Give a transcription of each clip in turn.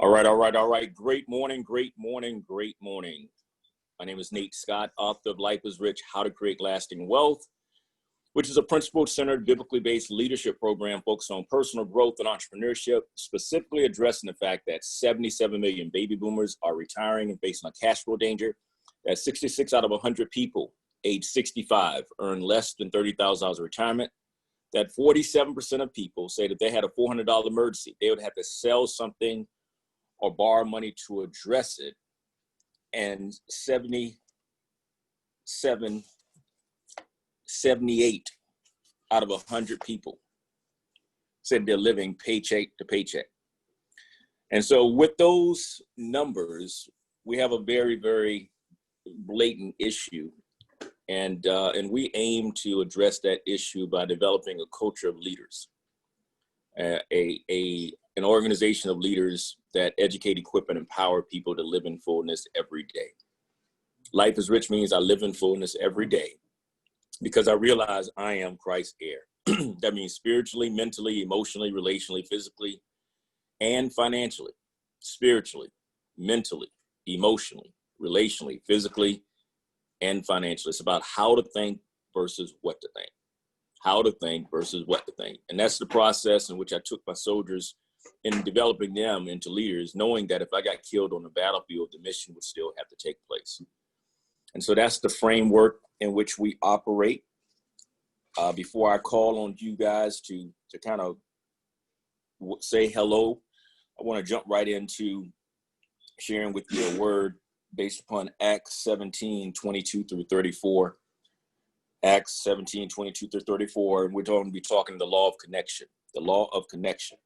All right. Great morning. My name is Nate Scott, author of Life is Rich, How to Create Lasting Wealth, which is a principle-centered, biblically based leadership program focused on personal growth and entrepreneurship, specifically addressing the fact that 77 million baby boomers are retiring and facing a cash flow danger, that 66 out of 100 people age 65 earn less than $30,000 of retirement, that 47% of people say that they had a $400 emergency, they would have to sell something or borrow money to address it, and 78 out of 100 people said they're living paycheck to paycheck. And so with those numbers, we have a very, very blatant issue. And we aim to address that issue by developing a culture of leaders, an organization of leaders that educate, equip, and empower people to live in fullness every day. Life is Rich means I live in fullness every day because I realize I am Christ's heir. That means spiritually, mentally, emotionally, relationally, physically, and financially. Spiritually, mentally, emotionally, relationally, physically, and financially. It's about how to think versus what to think. How to think versus what to think. And that's the process in which I took my soldiers in developing them into leaders, knowing that if I got killed on the battlefield, the mission would still have to take place. And so that's the framework in which we operate. Before I call on you guys to kind of say hello, I want to jump right into sharing with you a word based upon Acts 17:22-34. Acts 17:22-34, and we're going to be talking the law of connection. The law of connection.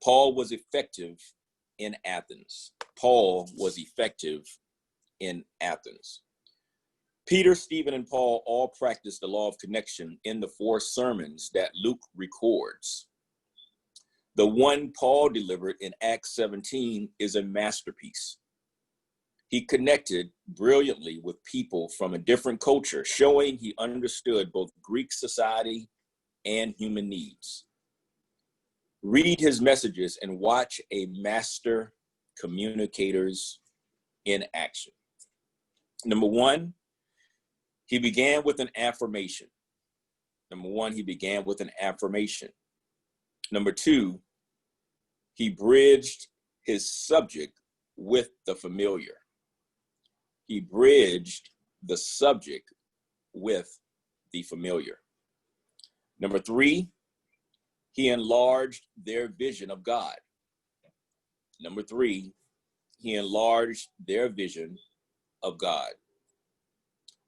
Paul was effective in Athens. Peter, Stephen, and Paul all practiced the law of connection in the 4 sermons that Luke records. The one Paul delivered in Acts 17 is a masterpiece. He connected brilliantly with people from a different culture, showing he understood both Greek society and human needs. Read his messages and watch a master communicators in action. Number 1, he began with an affirmation. Number 2, he bridged his subject with the familiar. He bridged the subject with the familiar. Number 3, he enlarged their vision of God. Number 3, he enlarged their vision of God.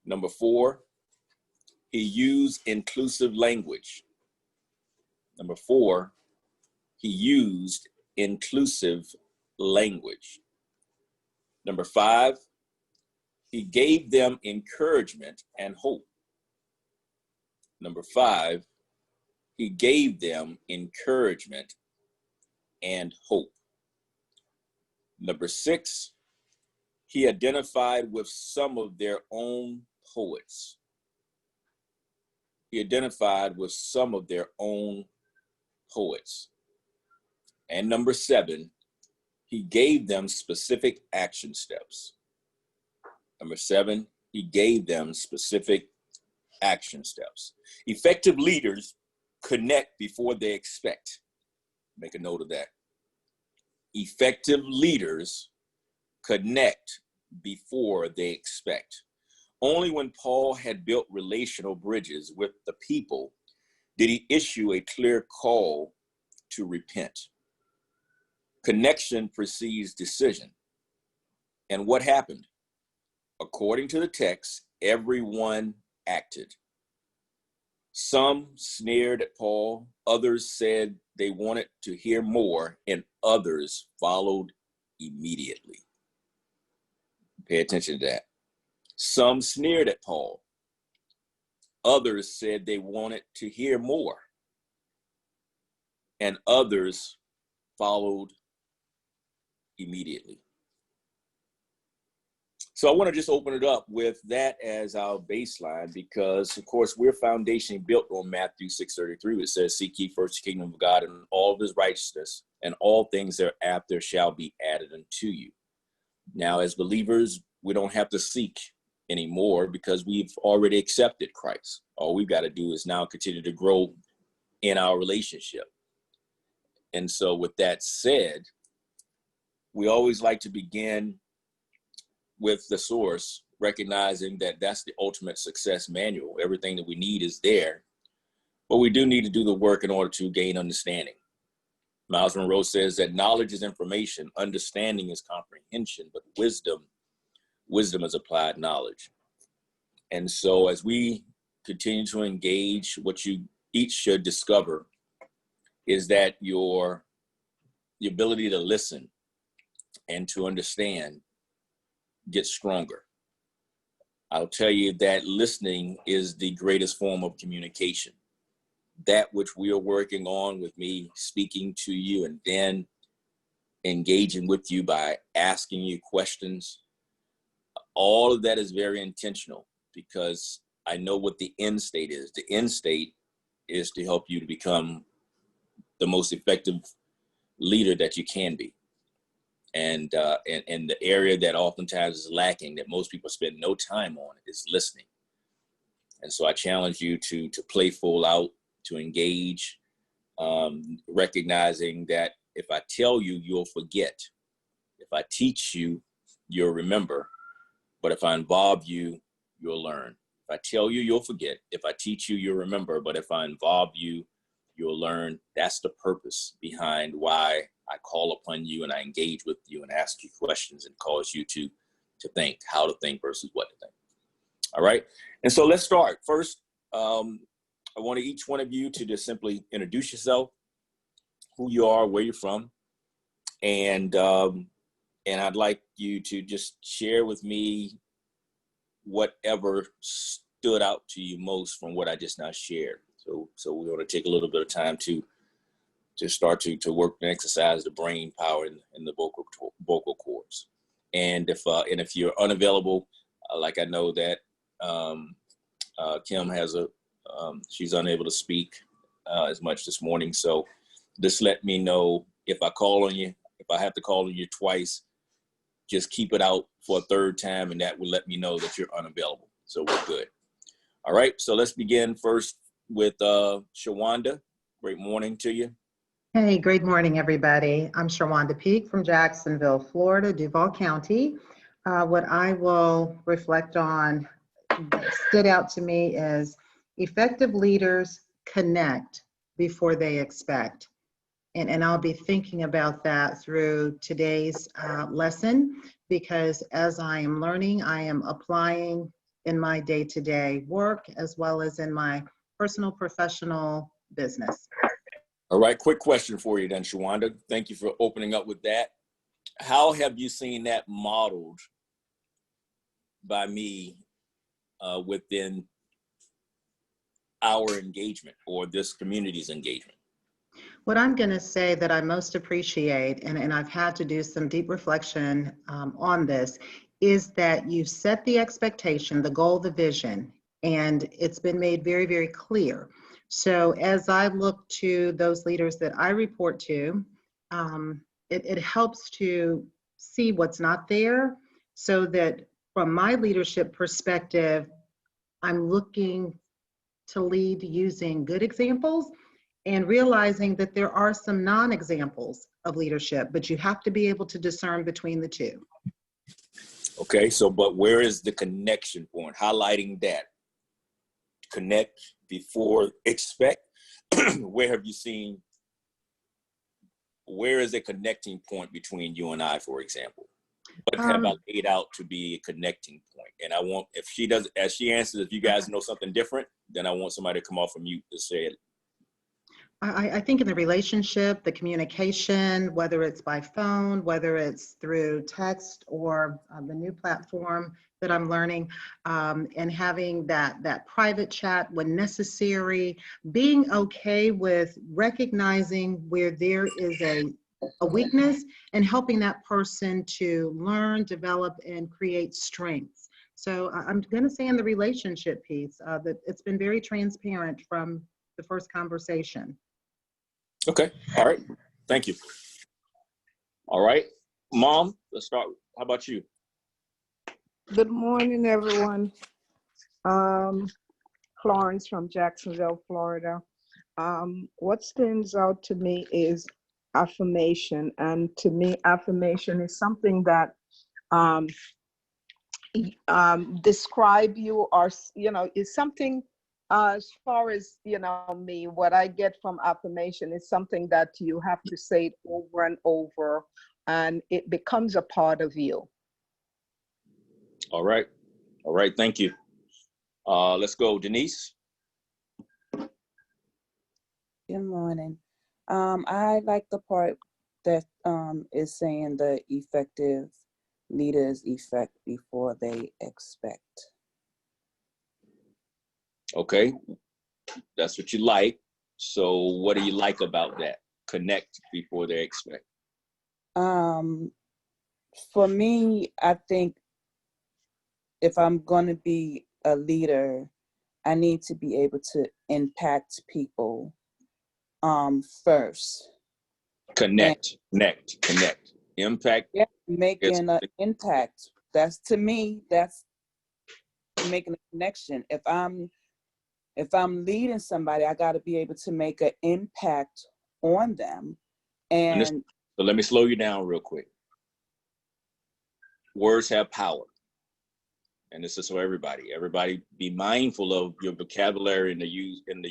Number 4, he used inclusive language. Number 4, he used inclusive language. Number 5, he gave them encouragement and hope. Number 5, he gave them encouragement and hope. Number 6, he identified with some of their own poets. And number 7, he gave them specific action steps. Effective leaders connect before they expect. Make a note of that. Effective leaders connect before they expect. Only when Paul had built relational bridges with the people did he issue a clear call to repent. Connection precedes decision. And what happened? According to the text, everyone acted. Some sneered at Paul, others said they wanted to hear more, and others followed immediately. Pay attention to that. Some sneered at Paul, others said they wanted to hear more, and others followed immediately. So I want to just open it up with that as our baseline, because of course we're foundationally built on Matthew 6:33, which says, "Seek ye first the kingdom of God and all of his righteousness, and all things thereafter shall be added unto you." Now, as believers, we don't have to seek anymore because we've already accepted Christ. All we've got to do is now continue to grow in our relationship. And so with that said, we always like to begin with the source, recognizing that that's the ultimate success manual. Everything that we need is there, but we do need to do the work in order to gain understanding. Miles Monroe says that knowledge is information, understanding is comprehension, but wisdom is applied knowledge. And so as we continue to engage, what you each should discover is that the ability to listen and to understand gets stronger. I'll tell you that listening is the greatest form of communication. That which we are working on with me speaking to you and then engaging with you by asking you questions, all of that is very intentional because I know what the end state is. The end state is to help you to become the most effective leader that you can be. And the area that oftentimes is lacking, that most people spend no time on, is listening. And so I challenge you to play full out, to engage, recognizing that if I tell you, you'll forget. If I teach you, you'll remember. But if I involve you, you'll learn. If I tell you, you'll forget. If I teach you, you'll remember. But if I involve you, you'll learn. That's the purpose behind why I call upon you and I engage with you and ask you questions and cause you to think, how to think versus what to think. All right. And so let's start. First, I want each one of you to just simply introduce yourself, who you are, where you're from, and I'd like you to just share with me whatever stood out to you most from what I just now shared. So we're going to take a little bit of time to start to work and exercise the brain power in the vocal cords. And if you're unavailable, like I know that Kim has she's unable to speak as much this morning. So just let me know if I call on you. If I have to call on you twice, just keep it out for a third time, and that will let me know that you're unavailable. So we're good. All right. So let's begin first with Shawanda. Great morning to you. Hey, great morning, everybody. I'm Shawanda Peak from Jacksonville, Florida, Duval County. What I will reflect on that stood out to me is effective leaders connect before they expect. And I'll be thinking about that through today's lesson, because as I am learning, I am applying in my day-to-day work as well as in my personal, professional business. All right, quick question for you then, Shawanda. Thank you for opening up with that. How have you seen that modeled by me within our engagement or this community's engagement? What I'm going to say that I most appreciate, and I've had to do some deep reflection on this, is that you set the expectation, the goal, the vision, and it's been made very, very clear. So as I look to those leaders that I report to, it helps to see what's not there, so that from my leadership perspective, I'm looking to lead using good examples and realizing that there are some non-examples of leadership, but you have to be able to discern between the two. Okay, so but where is the connection point? Highlighting that. Connect before expect. Where is a connecting point between you and I, for example? What have I laid out to be a connecting point? And I want, if she does, as she answers, if you guys know something different, then I want somebody to come off of mute to say it. I think in the relationship, the communication, whether it's by phone, whether it's through text or the new platform that I'm learning, and having that private chat when necessary, being okay with recognizing where there is a a weakness and helping that person to learn, develop, and create strengths. So I'm going to say in the relationship piece that it's been very transparent from the first conversation. Okay. All right. Thank you. All right. Mom, let's start. How about you? Good morning, everyone. Florence from Jacksonville, Florida. What stands out to me is affirmation. And to me, affirmation is something that describe you, or, is something as far as, me, what I get from affirmation is something that you have to say it over and over, and it becomes a part of you. All right. All right. Thank you. Let's go, Denise. Good morning. I like the part that is saying the effective leaders effect before they expect. Okay. That's what you like. So what do you like about that? Connect before they expect. For me, I think if I'm going to be a leader, I need to be able to impact people first. Connect. Impact. Yeah, making an impact. That's, to me, that's making a connection. If I'm leading somebody, I got to be able to make an impact on them. And so let me slow you down real quick. Words have power. And this is for everybody. Everybody be mindful of your vocabulary and the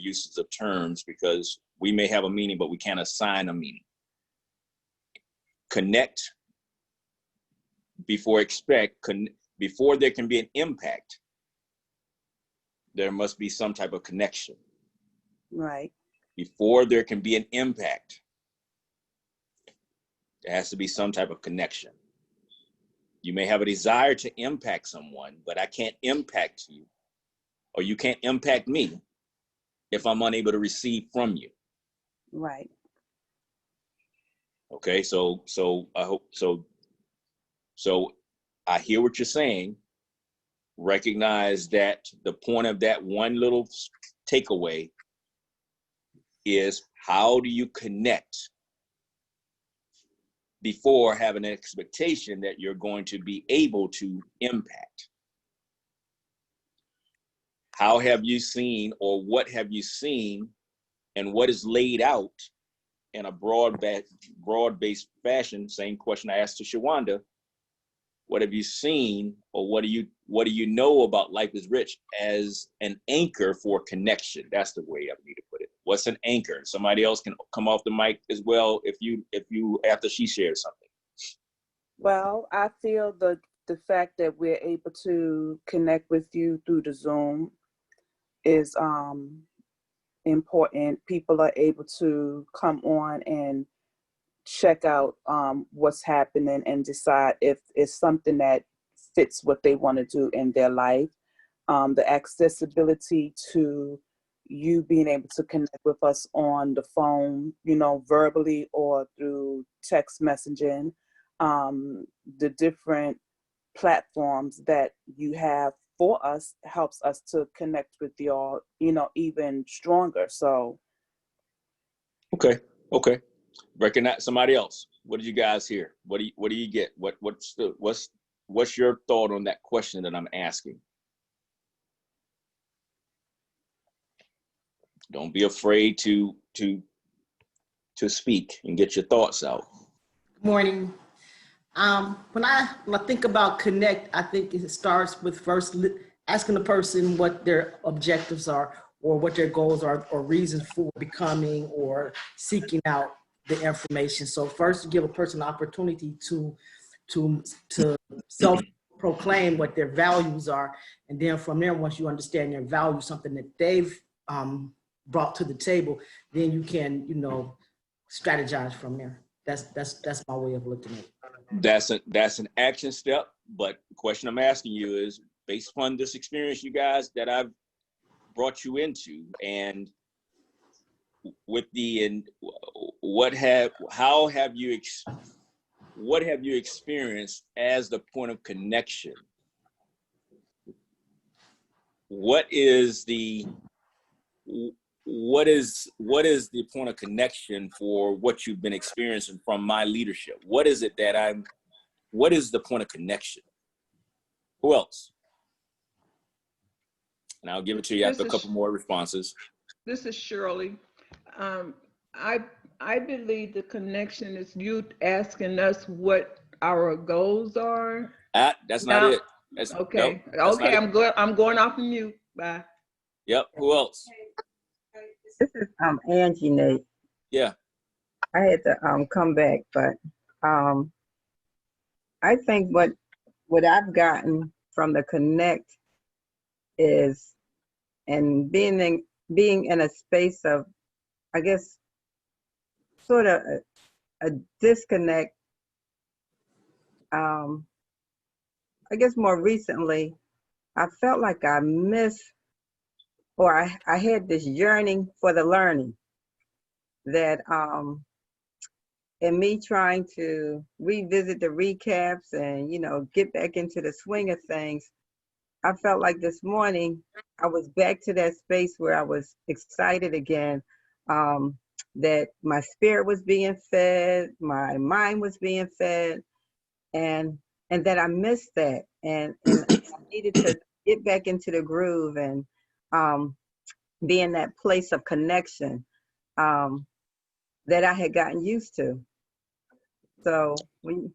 uses of terms, because we may have a meaning, but we can't assign a meaning. Connect before expect. Before there can be an impact, there must be some type of connection. right. Before there can be an impact, there has to be some type of connection. You may have a desire to impact someone, but I can't impact you, or you can't impact me if I'm unable to receive from you. Right. Okay, so I hope so I hear what you're saying. Recognize that the point of that one little takeaway is, how do you connect before having an expectation that you're going to be able to impact? How have you seen, or what have you seen, and what is laid out in a broad-based fashion? Same question I asked to Shawanda. What have you seen, or what do you know about Life is Rich as an anchor for connection? That's the way I need to put it. What's an anchor? Somebody else can come off the mic as well if you after she shares something. Well, I feel the fact that we're able to connect with you through the Zoom is important. People are able to come on and check out what's happening and decide if it's something that fits what they want to do in their life. The accessibility to you being able to connect with us on the phone, verbally or through text messaging, the different platforms that you have for us helps us to connect with y'all, even stronger. So. Okay. Recognize somebody else. What did you guys hear? What do you get? What's your thought on that question that I'm asking? Don't be afraid to speak and get your thoughts out. Good morning. When I think about connect, I think it starts with first asking the person what their objectives are, or what their goals are, or reasons for becoming or seeking out the information. So first, give a person an opportunity to self-proclaim what their values are, and then from there, once you understand their values, something that they've brought to the table, then you can, strategize from there. That's my way of looking at it. That's an action step. But the question I'm asking you is, based upon this experience, you guys, that I've brought you into, and with the, and what have you experienced as the point of connection? What is the point of connection for what you've been experiencing from my leadership? What is it that what is the point of connection? Who else? And I'll give it to you after a couple more responses. This is Shirley. I believe the connection is you asking us what our goals are. That's not it. That's, okay. Nope, okay, I'm good. I'm going off of mute. Bye. Yep. Who else? This is Angie, Nate. Yeah. I had to come back, but I think what I've gotten from the connect is, and being in a space of, I guess, sort of a disconnect. I guess more recently, I felt like I missed, or I had this yearning for the learning that, in me trying to revisit the recaps and, get back into the swing of things, I felt like this morning I was back to that space where I was excited again, that my spirit was being fed, my mind was being fed, and that I missed that, and I needed to get back into the groove and be in that place of connection that I had gotten used to. So when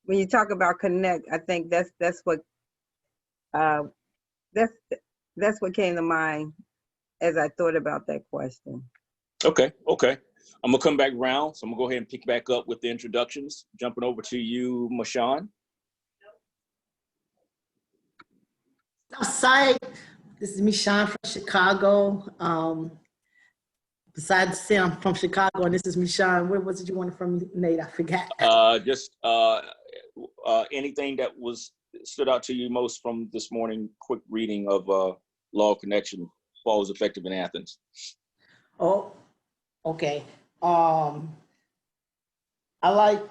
you talk about connect, I think that's what came to mind as I thought about that question. Okay. I'm gonna come back around, so I'm gonna go ahead and pick back up with the introductions. Jumping over to you, Mashawn. Outside, this is Mishan from Chicago. Besides saying I'm from Chicago, and this is Mishan, where was it you wanted from me, Nate? I forgot. Just anything that stood out to you most from this morning, quick reading of Law of Connection, Falls Effective in Athens. Oh, okay. I like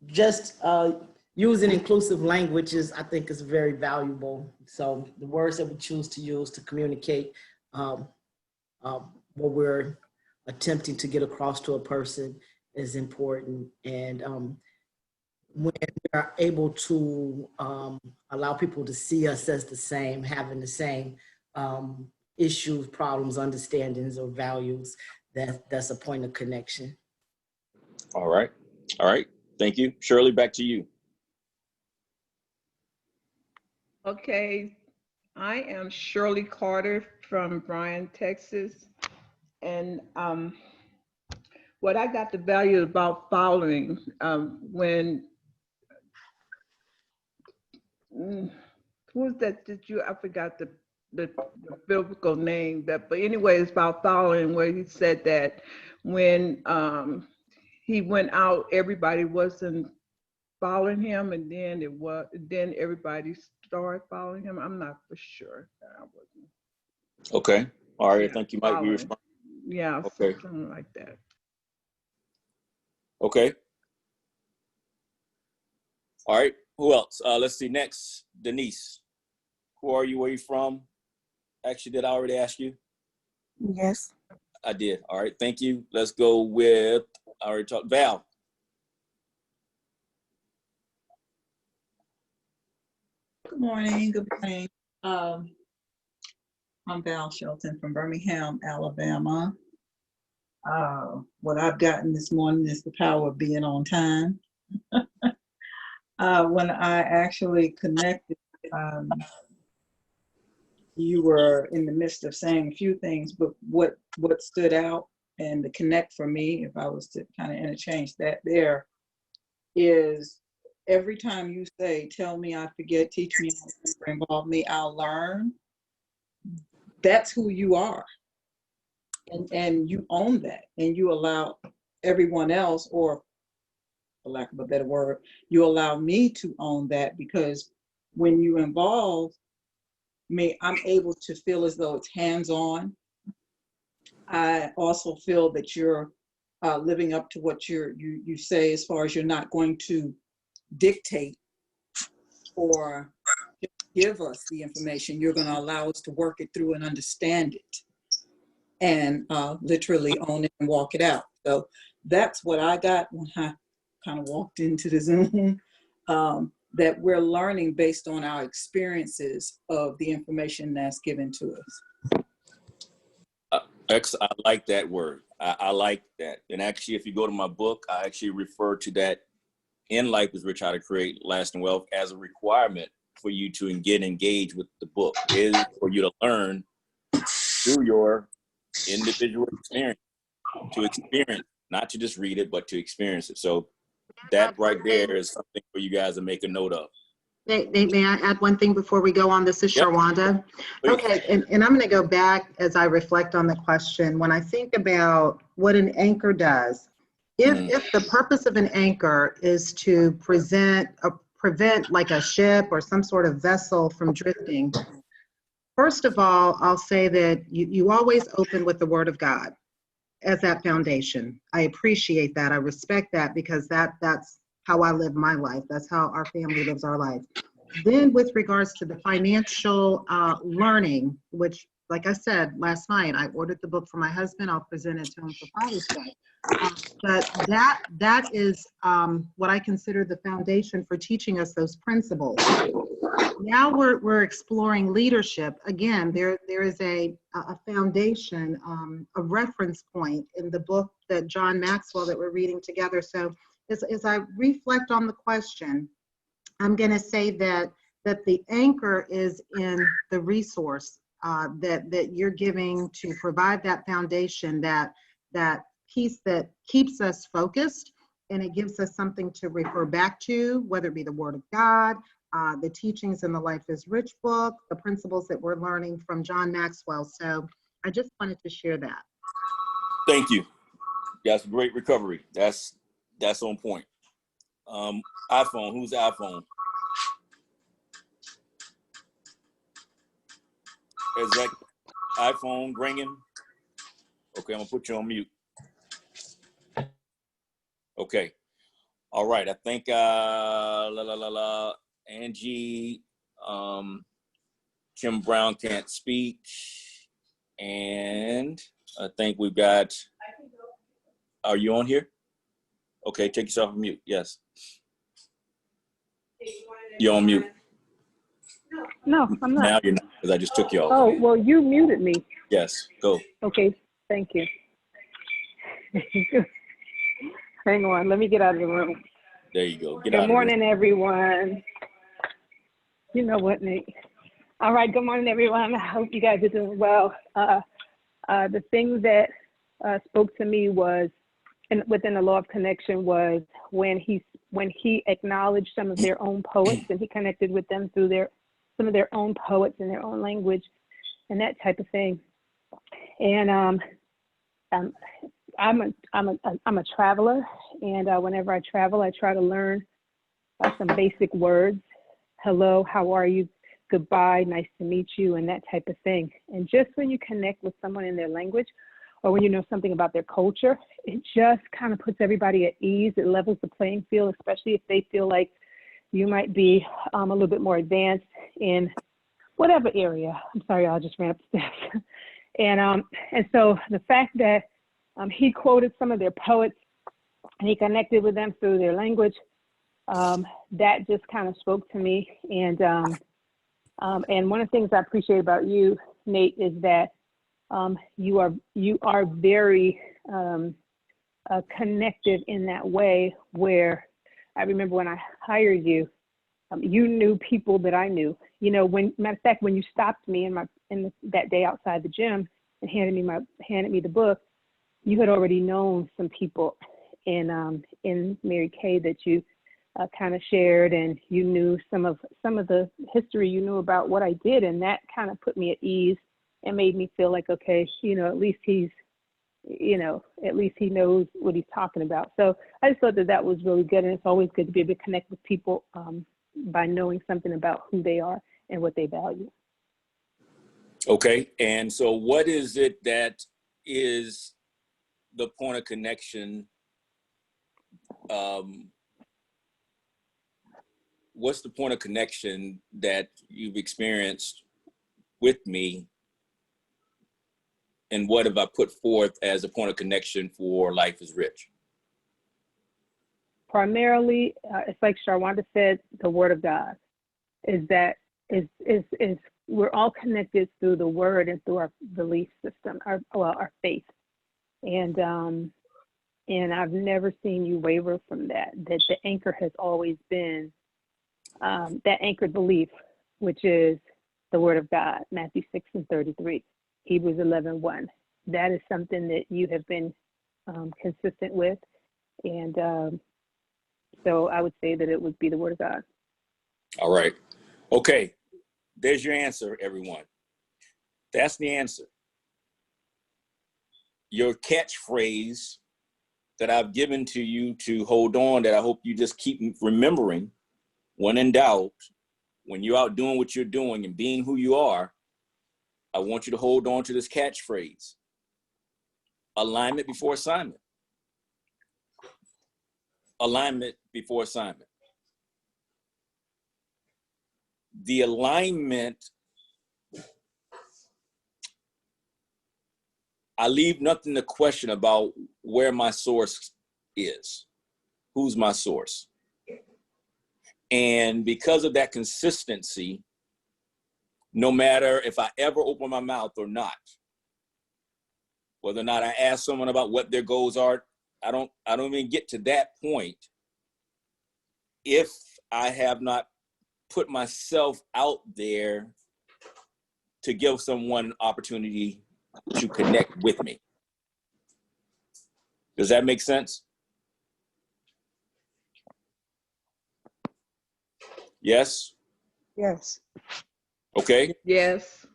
just using inclusive languages. I think is very valuable. So the words that we choose to use to communicate what we're attempting to get across to a person is important. And when we are able to allow people to see us as the same, having the same issues, problems, understandings, or values, that's a point of connection. All right. Thank you. Shirley, back to you. Okay, I am Shirley Carter from Bryan, Texas. And what I got the value about following when, who was that? I forgot the biblical name, but anyway, it's about following, where he said that when he went out, everybody wasn't following him, and then everybody started following him. I'm not for sure. I wasn't. Okay. All right. Yeah, I think you might be responding. Yeah, okay. Something like that. Okay. All right. Who else? Let's see. Next, Denise. Who are you? Where are you from? Actually, did I already ask you? Yes. I did. All right. Thank you. Let's go with, I already talked, Val. Good morning. I'm Val Shelton from Birmingham, Alabama. What I've gotten this morning is the power of being on time. When I actually connected, you were in the midst of saying a few things, but what stood out and the connect for me, if I was to kind of interchange that there, is every time you say, tell me I forget, teach me, involve me, I'll learn. That's who you are. And you own that, and you allow everyone else, or for lack of a better word, you allow me to own that, because when you involve me, I'm able to feel as though it's hands-on. I also feel that you're living up to what you say, as far as you're not going to dictate or give us the information. You're going to allow us to work it through and understand it, and literally own it and walk it out. So that's what I got when I kind of walked into the Zoom, that we're learning based on our experiences of the information that's given to us. I like that word. I like that. And actually, if you go to my book, I actually refer to that in Life is Rich, How to Create Lasting Wealth as a requirement for you to get engaged with the book, is for you to learn through your individual experience, to experience, not to just read it, but to experience it. So that right there is something for you guys to make a note of. Nate, may I add one thing before we go on? This is Yep. Sharwanda. Please. Okay, and I'm going to go back as I reflect on the question. When I think about what an anchor does, if the purpose of an anchor is to prevent like a ship or some sort of vessel from drifting, first of all, I'll say that you always open with the Word of God as that foundation. I appreciate that. I respect that, because that's how I live my life. That's how our family lives our life. Then with regards to the financial learning, which, like I said last night, I ordered the book for my husband. I'll present it to him for Father's Day. But that is what I consider the foundation for teaching us those principles. Now we're exploring leadership. Again, there is a foundation, a reference point in the book that John Maxwell that we're reading together. So as I reflect on the question, I'm going to say that the anchor is in the resource that you're giving to provide that foundation, that piece that keeps us focused, and it gives us something to refer back to, whether it be the Word of God, the teachings in the Life is Rich book, the principles that we're learning from John Maxwell. So I just wanted to share that. Thank you. That's a great recovery. That's on point. iPhone, who's iPhone? Is that iPhone ringing? Okay, I'm gonna put you on mute. Okay. All right. I think Angie, Kim Brown can't speak, and I think we've got. Are you on here? Okay, take yourself on mute. Yes. You're on mute. No, I'm not. Now you're not, because I just took you off. Oh, well, you muted me. Yes, go. Okay, thank you. Hang on, let me get out of the room. There you go. Get Good out morning, everyone. You know what, Nate? All right, good morning, everyone. I hope you guys are doing well. The thing that spoke to me was, and within the law of connection, was when he acknowledged some of their own poets, and he connected with them through some of their own poets and their own language and that type of thing. And I'm a traveler, and whenever I travel, I try to learn some basic words. Hello, how are you? Goodbye, nice to meet you, and that type of thing. And just when you connect with someone in their language, or when you know something about their culture, it just kind of puts everybody at ease. It levels the playing field, especially if they feel like you might be a little bit more advanced in whatever area. I'm sorry, I just ran up the steps. And so the fact that he quoted some of their poets and he connected with them through their language, that just kind of spoke to me. And one of the things I appreciate about you, Nate, is that you are very connected in that way, where I remember when I hired you, you knew people that I knew. You know, matter of fact, when you stopped me that day outside the gym and handed me the book, you had already known some people in Mary Kay that you kind of shared, and you knew some of the history you knew about what I did, and that kind of put me at ease and made me feel like, okay, at least he knows what he's talking about. So I just thought that was really good, and it's always good to be able to connect with people by knowing something about who they are and what they value. Okay, and so what is it that is the point of connection? What's the point of connection that you've experienced with me? And what have I put forth as a point of connection for Life is Rich? Primarily, it's like Sharwanda said, the Word of God is we're all connected through the Word and through our belief system, our faith, and I've never seen you waver from that. That the anchor has always been that anchored belief, which is the Word of God, Matthew 6:33, Hebrews 11:1. That is something that you have been consistent with, and so I would say that it would be the Word of God. All right. Okay. There's your answer, everyone. That's the answer. Your catchphrase that I've given to you to hold on, that I hope you just keep remembering, when in doubt, when you're out doing what you're doing and being who you are, I want you to hold on to this catchphrase. Alignment before assignment. Alignment before assignment. The alignment, I leave nothing to question about where my source is. Who's my source? And because of that consistency, no matter if I ever open my mouth or not, whether or not I ask someone about what their goals are, I don't even get to that point if I have not put myself out there to give someone an opportunity to connect with me. Does that make sense? Yes? Yes. Okay. Yes.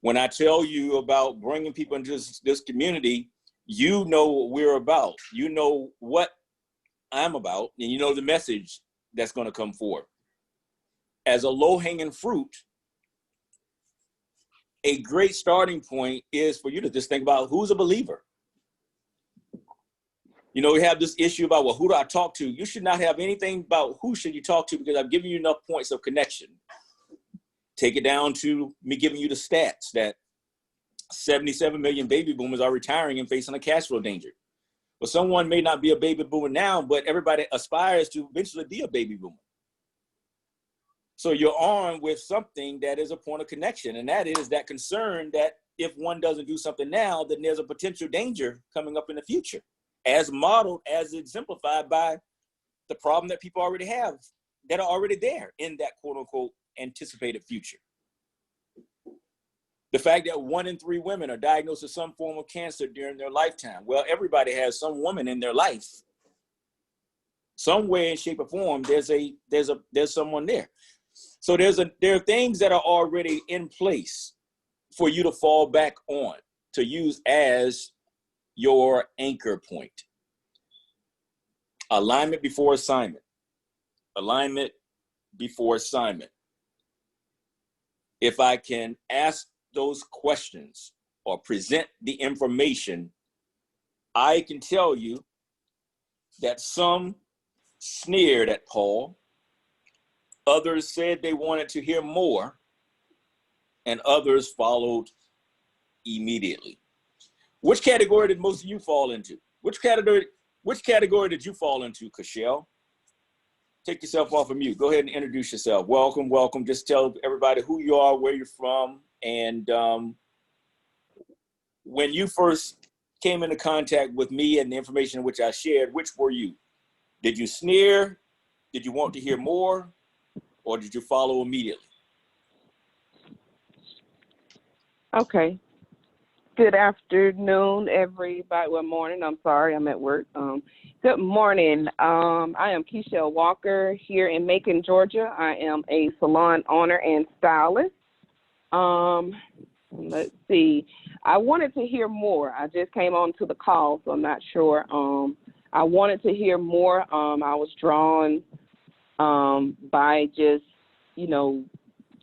When I tell you about bringing people into this community, you know what we're about. You know what I'm about, and you know the message that's going to come forward. As a low-hanging fruit, a great starting point is for you to just think about who's a believer. You know, we have this issue about, well, who do I talk to? You should not have anything about who should you talk to, because I've given you enough points of connection. Take it down to me giving you the stats that 77 million baby boomers are retiring and facing a cash flow danger. Well, someone may not be a baby boomer now, but everybody aspires to eventually be a baby boomer. So you're on with something that is a point of connection, and that is that concern that if one doesn't do something now, then there's a potential danger coming up in the future, as modeled, as exemplified by the problem that people already have, that are already there in that quote unquote anticipated future. The fact that 1 in 3 women are diagnosed with some form of cancer during their lifetime. Well, everybody has some woman in their life. Some way, in shape or form, there's someone there. So there are things that are already in place for you to fall back on, to use as your anchor point. Alignment before assignment. Alignment before assignment. If I can ask those questions or present the information, I can tell you that some sneered at Paul, others said they wanted to hear more, and others followed immediately. Which category did most of you fall into? Which category did you fall into, Cashel? Take yourself off of mute. Go ahead and introduce yourself. Welcome, welcome. Just tell everybody who you are, where you're from, and when you first came into contact with me and the information which I shared, which were you? Did you sneer? Did you want to hear more? Or did you follow immediately? Okay. Good afternoon, everybody. Well, morning. I'm sorry, I'm at work. Good morning. I am Keisha Walker here in Macon, Georgia. I am a salon owner and stylist. Let's see. I wanted to hear more. I just came on to the call, so I'm not sure. I wanted to hear more. I was drawn by just,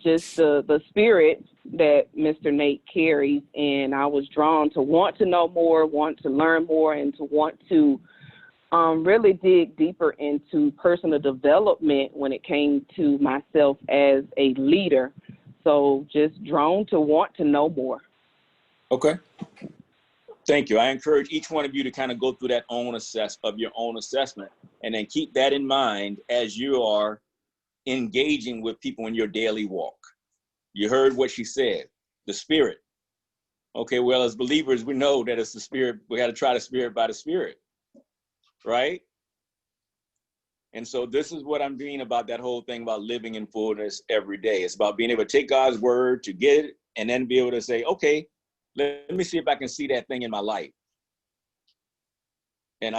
just the spirit that Mr. Nate carries, and I was drawn to want to know more, want to learn more, and to want to really dig deeper into personal development when it came to myself as a leader. So just drawn to want to know more. Okay. Thank you. I encourage each one of you to kind of go through that your own assessment, and then keep that in mind as you are engaging with people in your daily walk. You heard what she said, the spirit. Okay, well, as believers, we know that it's the spirit. We got to try the spirit by the spirit, right? And so this is what I'm doing about that whole thing about living in fullness every day. It's about being able to take God's word, to get it, and then be able to say, okay, let me see if I can see that thing in my life. And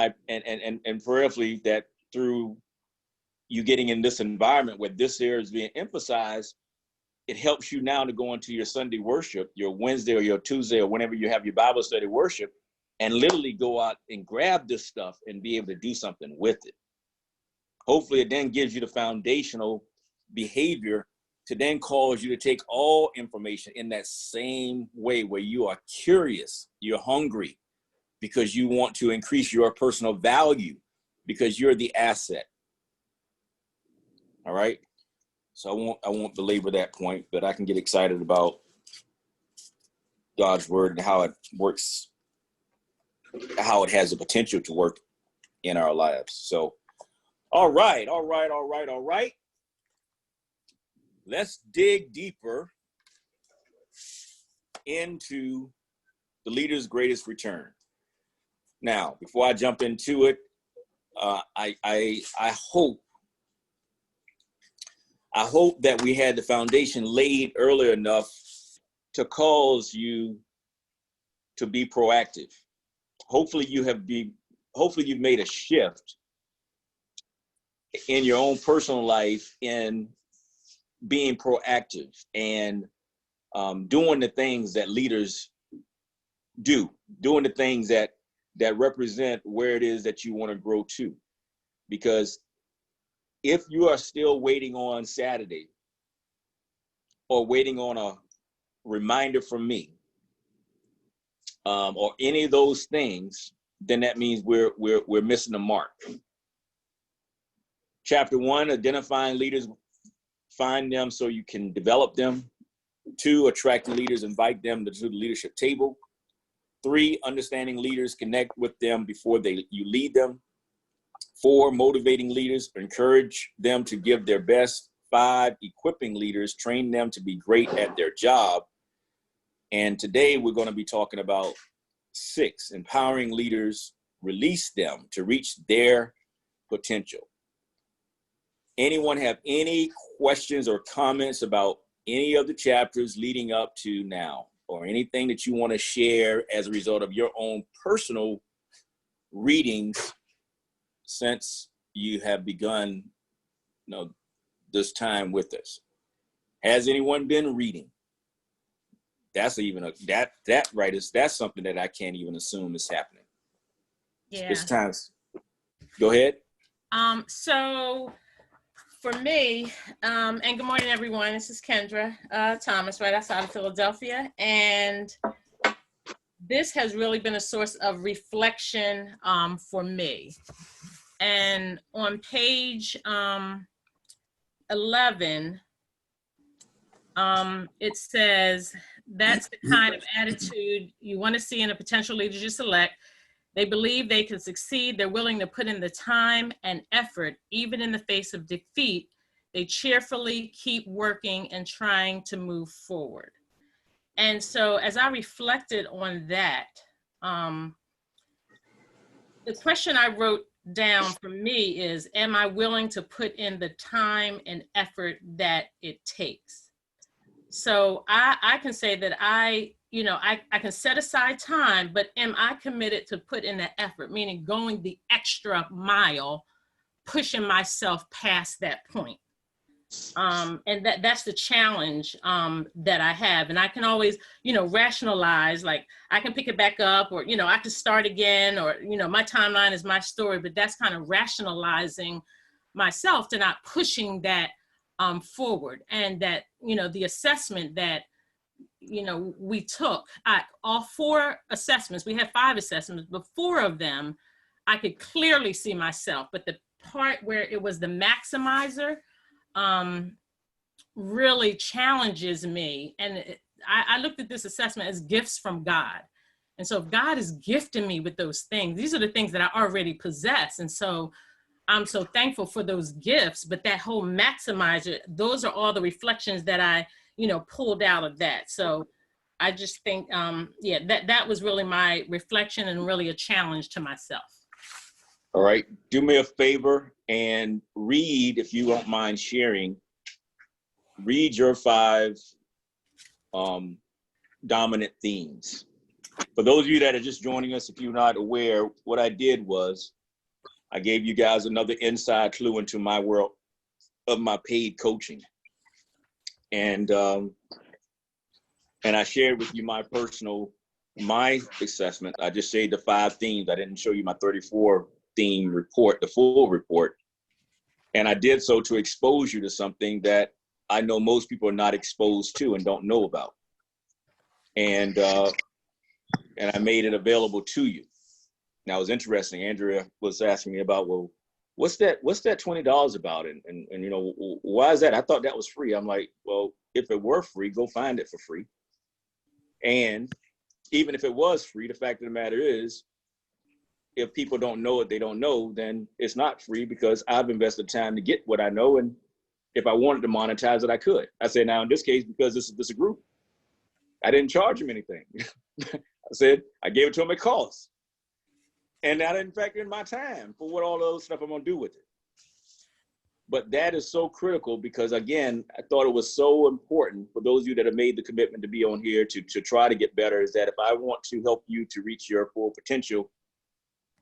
prayerfully that through you getting in this environment where this here is being emphasized, it helps you now to go into your Sunday worship, your Wednesday or your Tuesday, or whenever you have your Bible study worship, and literally go out and grab this stuff and be able to do something with it. Hopefully it then gives you the foundational behavior to then cause you to take all information in that same way, where you are curious, you're hungry, because you want to increase your personal value, because you're the asset. All right. So I won't belabor that point, but I can get excited about God's word and how it works, how it has the potential to work in our lives. So, all right. Let's dig deeper into the leader's greatest return. Now, before I jump into it, I hope that we had the foundation laid early enough to cause you to be proactive. Hopefully you've made a shift in your own personal life in being proactive and doing the things that leaders do, doing the things that represent where it is that you want to grow to. Because if you are still waiting on Saturday or waiting on a reminder from me, or any of those things, then that means we're missing the mark. Chapter 1, identifying leaders, find them so you can develop them. 2, attracting leaders, invite them to the leadership table. 3, understanding leaders, connect with them before you lead them. 4, motivating leaders, encourage them to give their best. 5, equipping leaders, train them to be great at their job. And today we're going to be talking about 6, empowering leaders, release them to reach their potential. Anyone have any questions or comments about any of the chapters leading up to now, or anything that you want to share as a result of your own personal readings since you have begun, this time with us? Has anyone been reading? That's that's something that I can't even assume is happening. Yeah. It's time. Go ahead. So for me, and good morning, everyone. This is Kendra Thomas, right outside of Philadelphia. And this has really been a source of reflection for me. And on page 11, it says, that's the kind of attitude you want to see in a potential leader you select. They believe they can succeed. They're willing to put in the time and effort, even in the face of defeat. They cheerfully keep working and trying to move forward. And so as I reflected on that, the question I wrote down for me is, am I willing to put in the time and effort that it takes? So I can say that I can set aside time, but am I committed to put in the effort, meaning going the extra mile, pushing myself past that point? And that's the challenge that I have. And I can always, rationalize, like I can pick it back up, or, I can start again, or, my timeline is my story, but that's kind of rationalizing myself to not pushing that forward. And that, you know, the assessment that, you know, we took, all 4 assessments, we had 5 assessments, but 4 of them, I could clearly see myself. But the part where it was the maximizer really challenges me. And I looked at this assessment as gifts from God. And so if God is gifting me with those things, these are the things that I already possess. And so I'm so thankful for those gifts, but that whole maximizer, those are all the reflections that I, you know, pulled out of that. So I just think, yeah, that was really my reflection and really a challenge to myself. All right, do me a favor and read, if you don't mind sharing, read your 5 dominant themes. For those of you that are just joining us, if you're not aware, what I did was I gave you guys another inside clue into my world of my paid coaching. And I shared with you my assessment. I just saved the 5 themes. I didn't show you my 34 theme report, the full report. And I did so to expose you to something that I know most people are not exposed to and don't know about. And I made it available to you. Now, it was interesting. Andrea was asking me about, well, what's that $20 about? And you know, why is that? I thought that was free. I'm like, well, if it were free, go find it for free. And even if it was free, the fact of the matter is, if people don't know what they don't know, then it's not free, because I've invested time to get what I know. And if I wanted to monetize it, I could. I say, now in this case, because this is a group, I didn't charge him anything. I said, I gave it to him at cost. And I didn't factor in my time for what all the other stuff I'm gonna do with it. But that is so critical, because again, I thought it was so important for those of you that have made the commitment to be on here to try to get better, is that if I want to help you to reach your full potential,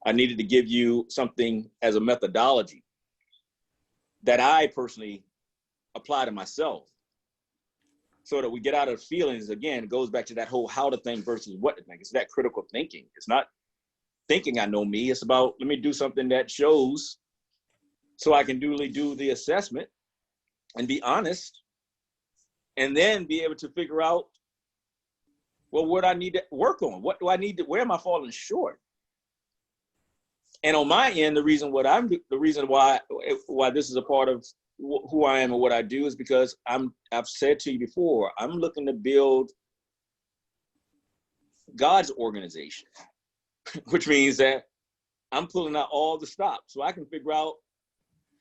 I needed to give you something as a methodology that I personally apply to myself, so that we get out of feelings. Again, it goes back to that whole how to think versus what to think. It's that critical thinking. It's not thinking I know me. It's about, let me do something that shows, so I can duly do the assessment and be honest, and then be able to figure out, well, what I need to work on. What do I need to, where am I falling short? And on my end, the reason why this is a part of who I am and what I do is because I've said to you before, I'm looking to build God's organization, which means that I'm pulling out all the stops so I can figure out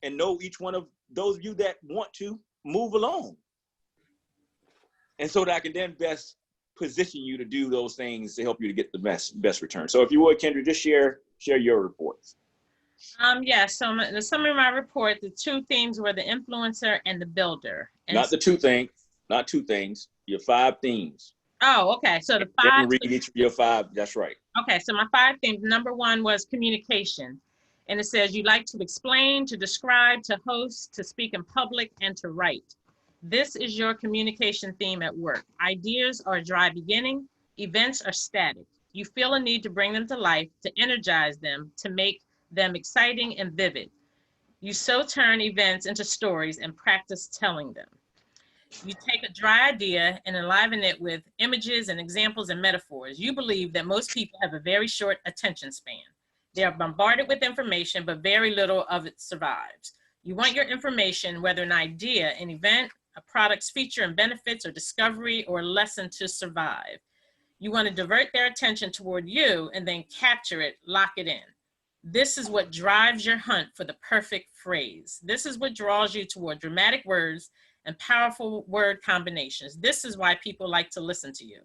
and know each one of those of you that want to move along. And so that I can then best position you to do those things to help you to get the best return. So if you would, Kendra, just share your reports. Yeah, so the summary of my report, the 2 themes were the influencer and the builder. And not two things, your 5 themes. Oh, okay. So the 5. Read each of your 5, that's right. Okay, so my 5 themes, number 1 was communication. And it says you like to explain, to describe, to host, to speak in public, and to write. This is your communication theme at work. Ideas are a dry beginning. Events are static. You feel a need to bring them to life, to energize them, to make them exciting and vivid. You so turn events into stories and practice telling them. You take a dry idea and enliven it with images and examples and metaphors. You believe that most people have a very short attention span. They are bombarded with information, but very little of it survives. You want your information, whether an idea, an event, a product's feature and benefits, or discovery, or lesson, to survive. You want to divert their attention toward you and then capture it, lock it in. This is what drives your hunt for the perfect phrase. This is what draws you toward dramatic words and powerful word combinations. This is why people like to listen to you.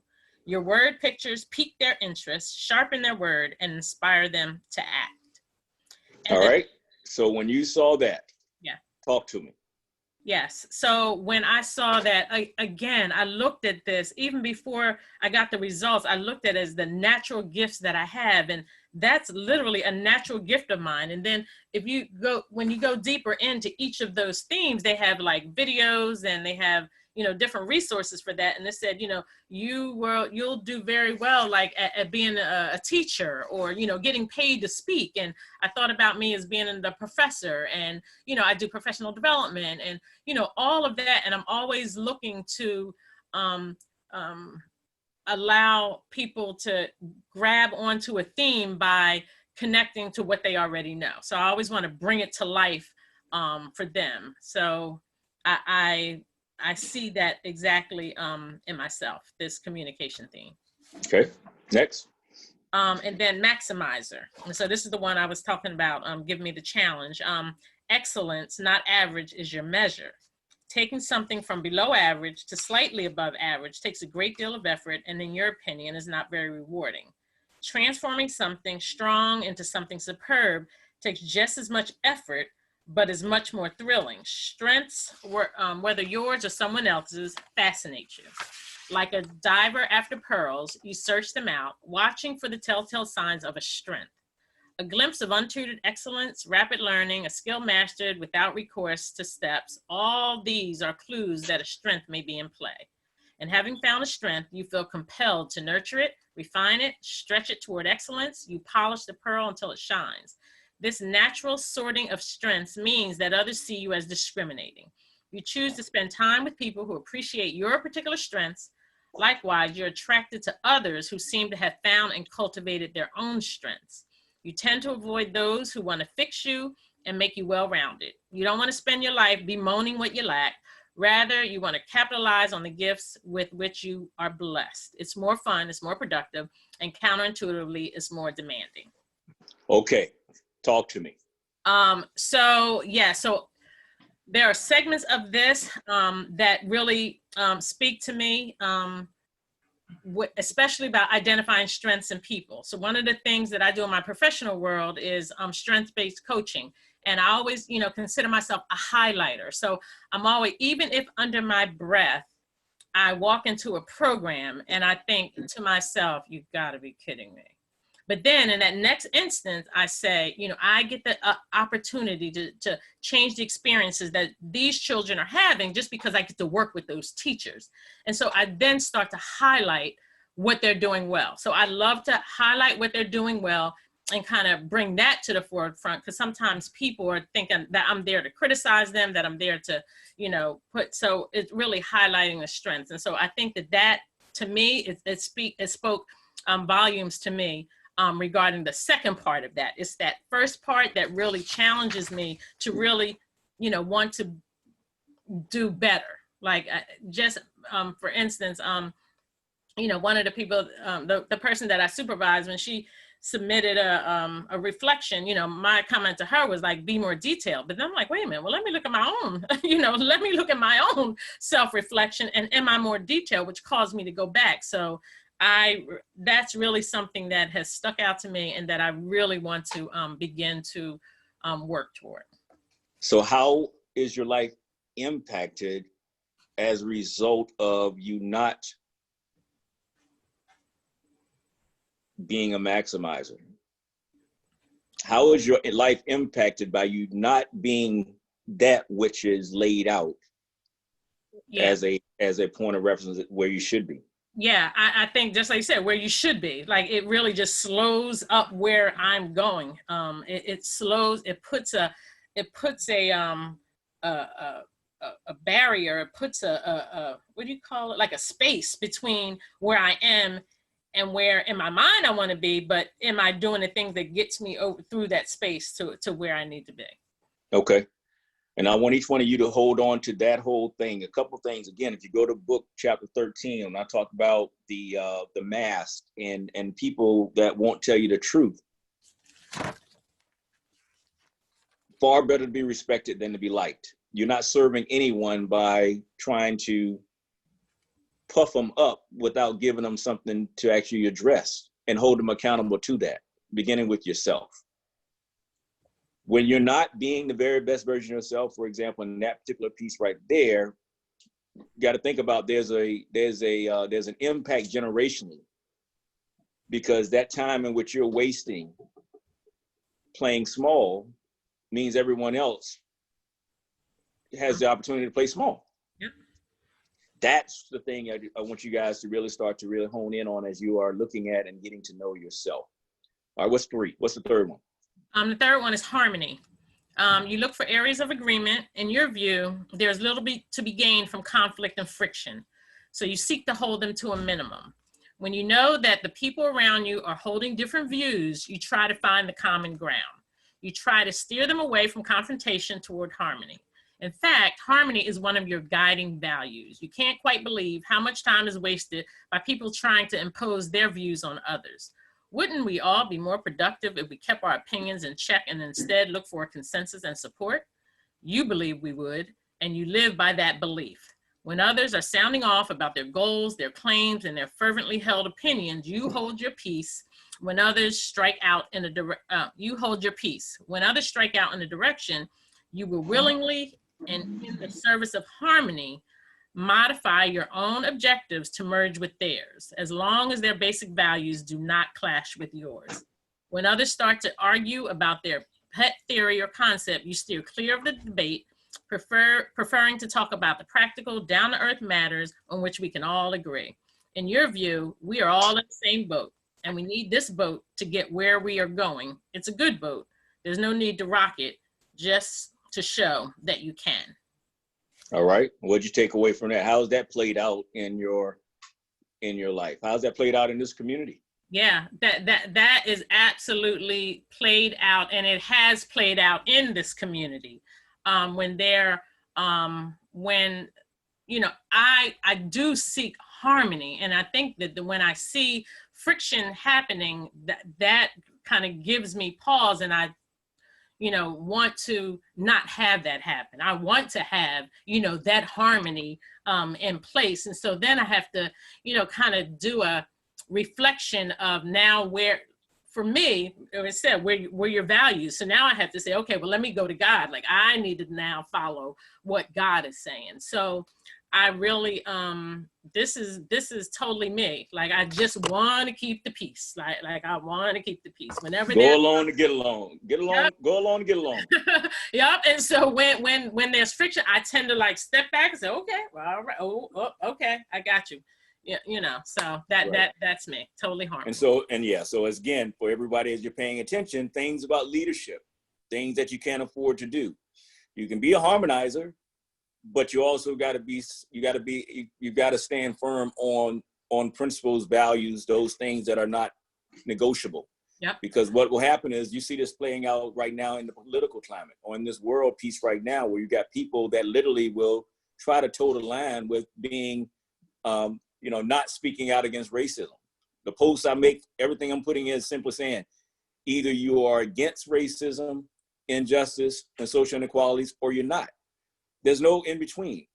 Your word pictures pique their interest, sharpen their word, and inspire them to act. And all right. So when you saw that, yeah, talk to me. Yes. So when I saw that, again, I looked at this, even before I got the results, I looked at it as the natural gifts that I have. And that's literally a natural gift of mine. And then when you go deeper into each of those themes, they have like videos and they have, different resources for that. And it said, you'll do very well, like at being a teacher, or, getting paid to speak. And I thought about me as being the professor, and, I do professional development and, all of that. And I'm always looking to allow people to grab onto a theme by connecting to what they already know. So I always want to bring it to life for them. So I see that exactly in myself, this communication theme. Okay, next. And then maximizer. And so this is the one I was talking about, give me the challenge. Excellence, not average, is your measure. Taking something from below average to slightly above average takes a great deal of effort, and in your opinion is not very rewarding. Transforming something strong into something superb takes just as much effort, but is much more thrilling. Strengths, whether yours or someone else's, fascinate you. Like a diver after pearls, you search them out, watching for the telltale signs of a strength. A glimpse of untutored excellence, rapid learning, a skill mastered without recourse to steps, all these are clues that a strength may be in play. And having found a strength, you feel compelled to nurture it, refine it, stretch it toward excellence. You polish the pearl until it shines. This natural sorting of strengths means that others see you as discriminating. You choose to spend time with people who appreciate your particular strengths. Likewise, you're attracted to others who seem to have found and cultivated their own strengths. You tend to avoid those who want to fix you and make you well-rounded. You don't want to spend your life bemoaning what you lack. Rather, you want to capitalize on the gifts with which you are blessed. It's more fun, it's more productive, and counterintuitively, it's more demanding. Okay, talk to me. So there are segments of this that really speak to me, especially about identifying strengths in people. So one of the things that I do in my professional world is strength-based coaching. And I always, consider myself a highlighter. So I'm always, even if under my breath, I walk into a program and I think to myself, you've got to be kidding me. But then in that next instance, I say, I get the opportunity to change the experiences that these children are having just because I get to work with those teachers. And so I then start to highlight what they're doing well. So I love to highlight what they're doing well and kind of bring that to the forefront, because sometimes people are thinking that I'm there to criticize them, that I'm there to, so it's really highlighting the strengths. And so I think that to me, it spoke volumes to me. Regarding the second part of that. It's that first part that really challenges me to really, want to do better. Like for instance, one of the people, the person that I supervised, when she submitted a reflection, my comment to her was like, be more detailed. But then I'm like, wait a minute, well, let me look at my own, let me look at my own self-reflection, and am I more detailed, which caused me to go back. So that's really something that has stuck out to me and that I really want to begin to work toward. So how is your life impacted as a result of you not being a maximizer? How is your life impacted by you not being that which is laid out as a point of reference where you should be? Yeah, I think just like you said, where you should be, like it really just slows up where I'm going. It slows, it puts a barrier, it puts a what do you call it? Like a space between where I am and where in my mind I want to be, but am I doing the things that gets me over through that space to where I need to be? Okay. And I want each one of you to hold on to that whole thing. A couple things. Again, if you go to book chapter 13, and I talk about the mask and people that won't tell you the truth. Far better to be respected than to be liked. You're not serving anyone by trying to puff them up without giving them something to actually address and hold them accountable to that, beginning with yourself. When you're not being the very best version of yourself, for example, in that particular piece right there, you got to think about there's an impact generationally, because that time in which you're wasting playing small means everyone else has the opportunity to play small. Yep. That's the thing I want you guys to really start to really hone in on as you are looking at and getting to know yourself. All right, what's 3? What's the third one? The third one is harmony. You look for areas of agreement. In your view, there's little bit to be gained from conflict and friction. So you seek to hold them to a minimum. When you know that the people around you are holding different views, you try to find the common ground. You try to steer them away from confrontation toward harmony. In fact, harmony is one of your guiding values. You can't quite believe how much time is wasted by people trying to impose their views on others. Wouldn't we all be more productive if we kept our opinions in check and instead look for a consensus and support? You believe we would, and you live by that belief. When others are sounding off about their goals, their claims, and their fervently held opinions, you hold your peace. When others strike out in you hold your peace. When others strike out in a direction, you will willingly and in the service of harmony, modify your own objectives to merge with theirs, as long as their basic values do not clash with yours. When others start to argue about their pet theory or concept, you steer clear of the debate, preferring to talk about the practical, down-to-earth matters on which we can all agree. In your view, we are all in the same boat, and we need this boat to get where we are going. It's a good boat. There's no need to rock it, just to show that you can. All right. What'd you take away from that? How's that played out in your life? How's that played out in this community? Yeah, that is absolutely played out, and it has played out in this community. When you know, I do seek harmony, and I think that when I see friction happening, that kind of gives me pause, and I want to not have that happen. I want to have, that harmony in place. And so then I have to, kind of do a reflection of now where, for me, it said, where your values. So now I have to say, okay, well, let me go to God. Like I need to now follow what God is saying. So I really, this is totally me. Like, I just want to keep the peace. Like I want to keep the peace. Whenever go along to get along, yep. Go along to get along. Yep. And so when there's friction, I tend to like step back and say, okay, well, all right. Oh, okay. I got you. Yeah. So that's me. Totally harmful. So again, for everybody, as you're paying attention, things about leadership, things that you can't afford to do. You can be a harmonizer, but you also got to stand firm on principles, values, those things that are not negotiable. Yep. Because what will happen is you see this playing out right now in the political climate or in this world piece right now, where you got people that literally will try to toe the line with being, not speaking out against racism. The posts I make, everything I'm putting in is simply saying, either you are against racism, injustice, and social inequalities, or you're not. There's no in between.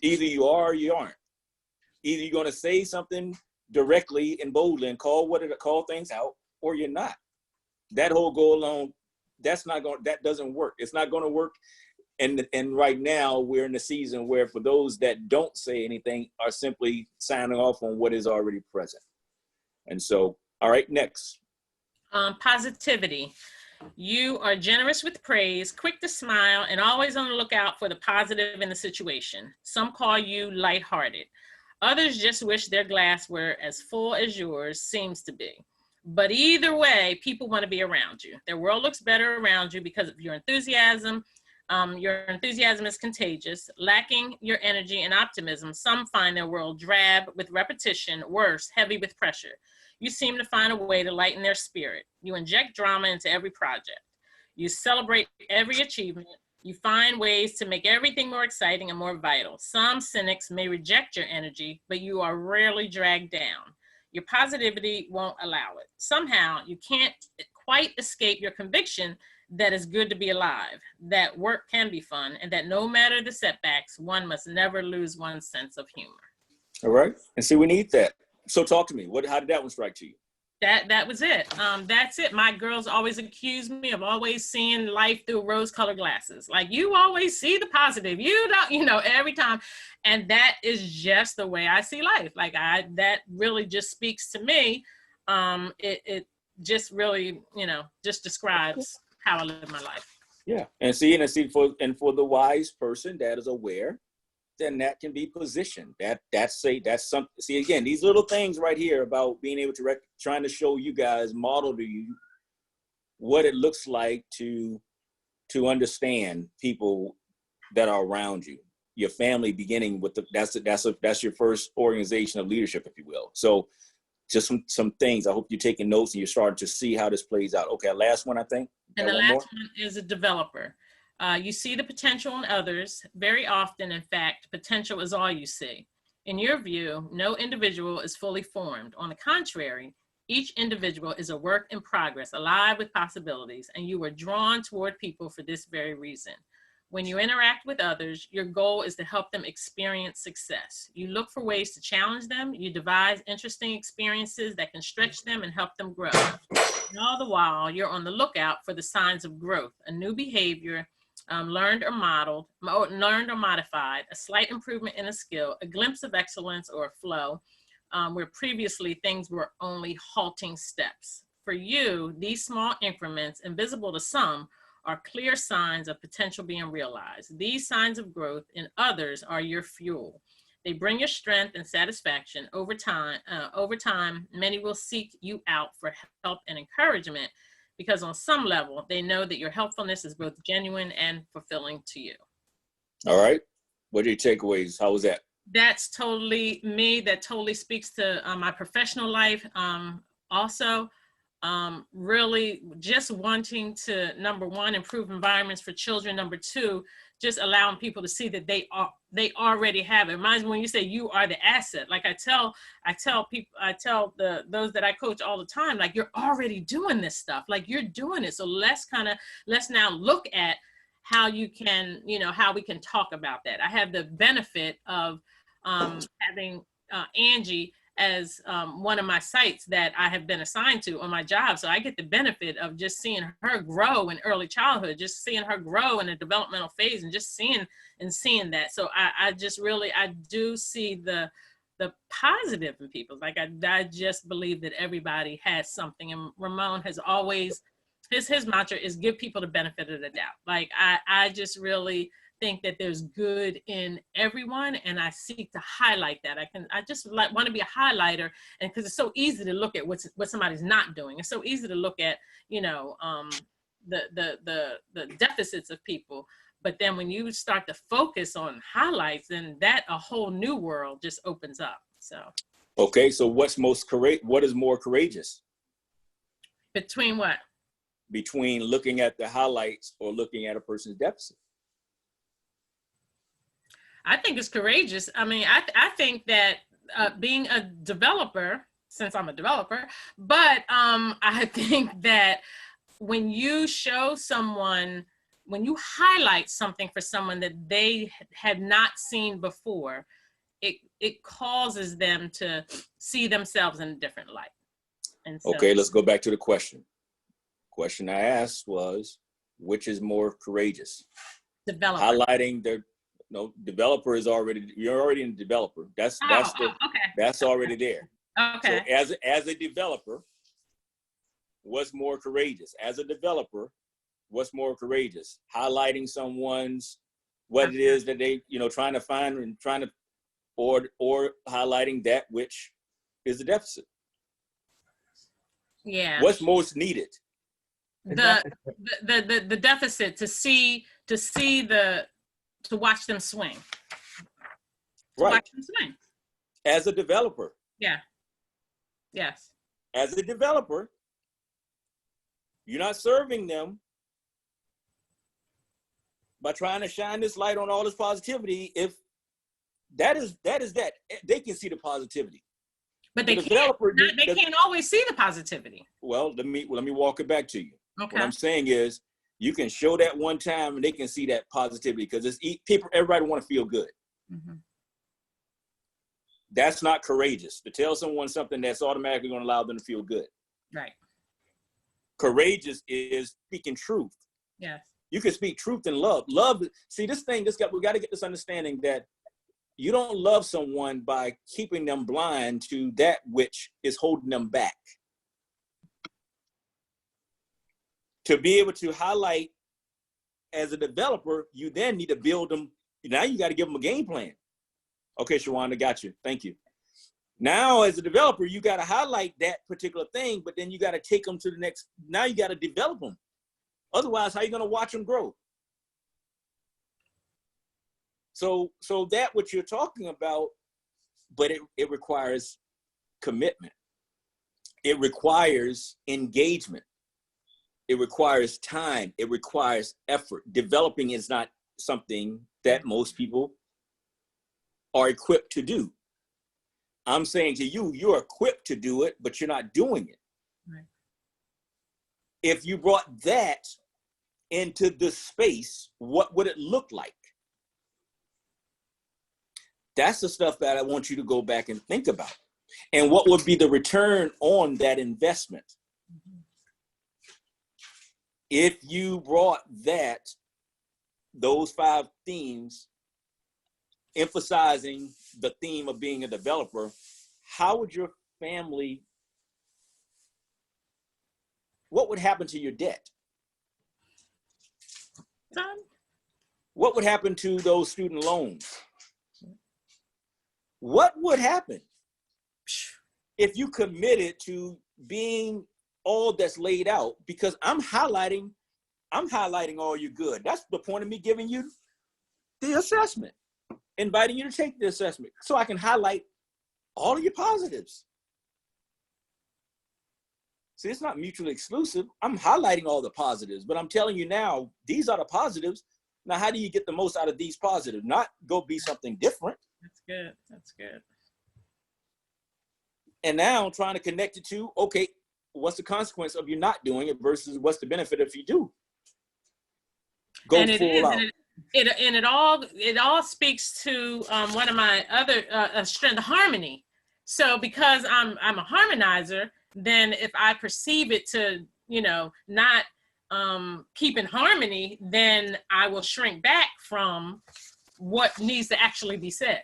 Either you are or you aren't. Either you're going to say something directly and boldly and call things out, or you're not. That whole go along, that doesn't work. It's not going to work. And right now we're in the season where for those that don't say anything are simply signing off on what is already present. And so, all right, next. Positivity. You are generous with praise, quick to smile, and always on the lookout for the positive in the situation. Some call you lighthearted. Others just wish their glass were as full as yours seems to be. But either way, people want to be around you. Their world looks better around you because of your enthusiasm. Your enthusiasm is contagious. Lacking your energy and optimism, some find their world drab with repetition, worse, heavy with pressure. You seem to find a way to lighten their spirit. You inject drama into every project. You celebrate every achievement. You find ways to make everything more exciting and more vital. Some cynics may reject your energy, but you are rarely dragged down. Your positivity won't allow it. Somehow, you can't quite escape your conviction that it's good to be alive, that work can be fun, and that no matter the setbacks, one must never lose one's sense of humor. All right. And see, we need that. So talk to me. How did that one strike to you? That was it. That's it. My girls always accuse me of always seeing life through rose-colored glasses. Like, you always see the positive. You don't, every time. And that is just the way I see life. Like, that really just speaks to me. It just really, just describes how I live my life. Yeah. And for the wise person that is aware then that can be positioned. That's something. See, again, these little things right here about being able to trying to show you guys, model to you what it looks like to understand people that are around you, your family, beginning with that's your first organization of leadership, if you will. So just some things. I hope you're taking notes and you're starting to see how this plays out. Okay, last one, I think. And the last one is a developer. You see the potential in others. Very often, in fact, potential is all you see. In your view, no individual is fully formed. On the contrary, each individual is a work in progress, alive with possibilities, and you are drawn toward people for this very reason. When you interact with others, your goal is to help them experience success. You look for ways to challenge them. You devise interesting experiences that can stretch them and help them grow. And all the while, you're on the lookout for the signs of growth, a new behavior, learned or modified, a slight improvement in a skill, a glimpse of excellence or a flow, where previously things were only halting steps. For you, these small increments, invisible to some, are clear signs of potential being realized. These signs of growth in others are your fuel. They bring you strength and satisfaction. Over time, many will seek you out for help and encouragement because on some level, they know that your helpfulness is both genuine and fulfilling to you. All right. What are your takeaways? How was that? That's totally me. That totally speaks to my professional life. Also, really just wanting to, number one, improve environments for children. Number two, just allowing people to see that they already have it. Reminds me when you say you are the asset. Like I tell those that I coach all the time, like you're already doing this stuff. Like you're doing it. So let's now look at how you can, how we can talk about that. I have the benefit of having Angie as one of my sites that I have been assigned to on my job. So I get the benefit of just seeing her grow in early childhood, just seeing her grow in a developmental phase and just seeing that. So I do see the positive in people. Like I just believe that everybody has something. And Ramon has always, his mantra is give people the benefit of the doubt. Like I just really think that there's good in everyone, and I seek to highlight that. I just want to be a highlighter, and because it's so easy to look at what somebody's not doing. It's so easy to look at the deficits of people, but then when you start to focus on highlights, then that a whole new world just opens up. So okay, so what is more courageous? Between what? Between looking at the highlights or looking at a person's deficit. I think it's courageous. I mean, I think that being a developer, since I'm a developer, but I think that when you show someone, when you highlight something for someone that they had not seen before, it causes them to see themselves in a different light. And so, okay, let's go back to the question. Question I asked was, which is more courageous? Developer. Highlighting developer is you're already a developer. That's already there. Okay. So as a developer, what's more courageous? As a developer, what's more courageous? Highlighting someone's, what it is that they, trying to find and or highlighting that which is the deficit. Yeah. What's most needed? The deficit to watch them swing. Right. Watch them swing. As a developer. Yeah. Yes. As a developer, you're not serving them by trying to shine this light on all this positivity. If that is that, they can see the positivity. But they can't always see the positivity. Well, let me walk it back to you. Okay. What I'm saying is, you can show that one time and they can see that positivity because everybody want to feel good. Mm-hmm. That's not courageous to tell someone something that's automatically going to allow them to feel good. Right. Courageous is speaking truth. Yes. You can speak truth and love. Love. See, we got to get this understanding that you don't love someone by keeping them blind to that which is holding them back. To be able to highlight as a developer, you then need to build them. Now you got to give them a game plan. Okay, Shawanda, got you. Thank you. Now, as a developer, you got to highlight that particular thing, but then you got to take them to the next. Now you got to develop them. Otherwise, how are you going to watch them grow? So that what you're talking about, but it requires commitment. It requires engagement. It requires time. It requires effort. Developing is not something that most people are equipped to do. I'm saying to you, you're equipped to do it, but you're not doing it. Right. If you brought that into this space, what would it look like? That's the stuff that I want you to go back and think about. And what would be the return on that investment? Mm-hmm. If you brought those 5 themes, emphasizing the theme of being a developer, how would your family, what would happen to your debt? Done. What would happen to those student loans? What would happen if you committed to being all that's laid out? Because I'm highlighting all your good. That's the point of me giving you the assessment, inviting you to take the assessment so I can highlight all of your positives. See, it's not mutually exclusive. I'm highlighting all the positives, but I'm telling you now, these are the positives. Now, how do you get the most out of these positives? Not go be something different. That's good. That's good. And now I'm trying to connect it to, okay, what's the consequence of you not doing it versus what's the benefit if you do? Go And it full is, out. and it all speaks to one of my other strength, harmony. So because I'm a harmonizer, then if I perceive it to, not keep in harmony, then I will shrink back from what needs to actually be said.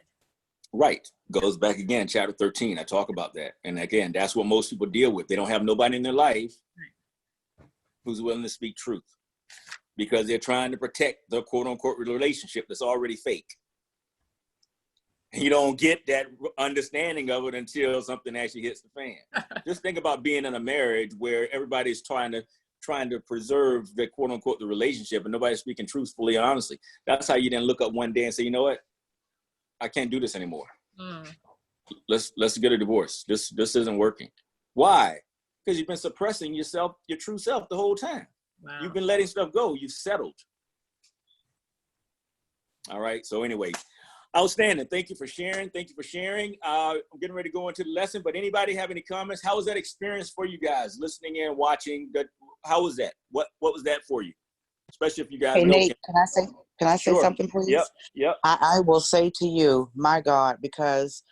Right. Goes back again, chapter 13. I talk about that. And again, that's what most people deal with. They don't have nobody in their life who's willing to speak truth because they're trying to protect the quote unquote relationship that's already fake. And you don't get that understanding of it until something actually hits the fan. Just think about being in a marriage where everybody's trying to preserve the quote unquote the relationship and nobody's speaking truthfully and honestly. That's how you then look up one day and say, you know what? I can't do this anymore. Let's get a divorce. This isn't working. Why? Because you've been suppressing yourself, your true self the whole time. Wow. You've been letting stuff go. You've settled. All right. So anyway, outstanding. Thank you for sharing. I'm getting ready to go into the lesson, but anybody have any comments? How was that experience for you guys listening and watching? How was that? What was that for you? Especially if you guys Hey, know. Nate, can I say Sure. something, please? Yep. I will say to you, my God, because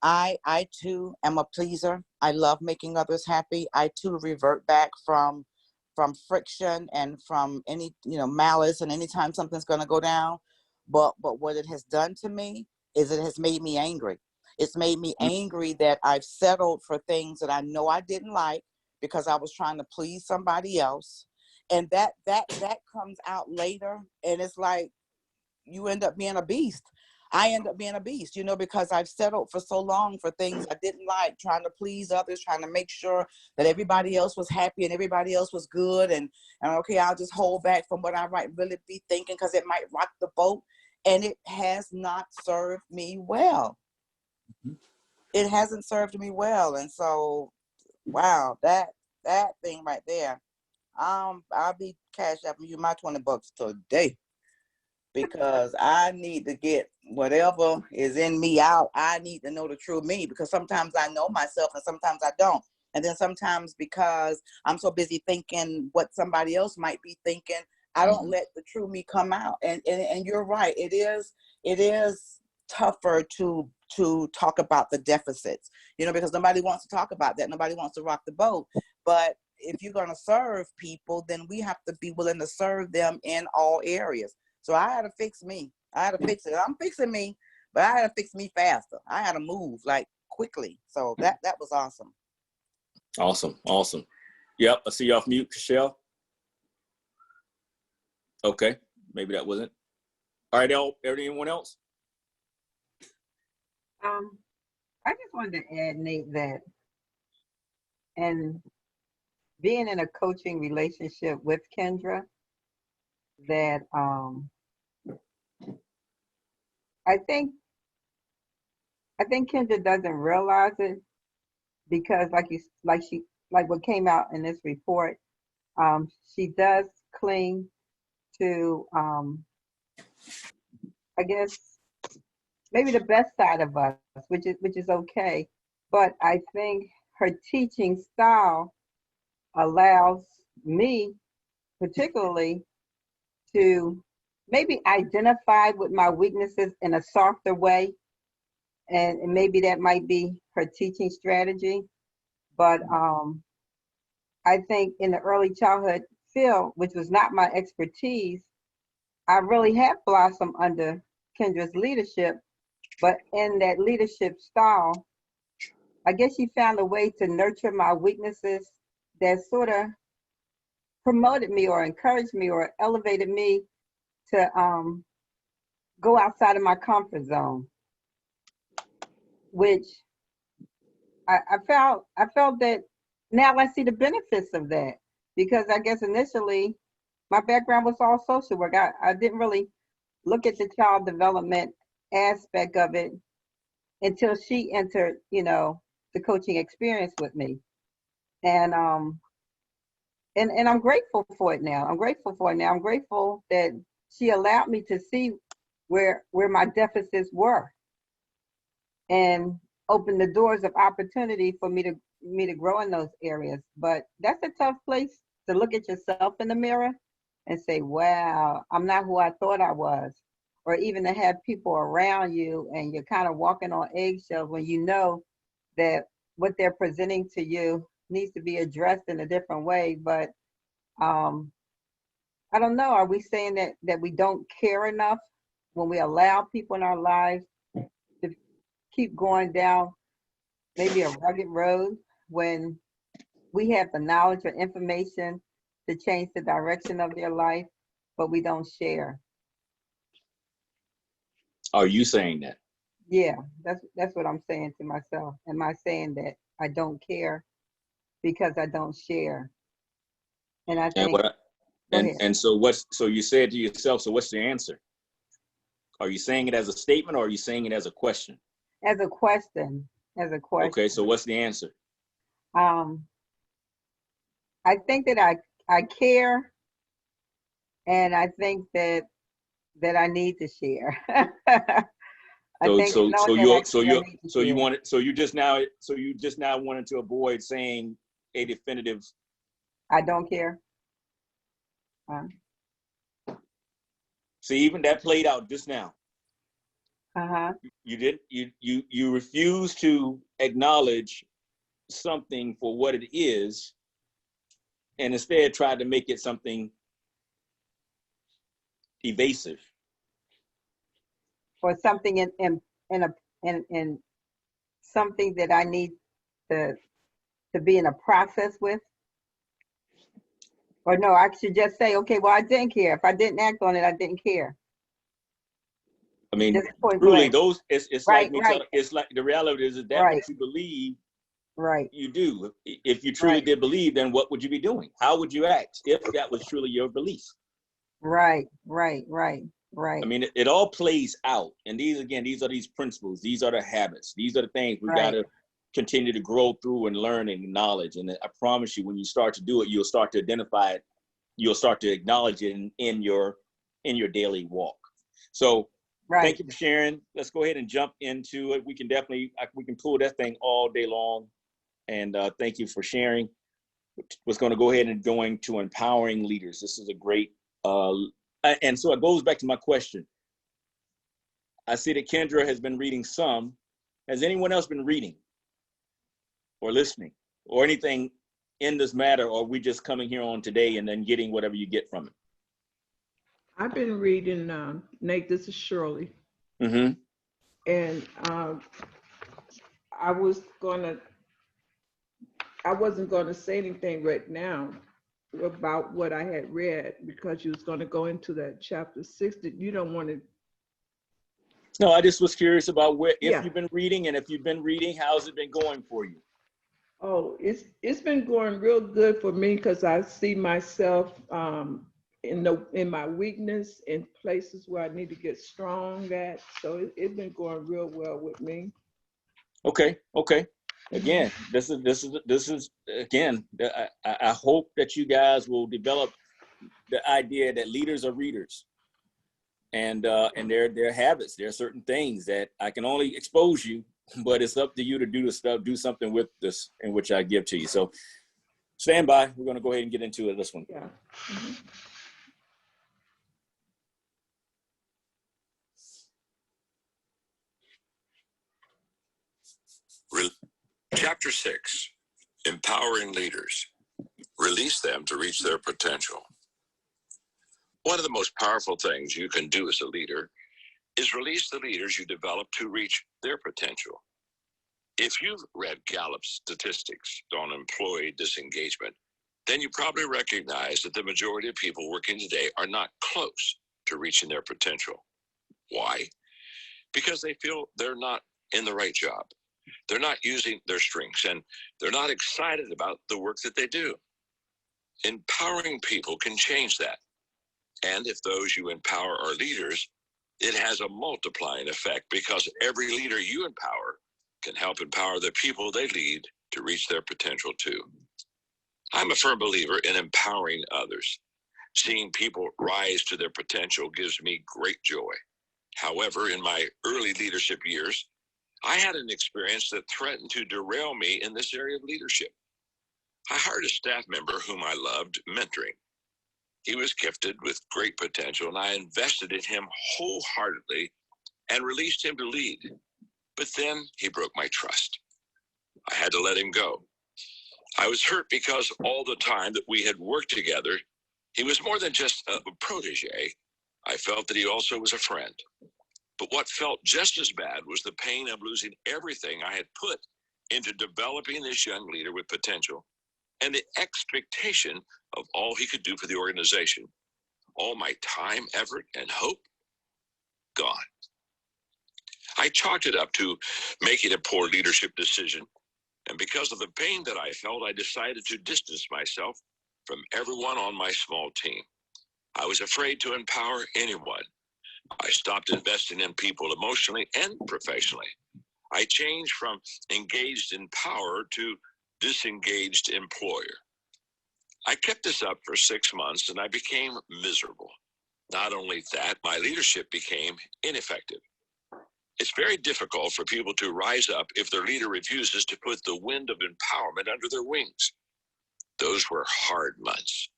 I too am a pleaser. I love making others happy. I too revert back from friction and from any, malice and anytime something's going to go down. But what it has done to me is it has made me angry. It's made me angry that I've settled for things that I know I didn't like because I was trying to please somebody else. And that comes out later, and it's like you end up being a beast. I end up being a beast, because I've settled for so long for things I didn't like, trying to please others, trying to make sure that everybody else was happy and everybody else was good. And okay, I'll just hold back from what I might really be thinking because it might rock the boat. And it has not served me well. It hasn't served me well. And so, wow, that thing right there. I'll be cash apping you my $20 today because I need to get whatever is in me out. I need to know the true me because sometimes I know myself and sometimes I don't. And then sometimes because I'm so busy thinking what somebody else might be thinking, I don't let the true me come out. And you're right. It is tougher to talk about the deficits, because nobody wants to talk about that. Nobody wants to rock the boat. But if you're going to serve people, then we have to be willing to serve them in all areas. So I had to fix me. I had to fix it. I'm fixing me, but I had to fix me faster. I had to move quickly. So that was awesome. Awesome. Yep. I see you off mute, Michelle. Okay. Maybe that wasn't. All right. Anyone else? I just wanted to add, Nate, that and being in a coaching relationship with Kendra, that I think Kendra doesn't realize it because, like what came out in this report, she does cling to, I guess, maybe the best side of us, which is okay. But I think her teaching style allows me, particularly, to maybe identify with my weaknesses in a softer way, and maybe that might be her teaching strategy. But I think in the early childhood field, which was not my expertise, I really have blossomed under Kendra's leadership. But in that leadership style, I guess she found a way to nurture my weaknesses that sort of promoted me or encouraged me or elevated me to go outside of my comfort zone, which I felt that now I see the benefits of that, because I guess initially my background was all social work. I didn't really look at the child development aspect of it until she entered, the coaching experience with me. And I'm grateful for it now. I'm grateful that she allowed me to see where my deficits were and opened the doors of opportunity for me to grow in those areas. But that's a tough place to look at yourself in the mirror and say, wow, I'm not who I thought I was. Or even to have people around you and you're kind of walking on eggshells when you know that what they're presenting to you needs to be addressed in a different way. But I don't know, are we saying that we don't care enough when we allow people in our lives to keep going down maybe a rugged road when we have the knowledge or information to change the direction of their life, but we don't share? Are you saying that? Yeah, that's what I'm saying to myself. Am I saying that I don't care because I don't share? And I think, and so you said to yourself, so what's the answer? Are you saying it as a statement or are you saying it as a question? As a question. Okay, so what's the answer? I think that I care, and I think that I need to share. You just now wanted to avoid saying a definitive I don't care. See, even that played out just now. Uh-huh. You refuse to acknowledge something for what it is, and instead tried to make it something evasive. Or something in something that I need to be in a process with. Or no, I should just say, okay, well, I didn't care. If I didn't act on it, I didn't care. I mean, truly, blank. those it's Right, like me. right. It's like the reality is that Right. what you believe, right, you do. If you truly Right. did believe, then what would you be doing? How would you act if that was truly your belief? Right. I mean, it all plays out, and these are these principles. These are the habits. These are the things we got to continue to grow through and learn and acknowledge. And I promise you, when you start to do it, you'll start to identify it. You'll start to acknowledge it in your daily walk. So thank you for sharing. Let's go ahead and jump into it. We can pull that thing all day long. And thank you for sharing. We're going to go ahead and going to empowering leaders. This is a great, and so it goes back to my question. I see that Kendra has been reading some. Has anyone else been reading or listening or anything in this matter, or are we just coming here on today and then getting whatever you get from it? I've been reading, Nate, this is Shirley. Mm-hmm. And I wasn't going to say anything right now about what I had read because you was going to go into that chapter 6 that you don't want to No, I just was curious about if Yeah. you've been reading, and if you've been reading, how's it been going for you? Oh, it's been going real good for me because I see myself in my weakness, in places where I need to get strong at. So it's been going real well with me. Okay. Again, this is again. I hope that you guys will develop the idea that leaders are readers, and their habits. There are certain things that I can only expose you, but it's up to you to do something with this, in which I give to you. So stand by. We're going to go ahead and get into this one. Yeah. Chapter 6, Empowering Leaders. Release them to reach their potential. One of the most powerful things you can do as a leader is release the leaders you develop to reach their potential. If you've read Gallup's statistics on employee disengagement, then you probably recognize that the majority of people working today are not close to reaching their potential. Why? Because they feel they're not in the right job. They're not using their strengths, and they're not excited about the work that they do. Empowering people can change that. And if those you empower are leaders, it has a multiplying effect, because every leader you empower can help empower the people they lead to reach their potential too. I'm a firm believer in empowering others. Seeing people rise to their potential gives me great joy. However, in my early leadership years, I had an experience that threatened to derail me in this area of leadership. I hired a staff member whom I loved mentoring. He was gifted with great potential, and I invested in him wholeheartedly and released him to lead. But then he broke my trust. I had to let him go. I was hurt because all the time that we had worked together, he was more than just a protege. I felt that he also was a friend. But what felt just as bad was the pain of losing everything I had put into developing this young leader with potential, and the expectation of all he could do for the organization. All my time, effort, and hope, gone. I chalked it up to making a poor leadership decision, and because of the pain that I felt, I decided to distance myself from everyone on my small team. I was afraid to empower anyone. I stopped investing in people emotionally and professionally. I changed from engaged in power to disengaged employer. I kept this up for 6 months and I became miserable. Not only that, my leadership became ineffective. It's very difficult for people to rise up if their leader refuses to put the wind of empowerment under their wings. Those were hard months.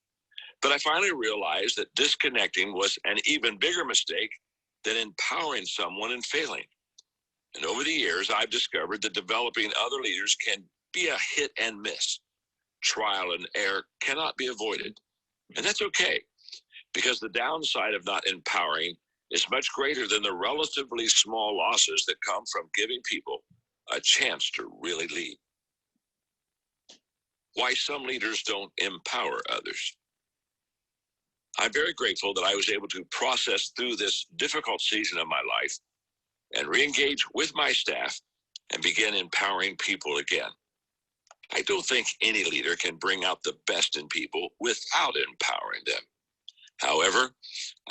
But I finally realized that disconnecting was an even bigger mistake than empowering someone and failing. And over the years, I've discovered that developing other leaders can be a hit and miss. Trial and error cannot be avoided. And that's okay, because the downside of not empowering is much greater than the relatively small losses that come from giving people a chance to really lead. Why some leaders don't empower others. I'm very grateful that I was able to process through this difficult season of my life and re-engage with my staff and begin empowering people again. I don't think any leader can bring out the best in people without empowering them. However,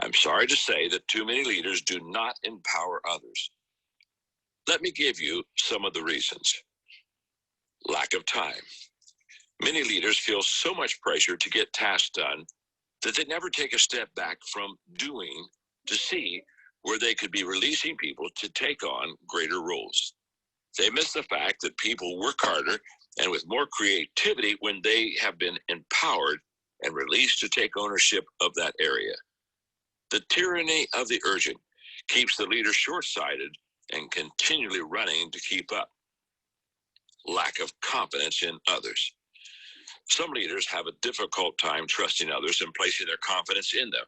I'm sorry to say that too many leaders do not empower others. Let me give you some of the reasons. Lack of time. Many leaders feel so much pressure to get tasks done that they never take a step back from doing to see where they could be releasing people to take on greater roles. They miss the fact that people work harder and with more creativity when they have been empowered and released to take ownership of that area. The tyranny of the urgent keeps the leader short-sighted and continually running to keep up. Lack of confidence in others. Some leaders have a difficult time trusting others and placing their confidence in them.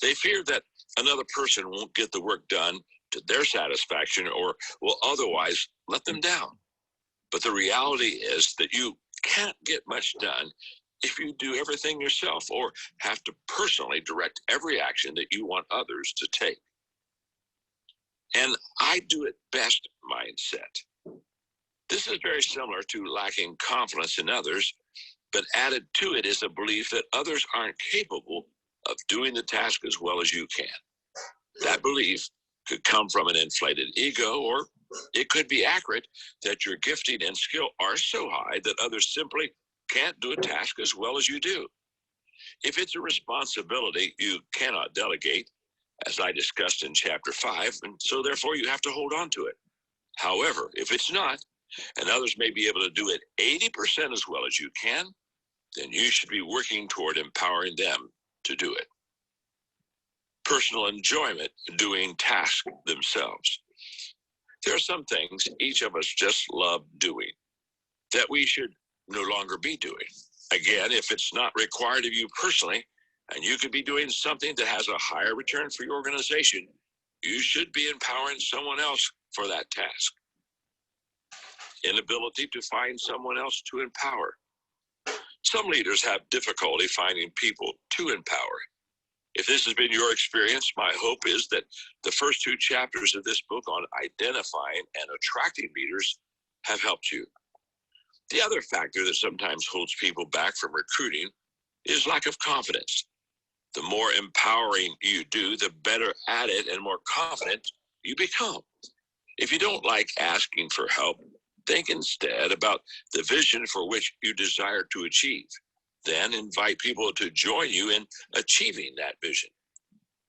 They fear that another person won't get the work done to their satisfaction or will otherwise let them down. But the reality is that you can't get much done if you do everything yourself or have to personally direct every action that you want others to take. and I do it best mindset. This is very similar to lacking confidence in others, but added to it is a belief that others aren't capable of doing the task as well as you can. That belief could come from an inflated ego, or it could be accurate that your gifting and skill are so high that others simply can't do a task as well as you do. If it's a responsibility you cannot delegate, as I discussed in chapter 5, and so therefore you have to hold on to it. However, if it's not, and others may be able to do it 80% as well as you can, then you should be working toward empowering them to do it. Personal enjoyment doing tasks themselves. There are some things each of us just love doing that we should no longer be doing. Again, if it's not required of you personally, and you could be doing something that has a higher return for your organization, you should be empowering someone else for that task. Inability to find someone else to empower. Some leaders have difficulty finding people to empower. If this has been your experience, my hope is that the first 2 chapters of this book on identifying and attracting leaders have helped you. The other factor that sometimes holds people back from recruiting is lack of confidence. The more empowering you do, the better at it and more confident you become. If you don't like asking for help, think instead about the vision for which you desire to achieve. Then invite people to join you in achieving that vision.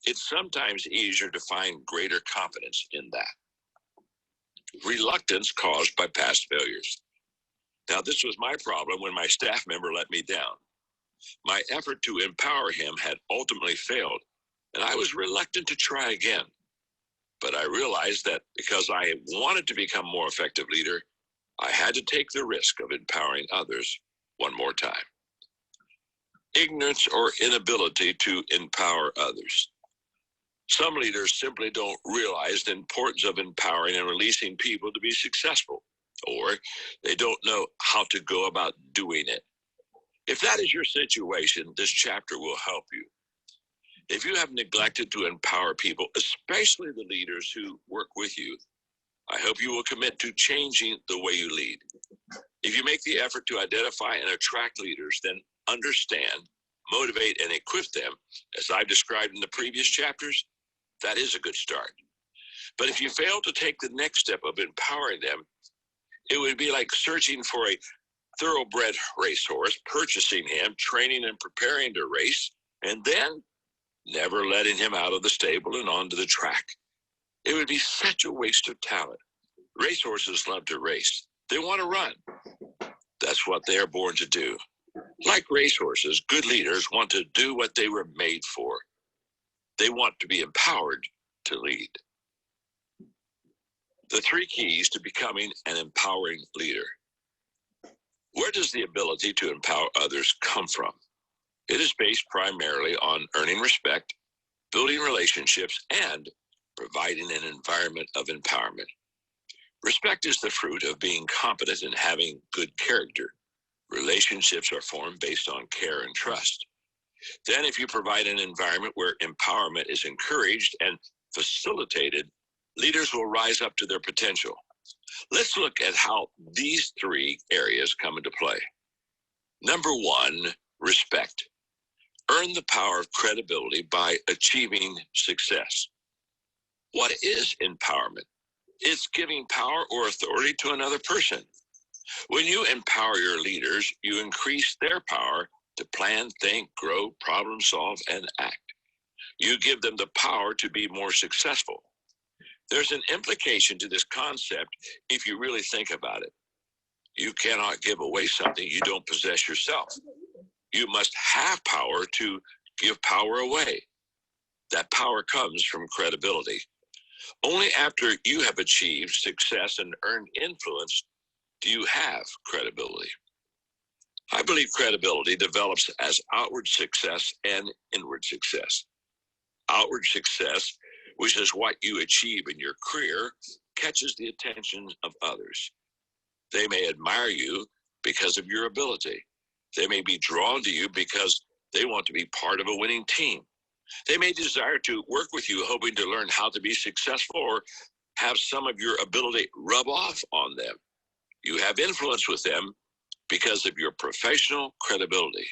It's sometimes easier to find greater confidence in that. Reluctance caused by past failures. Now, this was my problem when my staff member let me down. My effort to empower him had ultimately failed, and I was reluctant to try again. But I realized that because I wanted to become a more effective leader, I had to take the risk of empowering others one more time. Ignorance or inability to empower others. Some leaders simply don't realize the importance of empowering and releasing people to be successful, or they don't know how to go about doing it. If that is your situation, this chapter will help you. If you have neglected to empower people, especially the leaders who work with you, I hope you will commit to changing the way you lead. If you make the effort to identify and attract leaders, then understand, motivate, and equip them, as I've described in the previous chapters, that is a good start. But if you fail to take the next step of empowering them, it would be like searching for a thoroughbred racehorse, purchasing him, training and preparing to race, and then never letting him out of the stable and onto the track. It would be such a waste of talent. Racehorses love to race. They want to run. That's what they are born to do. Like racehorses, good leaders want to do what they were made for. They want to be empowered to lead. The 3 keys to becoming an empowering leader. Where does the ability to empower others come from? It is based primarily on earning respect, building relationships, and providing an environment of empowerment. Respect is the fruit of being competent and having good character. Relationships are formed based on care and trust. Then, if you provide an environment where empowerment is encouraged and facilitated, leaders will rise up to their potential. Let's look at how these 3 areas come into play. Number 1, respect. Earn the power of credibility by achieving success. What is empowerment? It's giving power or authority to another person. When you empower your leaders, you increase their power to plan, think, grow, problem solve, and act. You give them the power to be more successful. There's an implication to this concept if you really think about it. You cannot give away something you don't possess yourself. You must have power to give power away. That power comes from credibility. Only after you have achieved success and earned influence do you have credibility. I believe credibility develops as outward success and inward success. Outward success, which is what you achieve in your career, catches the attention of others. They may admire you because of your ability. They may be drawn to you because they want to be part of a winning team. They may desire to work with you, hoping to learn how to be successful or have some of your ability rub off on them. You have influence with them because of your professional credibility.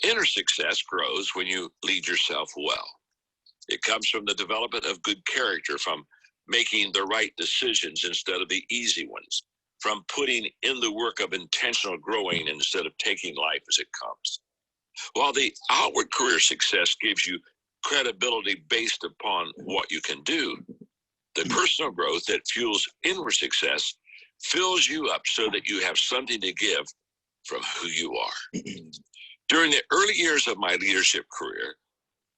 Inner success grows when you lead yourself well. It comes from the development of good character, from making the right decisions instead of the easy ones, from putting in the work of intentional growing instead of taking life as it comes. While the outward career success gives you credibility based upon what you can do, the personal growth that fuels inward success fills you up so that you have something to give from who you are. During the early years of my leadership career,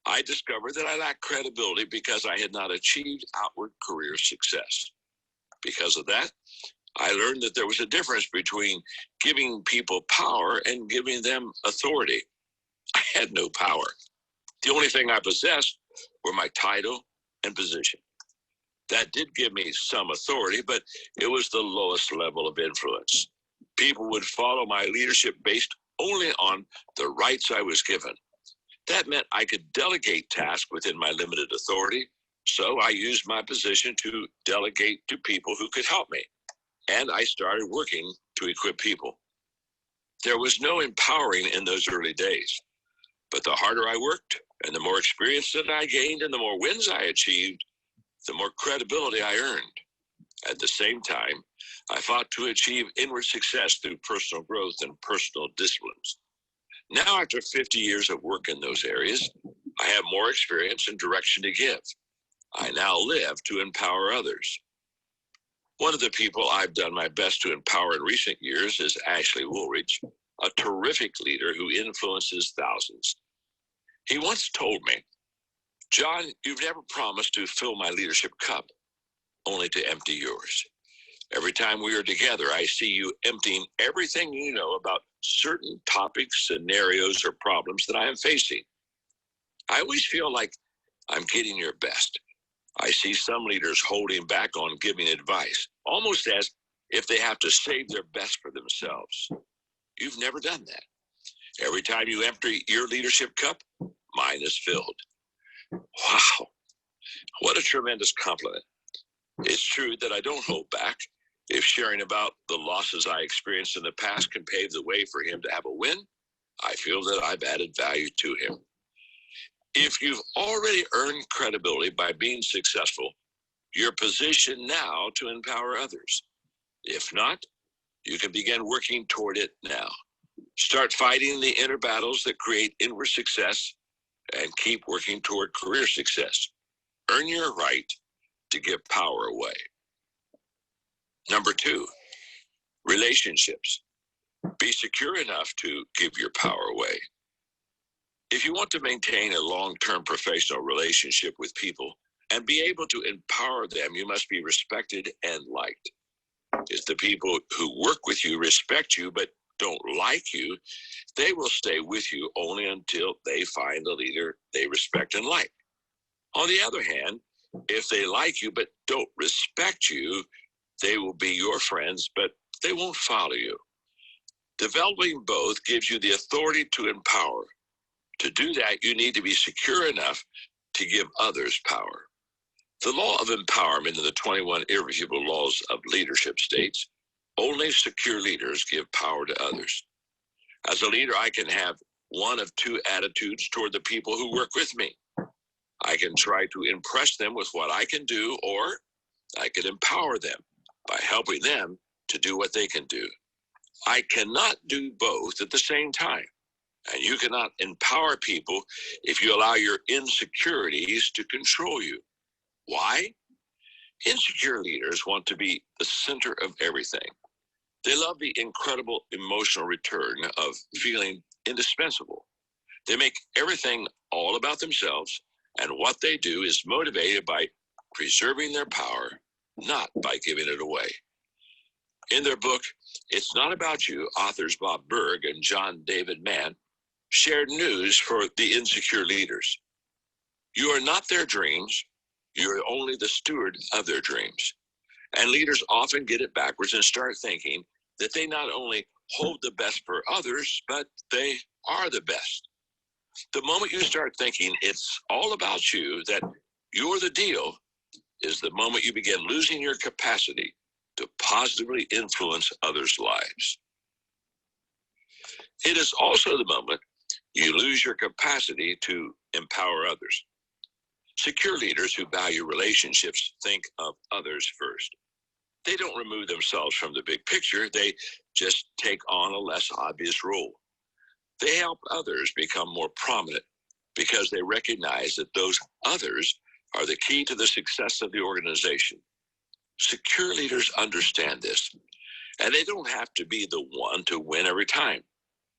I discovered that I lacked credibility because I had not achieved outward career success. Because of that, I learned that there was a difference between giving people power and giving them authority. I had no power. The only thing I possessed were my title and position. That did give me some authority, but it was the lowest level of influence. People would follow my leadership based only on the rights I was given. That meant I could delegate tasks within my limited authority, so I used my position to delegate to people who could help me, and I started working to equip people. There was no empowering in those early days, but the harder I worked and the more experience that I gained and the more wins I achieved, the more credibility I earned. At the same time, I fought to achieve inward success through personal growth and personal disciplines. Now, after 50 years of work in those areas, I have more experience and direction to give. I now live to empower others. One of the people I've done my best to empower in recent years is Ashley Woolridge, a terrific leader who influences thousands. He once told me, "John, you've never promised to fill my leadership cup, only to empty yours. Every time we are together, I see you emptying everything you know about certain topics, scenarios, or problems that I am facing. I always feel like I'm getting your best. I see some leaders holding back on giving advice, almost as if they have to save their best for themselves. You've never done that. Every time you empty your leadership cup, mine is filled." Wow, what a tremendous compliment. It's true that I don't hold back. If sharing about the losses I experienced in the past can pave the way for him to have a win, I feel that I've added value to him. If you've already earned credibility by being successful, you're positioned now to empower others. If not, you can begin working toward it now. Start fighting the inner battles that create inward success and keep working toward career success. Earn your right to give power away. Number 2, relationships. Be secure enough to give your power away. If you want to maintain a long-term professional relationship with people and be able to empower them, you must be respected and liked. If the people who work with you respect you but don't like you, they will stay with you only until they find a leader they respect and like. On the other hand, if they like you but don't respect you, they will be your friends, but they won't follow you. Developing both gives you the authority to empower. To do that, you need to be secure enough to give others power. The law of empowerment in the 21 irrefutable laws of leadership states, only secure leaders give power to others. As a leader, I can have one of 2 attitudes toward the people who work with me. I can try to impress them with what I can do, or I can empower them by helping them to do what they can do. I cannot do both at the same time, and you cannot empower people if you allow your insecurities to control you. Why? Insecure leaders want to be the center of everything. They love the incredible emotional return of feeling indispensable. They make everything all about themselves, and what they do is motivated by preserving their power, not by giving it away. In their book, It's Not About You, authors Bob Berg and John David Mann shared news for the insecure leaders. You are not their dreams. You are only the steward of their dreams. And leaders often get it backwards and start thinking that they not only hold the best for others, but they are the best. The moment you start thinking it's all about you, that you're the deal, is the moment you begin losing your capacity to positively influence others' lives. It is also the moment you lose your capacity to empower others. Secure leaders who value relationships think of others first. They don't remove themselves from the big picture. They just take on a less obvious role. They help others become more prominent because they recognize that those others are the key to the success of the organization. Secure leaders understand this, and they don't have to be the one to win every time.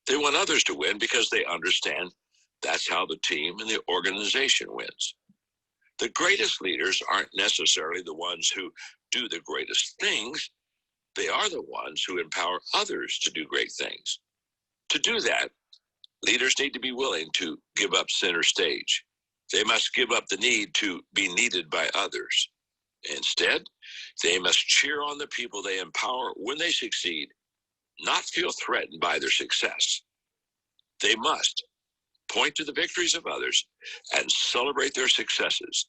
They want others to win because they understand that's how the team and the organization wins. The greatest leaders aren't necessarily the ones who do the greatest things. They are the ones who empower others to do great things. To do that, leaders need to be willing to give up center stage. They must give up the need to be needed by others. Instead, they must cheer on the people they empower when they succeed, not feel threatened by their success. They must point to the victories of others and celebrate their successes.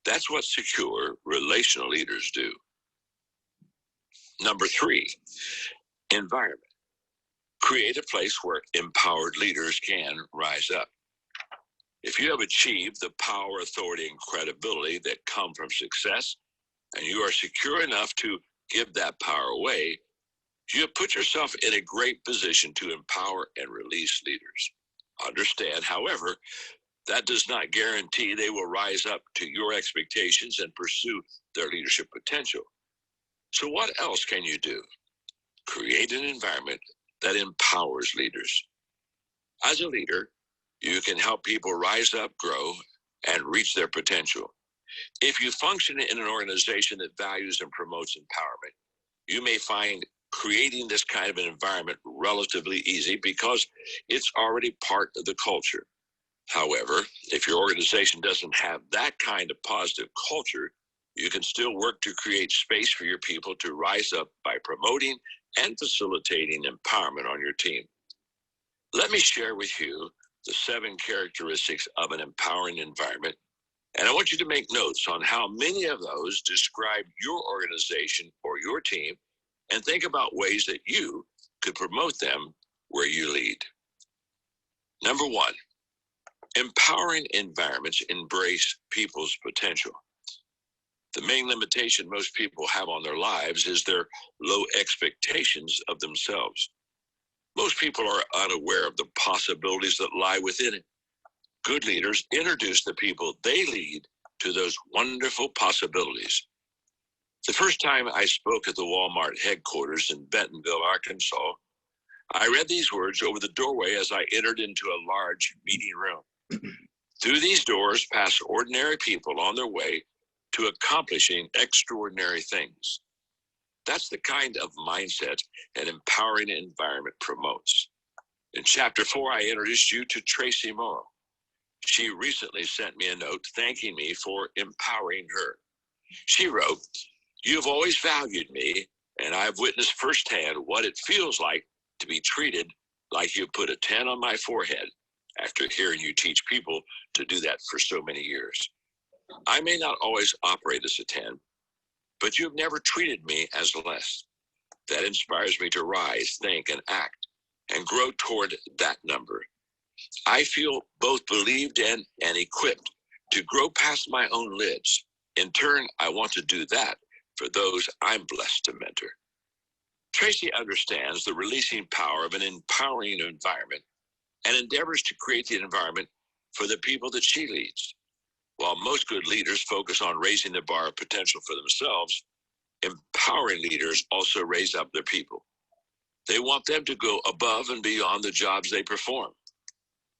That's what secure relational leaders do. Number 3, environment. Create a place where empowered leaders can rise up. If you have achieved the power, authority, and credibility that come from success, and you are secure enough to give that power away, you have put yourself in a great position to empower and release leaders. Understand, however, that does not guarantee they will rise up to your expectations and pursue their leadership potential. So what else can you do? Create an environment that empowers leaders. As a leader, you can help people rise up, grow, and reach their potential. If you function in an organization that values and promotes empowerment, you may find creating this kind of an environment relatively easy because it's already part of the culture. However, if your organization doesn't have that kind of positive culture, you can still work to create space for your people to rise up by promoting and facilitating empowerment on your team. Let me share with you the 7 characteristics of an empowering environment, and I want you to make notes on how many of those describe your organization or your team, and think about ways that you could promote them where you lead. Number 1, empowering environments embrace people's potential. The main limitation most people have on their lives is their low expectations of themselves. Most people are unaware of the possibilities that lie within it. Good leaders introduce the people they lead to those wonderful possibilities. The first time I spoke at the Walmart headquarters in Bentonville, Arkansas, I read these words over the doorway as I entered into a large meeting room. Through these doors pass ordinary people on their way to accomplishing extraordinary things. That's the kind of mindset an empowering environment promotes. In chapter 4, I introduced you to Tracy Morrow. She recently sent me a note thanking me for empowering her. She wrote, "You've always valued me, and I've witnessed firsthand what it feels like to be treated like you put a 10 on my forehead after hearing you teach people to do that for so many years. I may not always operate as a 10, but you've never treated me as less. That inspires me to rise, think, and act, and grow toward that number. I feel both believed in and equipped to grow past my own lids. In turn, I want to do that for those I'm blessed to mentor." Tracy understands the releasing power of an empowering environment and endeavors to create the environment for the people that she leads. While most good leaders focus on raising the bar of potential for themselves, empowering leaders also raise up their people. They want them to go above and beyond the jobs they perform.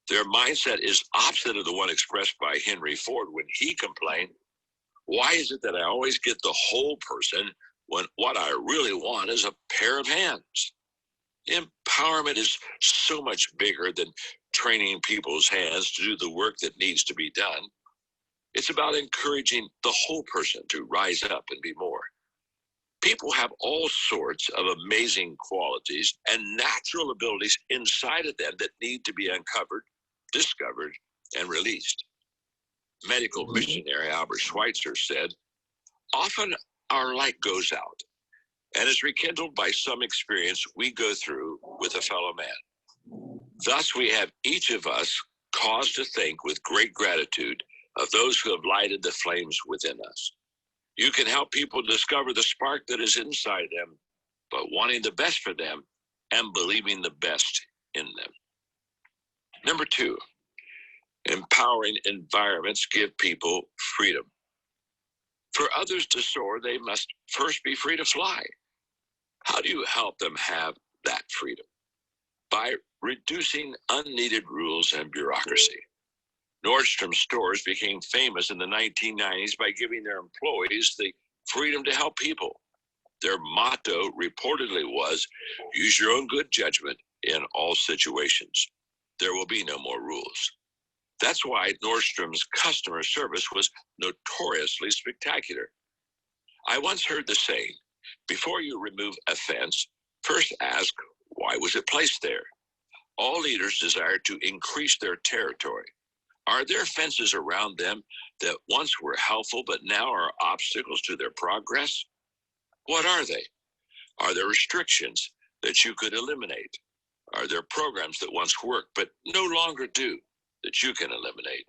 Their mindset is opposite of the one expressed by Henry Ford when he complained, "Why is it that I always get the whole person when what I really want is a pair of hands?" Empowerment is so much bigger than training people's hands to do the work that needs to be done. It's about encouraging the whole person to rise up and be more. People have all sorts of amazing qualities and natural abilities inside of them that need to be uncovered, discovered, and released. Medical missionary Albert Schweitzer said, "Often our light goes out and is rekindled by some experience we go through with a fellow man. Thus, we have each of us cause to think with great gratitude of those who have lighted the flames within us. You can help people discover the spark that is inside them, but wanting the best for them and believing the best in them." Number 2, empowering environments give people freedom. For others to soar, they must first be free to fly. How do you help them have that freedom? By reducing unneeded rules and bureaucracy. Nordstrom stores became famous in the 1990s by giving their employees the freedom to help people. Their motto reportedly was, "Use your own good judgment in all situations. There will be no more rules." That's why Nordstrom's customer service was notoriously spectacular. I once heard the saying, before you remove a fence, first ask, why was it placed there? All leaders desire to increase their territory. Are there fences around them that once were helpful but now are obstacles to their progress? What are they? Are there restrictions that you could eliminate? Are there programs that once worked but no longer do that you can eliminate?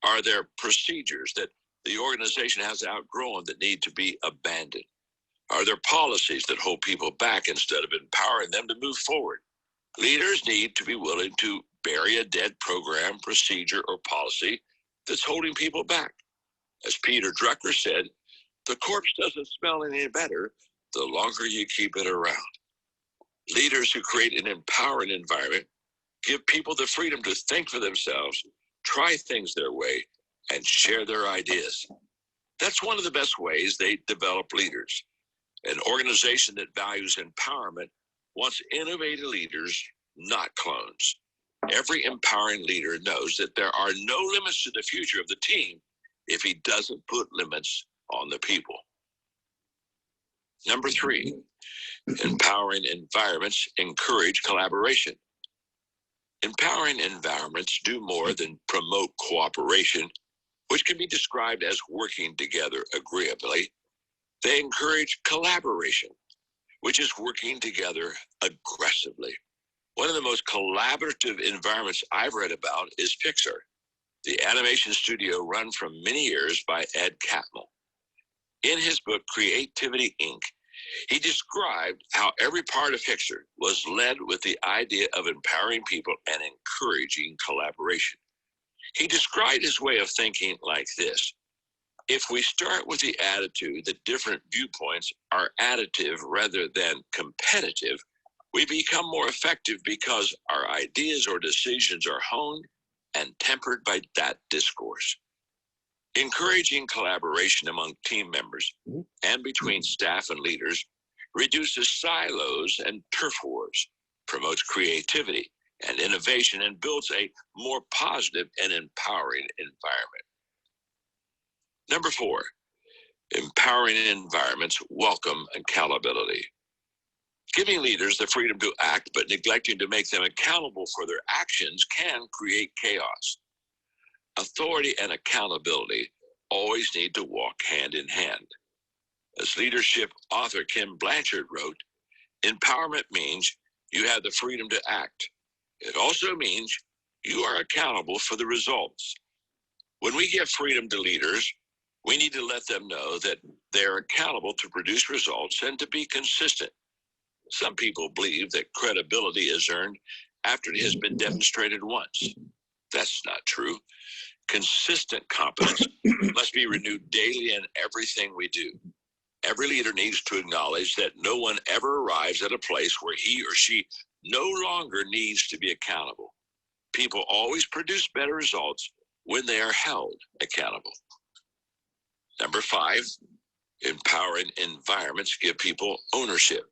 Are there procedures that the organization has outgrown that need to be abandoned? Are there policies that hold people back instead of empowering them to move forward? Leaders need to be willing to bury a dead program, procedure, or policy that's holding people back. As Peter Drucker said, the corpse doesn't smell any better the longer you keep it around. Leaders who create an empowering environment give people the freedom to think for themselves, try things their way, and share their ideas. That's one of the best ways they develop leaders. An organization that values empowerment wants innovative leaders, not clones. Every empowering leader knows that there are no limits to the future of the team if he doesn't put limits on the people. Number 3, empowering environments encourage collaboration. Empowering environments do more than promote cooperation, which can be described as working together agreeably. They encourage collaboration, which is working together aggressively. One of the most collaborative environments I've read about is Pixar, the animation studio run for many years by Ed Catmull. In his book, Creativity, Inc., he described how every part of Pixar was led with the idea of empowering people and encouraging collaboration. He described his way of thinking like this: if we start with the attitude that different viewpoints are additive rather than competitive, we become more effective because our ideas or decisions are honed and tempered by that discourse. Encouraging collaboration among team members and between staff and leaders reduces silos and turf wars, promotes creativity and innovation, and builds a more positive and empowering environment. Number 4, empowering environments welcome accountability. Giving leaders the freedom to act but neglecting to make them accountable for their actions can create chaos. Authority and accountability always need to walk hand in hand. As leadership author Kim Blanchard wrote, empowerment means you have the freedom to act. It also means you are accountable for the results. When we give freedom to leaders, we need to let them know that they're accountable to produce results and to be consistent. Some people believe that credibility is earned after it has been demonstrated once. That's not true. Consistent competence must be renewed daily in everything we do. Every leader needs to acknowledge that no one ever arrives at a place where he or she no longer needs to be accountable. People always produce better results when they are held accountable. Number 5, empowering environments give people ownership.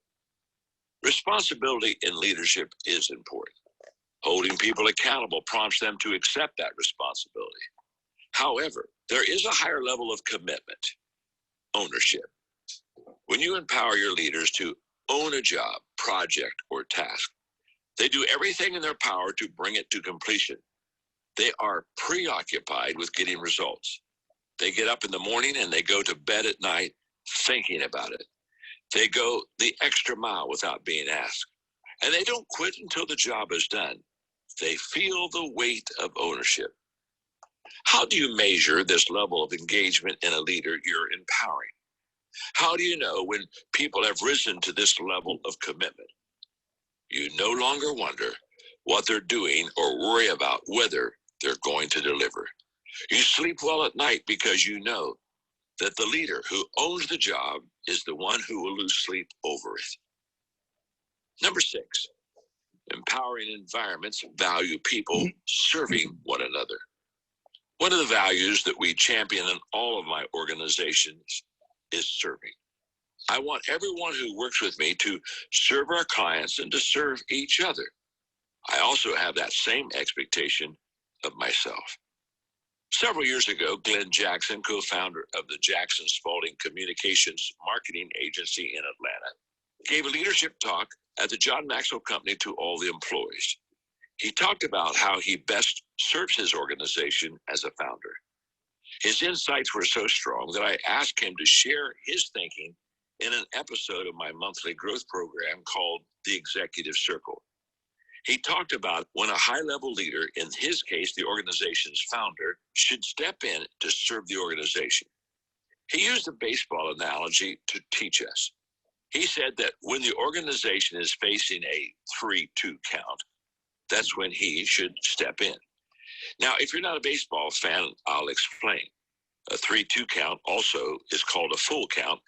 Responsibility in leadership is important. Holding people accountable prompts them to accept that responsibility. However, there is a higher level of commitment, ownership. When you empower your leaders to own a job, project, or task, they do everything in their power to bring it to completion. They are preoccupied with getting results. They get up in the morning and they go to bed at night thinking about it. They go the extra mile without being asked. And they don't quit until the job is done. They feel the weight of ownership. How do you measure this level of engagement in a leader you're empowering? How do you know when people have risen to this level of commitment? You no longer wonder what they're doing or worry about whether they're going to deliver. You sleep well at night because you know that the leader who owns the job is the one who will lose sleep over it. Number 6, empowering environments value people serving one another. One of the values that we champion in all of my organizations is serving. I want everyone who works with me to serve our clients and to serve each other. I also have that same expectation of myself. Several years ago, Glenn Jackson, co-founder of the Jackson Spalding Communications Marketing Agency in Atlanta, gave a leadership talk at the John Maxwell Company to all the employees. He talked about how he best serves his organization as a founder. His insights were so strong that I asked him to share his thinking in an episode of my monthly growth program called The Executive Circle. He talked about when a high-level leader, in his case, the organization's founder, should step in to serve the organization. He used a baseball analogy to teach us. He said that when the organization is facing a 3-2 count, that's when he should step in. Now, if you're not a baseball fan, I'll explain. A 3-2 count also is called a full count,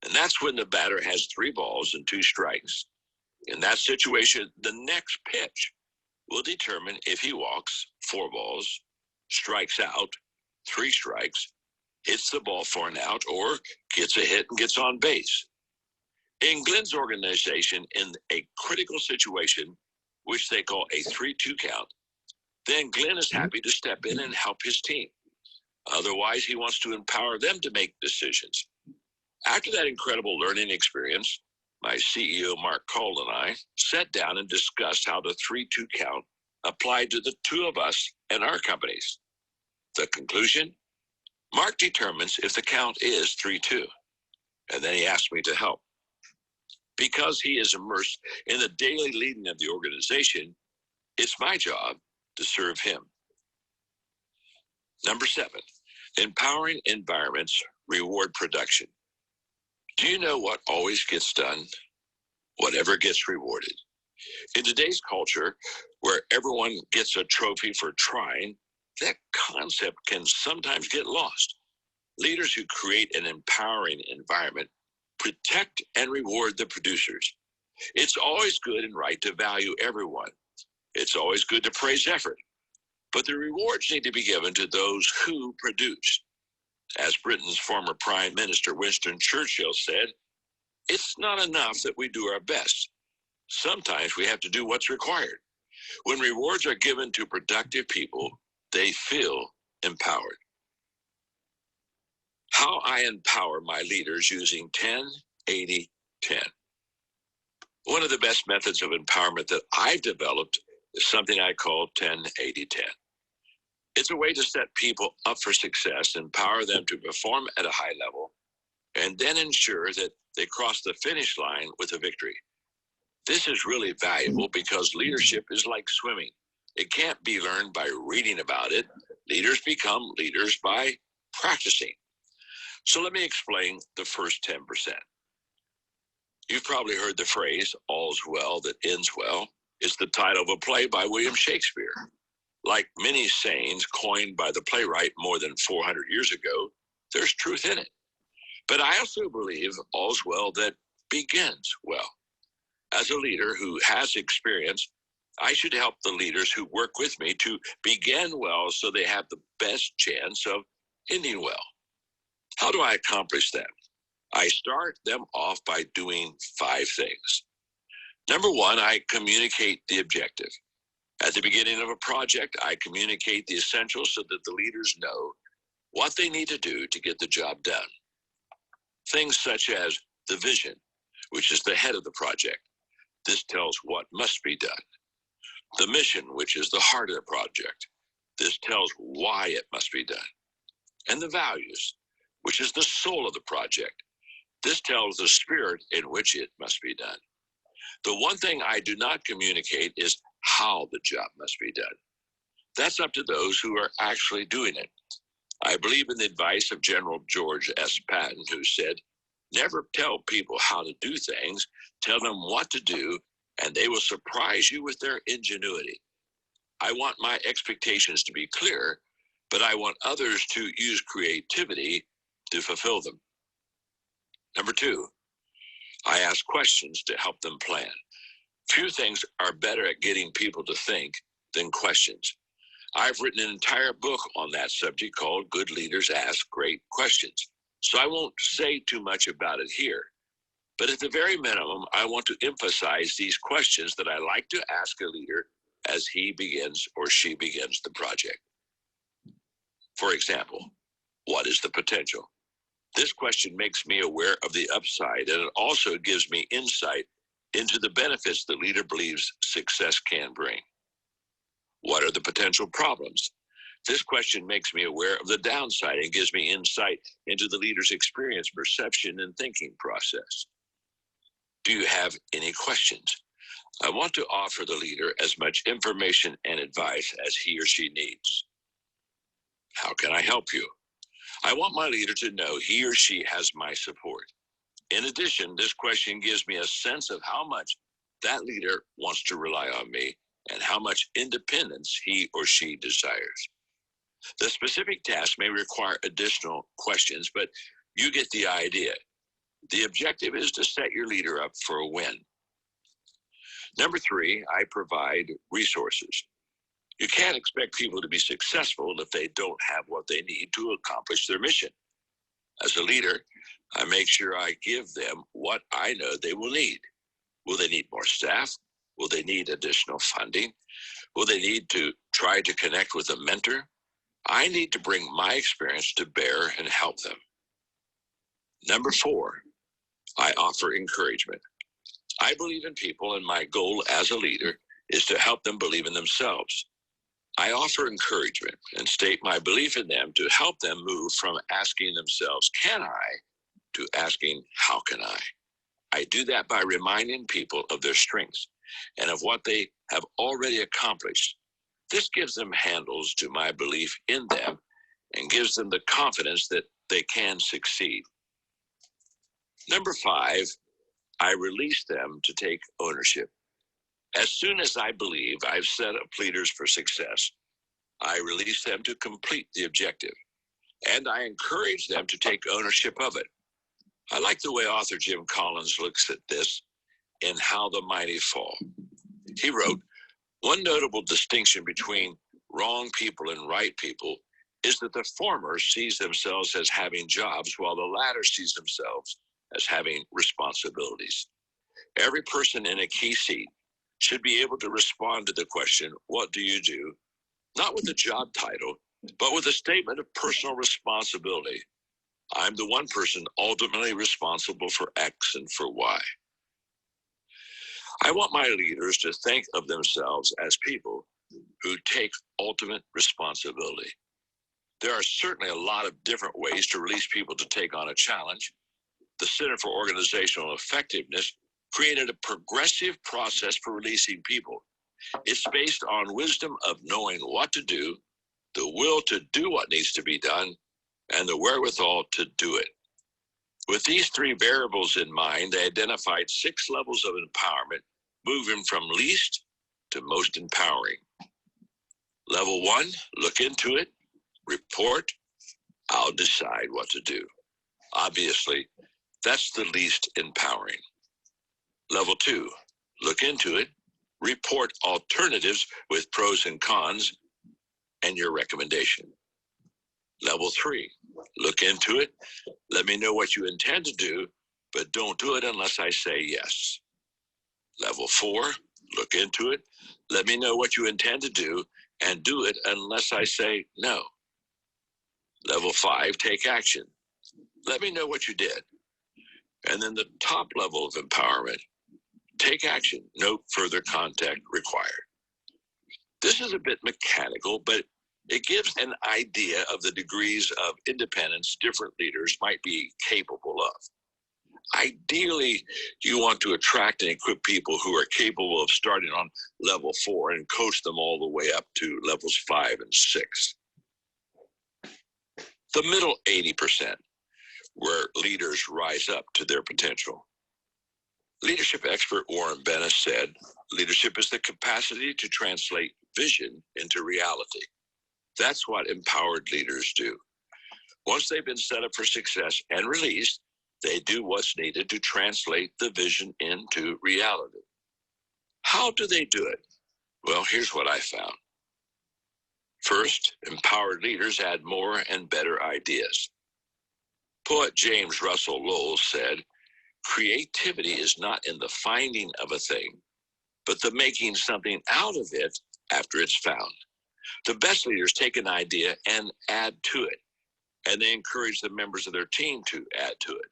and that's when the batter has 3 balls and 2 strikes. In that situation, the next pitch will determine if he walks 4 balls, strikes out 3 strikes, hits the ball for an out, or gets a hit and gets on base. In Glenn's organization, in a critical situation, which they call a 3-2 count, then Glenn is happy to step in and help his team. Otherwise, he wants to empower them to make decisions. After that incredible learning experience, my CEO, Mark Cole, and I sat down and discussed how the 3-2 count applied to the 2 of us and our companies. The conclusion? Mark determines if the count is 3-2, and then he asked me to help. Because he is immersed in the daily leading of the organization, it's my job to serve him. Number 7, empowering environments reward production. Do you know what always gets done? Whatever gets rewarded. In today's culture, where everyone gets a trophy for trying, that concept can sometimes get lost. Leaders who create an empowering environment protect and reward the producers. It's always good and right to value everyone. It's always good to praise effort. But the rewards need to be given to those who produce. As Britain's former Prime Minister Winston Churchill said, it's not enough that we do our best. Sometimes we have to do what's required. When rewards are given to productive people, they feel empowered. How I empower my leaders using 10-80-10. One of the best methods of empowerment that I've developed is something I call 10-80-10. It's a way to set people up for success, empower them to perform at a high level, and then ensure that they cross the finish line with a victory. This is really valuable because leadership is like swimming. It can't be learned by reading about it. Leaders become leaders by practicing. So let me explain the first 10%. You've probably heard the phrase, all's well that ends well. It's the title of a play by William Shakespeare. Like many sayings coined by the playwright more than 400 years ago, there's truth in it. But I also believe all's well that begins well. As a leader who has experience, I should help the leaders who work with me to begin well so they have the best chance of ending well. How do I accomplish that? I start them off by doing 5 things. Number 1, I communicate the objective. At the beginning of a project, I communicate the essentials so that the leaders know what they need to do to get the job done. Things such as the vision, which is the head of the project. This tells what must be done. The mission, which is the heart of the project. This tells why it must be done. And the values, which is the soul of the project. This tells the spirit in which it must be done. The one thing I do not communicate is how the job must be done. That's up to those who are actually doing it. I believe in the advice of General George S. Patton, who said, "Never tell people how to do things, tell them what to do, and they will surprise you with their ingenuity." I want my expectations to be clear, but I want others to use creativity to fulfill them. Number 2, I ask questions to help them plan. Few things are better at getting people to think than questions. I've written an entire book on that subject called Good Leaders Ask Great Questions, so I won't say too much about it here. But at the very minimum, I want to emphasize these questions that I like to ask a leader as he begins or she begins the project. For example, what is the potential? This question makes me aware of the upside, and it also gives me insight into the benefits the leader believes success can bring. What are the potential problems? This question makes me aware of the downside and gives me insight into the leader's experience, perception, and thinking process. Do you have any questions? I want to offer the leader as much information and advice as he or she needs. How can I help you? I want my leader to know he or she has my support. In addition, this question gives me a sense of how much that leader wants to rely on me and how much independence he or she desires. The specific task may require additional questions, but you get the idea. The objective is to set your leader up for a win. Number 3, I provide resources. You can't expect people to be successful if they don't have what they need to accomplish their mission. As a leader, I make sure I give them what I know they will need. Will they need more staff? Will they need additional funding? Will they need to try to connect with a mentor? I need to bring my experience to bear and help them. Number 4, I offer encouragement. I believe in people, and my goal as a leader is to help them believe in themselves. I offer encouragement and state my belief in them to help them move from asking themselves, "Can I?" to asking, "How can I?" I do that by reminding people of their strengths and of what they have already accomplished. This gives them handles to my belief in them and gives them the confidence that they can succeed. Number 5, I release them to take ownership. As soon as I believe I've set up leaders for success, I release them to complete the objective, and I encourage them to take ownership of it. I like the way author Jim Collins looks at this in How the Mighty Fall. He wrote, "One notable distinction between wrong people and right people is that the former sees themselves as having jobs while the latter sees themselves as having responsibilities. Every person in a key seat should be able to respond to the question, 'What do you do?' not with a job title, but with a statement of personal responsibility. I'm the one person ultimately responsible for X and for Y." I want my leaders to think of themselves as people who take ultimate responsibility. There are certainly a lot of different ways to release people to take on a challenge. The Center for Organizational Effectiveness created a progressive process for releasing people. It's based on wisdom of knowing what to do, the will to do what needs to be done, and the wherewithal to do it. With these 3 variables in mind, they identified 6 levels of empowerment, moving from least to most empowering. Level 1, look into it, report, I'll decide what to do. Obviously, that's the least empowering. Level 2, look into it, report alternatives with pros and cons, and your recommendation. Level 3, look into it, let me know what you intend to do, but don't do it unless I say yes. Level 4, look into it, let me know what you intend to do, and do it unless I say no. Level 5, take action. Let me know what you did. And then the top level of empowerment, take action, no further contact required. This is a bit mechanical, but It gives an idea of the degrees of independence different leaders might be capable of. Ideally, you want to attract and equip people who are capable of starting on level 4 and coach them all the way up to levels 5 and 6. The middle 80%, where leaders rise up to their potential. Leadership expert Warren Bennis said, leadership is the capacity to translate vision into reality. That's what empowered leaders do. Once they've been set up for success and released, they do what's needed to translate the vision into reality. How do they do it? Well, here's what I found. First, empowered leaders add more and better ideas. Poet James Russell Lowell said, creativity is not in the finding of a thing, but the making something out of it after it's found. The best leaders take an idea and add to it, and they encourage the members of their team to add to it.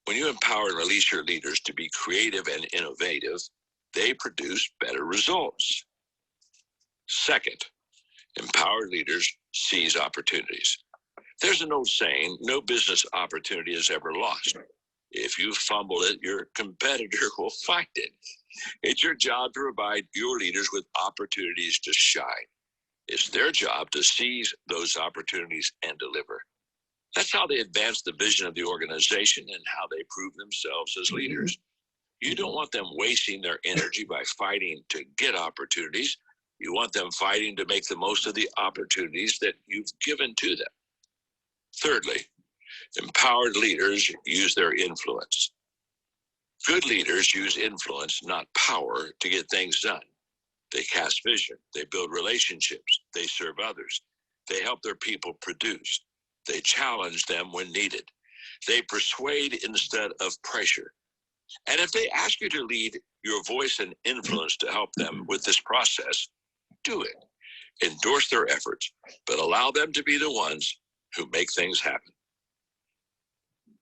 When you empower and release your leaders to be creative and innovative, they produce better results. Second, empowered leaders seize opportunities. There's an old saying, no business opportunity is ever lost. If you fumble it, your competitor will find it. It's your job to provide your leaders with opportunities to shine. It's their job to seize those opportunities and deliver. That's how they advance the vision of the organization and how they prove themselves as leaders. You don't want them wasting their energy by fighting to get opportunities. You want them fighting to make the most of the opportunities that you've given to them. Thirdly, empowered leaders use their influence. Good leaders use influence, not power, to get things done. They cast vision, they build relationships, they serve others, they help their people produce, they challenge them when needed, they persuade instead of pressure. And if they ask you to lead your voice and influence to help them with this process, do it. Endorse their efforts, but allow them to be the ones who make things happen.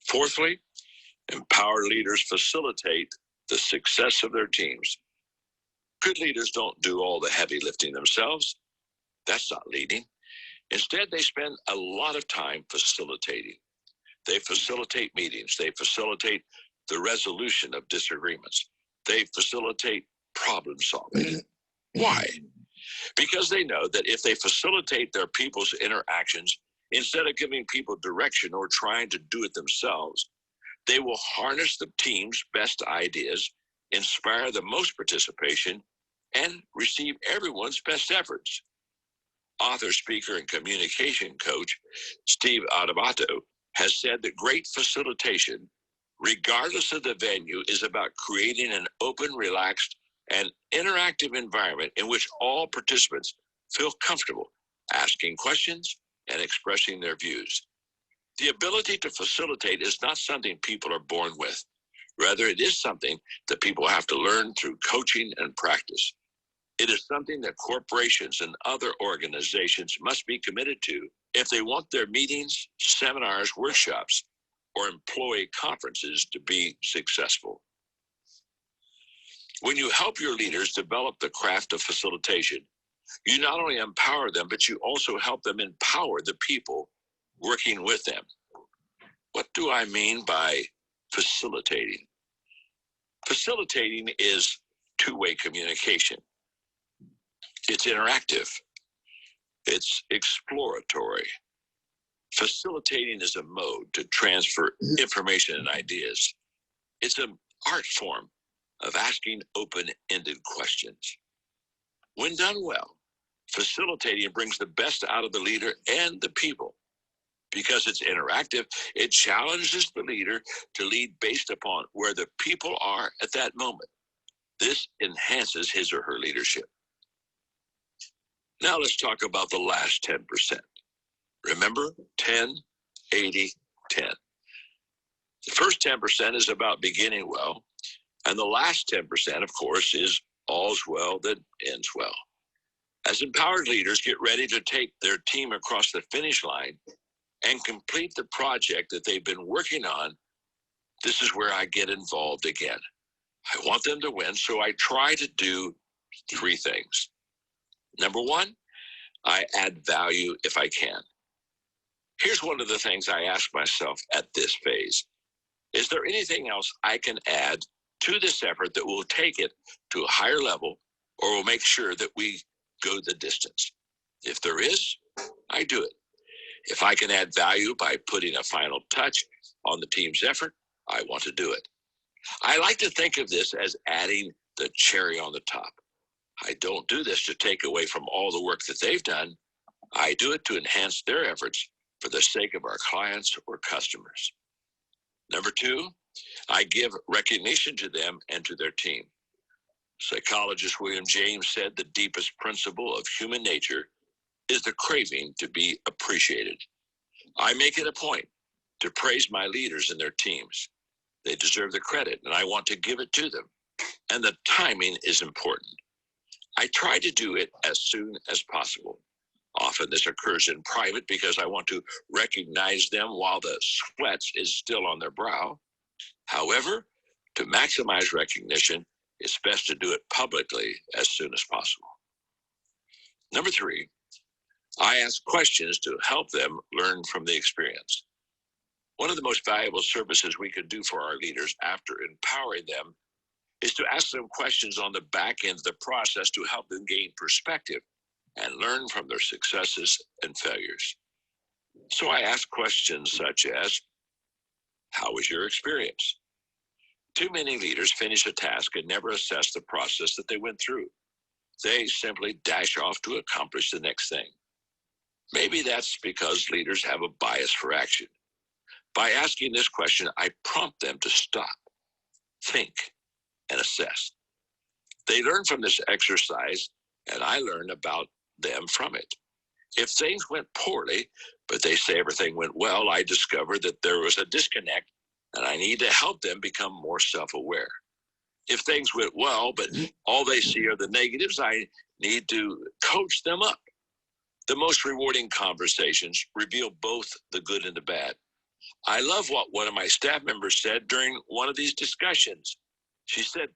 Fourthly, empowered leaders facilitate the success of their teams. Good leaders don't do all the heavy lifting themselves. That's not leading. Instead, they spend a lot of time facilitating. They facilitate meetings. They facilitate the resolution of disagreements. They facilitate problem solving. Why? Because they know that if they facilitate their people's interactions, instead of giving people direction or trying to do it themselves, they will harness the team's best ideas, inspire the most participation, and receive everyone's best efforts. Author, speaker, and communication coach Steve Adubato has said that great facilitation, regardless of the venue, is about creating an open, relaxed, and interactive environment in which all participants feel comfortable asking questions and expressing their views. The ability to facilitate is not something people are born with. Rather, it is something that people have to learn through coaching and practice. It is something that corporations and other organizations must be committed to if they want their meetings, seminars, workshops, or employee conferences to be successful. When you help your leaders develop the craft of facilitation, you not only empower them, but you also help them empower the people working with them. What do I mean by facilitating? Facilitating is two-way communication. It's interactive. It's exploratory. Facilitating is a mode to transfer information and ideas. It's an art form of asking open-ended questions. When done well, facilitating brings the best out of the leader and the people. Because it's interactive, it challenges the leader to lead based upon where the people are at that moment. This enhances his or her leadership. Now let's talk about the last 10%. Remember, 10, 80, 10. The first 10% is about beginning well, and the last 10%, of course, is all's well that ends well. As empowered leaders get ready to take their team across the finish line and complete the project that they've been working on, this is where I get involved again. I want them to win, so I try to do three things. Number one, I add value if I can. Here's one of the things I ask myself at this phase. Is there anything else I can add to this effort that will take it to a higher level or will make sure that we go the distance? If there is, I do it. If I can add value by putting a final touch on the team's effort, I want to do it. I like to think of this as adding the cherry on the top. I don't do this to take away from all the work that they've done. I do it to enhance their efforts for the sake of our clients or customers. Number two, I give recognition to them and to their team. Psychologist William James said the deepest principle of human nature is the craving to be appreciated. I make it a point to praise my leaders and their teams. They deserve the credit, and I want to give it to them. And the timing is important. I try to do it as soon as possible. Often this occurs in private because I want to recognize them while the sweat is still on their brow. However, to maximize recognition, it's best to do it publicly as soon as possible. Number three, I ask questions to help them learn from the experience. One of the most valuable services we can do for our leaders after empowering them is to ask them questions on the back end of the process to help them gain perspective and learn from their successes and failures. So I ask questions such as, how was your experience? Too many leaders finish a task and never assess the process that they went through. They simply dash off to accomplish the next thing. Maybe that's because leaders have a bias for action. By asking this question, I prompt them to stop, think, and assess. They learn from this exercise, and I learn about them from it. If things went poorly, but they say everything went well, I discover that there was a disconnect, and I need to help them become more self-aware. If things went well, but all they see are the negatives, I need to coach them up. The most rewarding conversations reveal both the good and the bad. I love what one of my staff members said during one of these discussions. She said,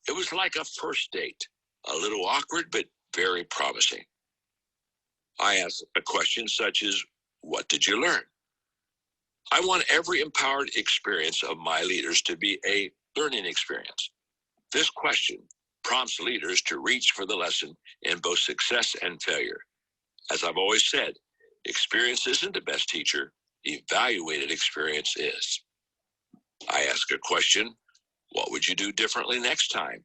it was like a first date, a little awkward, but very promising. I asked a question such as, what did you learn? I want every empowered experience of my leaders to be a learning experience. This question prompts leaders to reach for the lesson in both success and failure. As I've always said, experience isn't the best teacher, evaluated experience is. I ask a question, what would you do differently next time?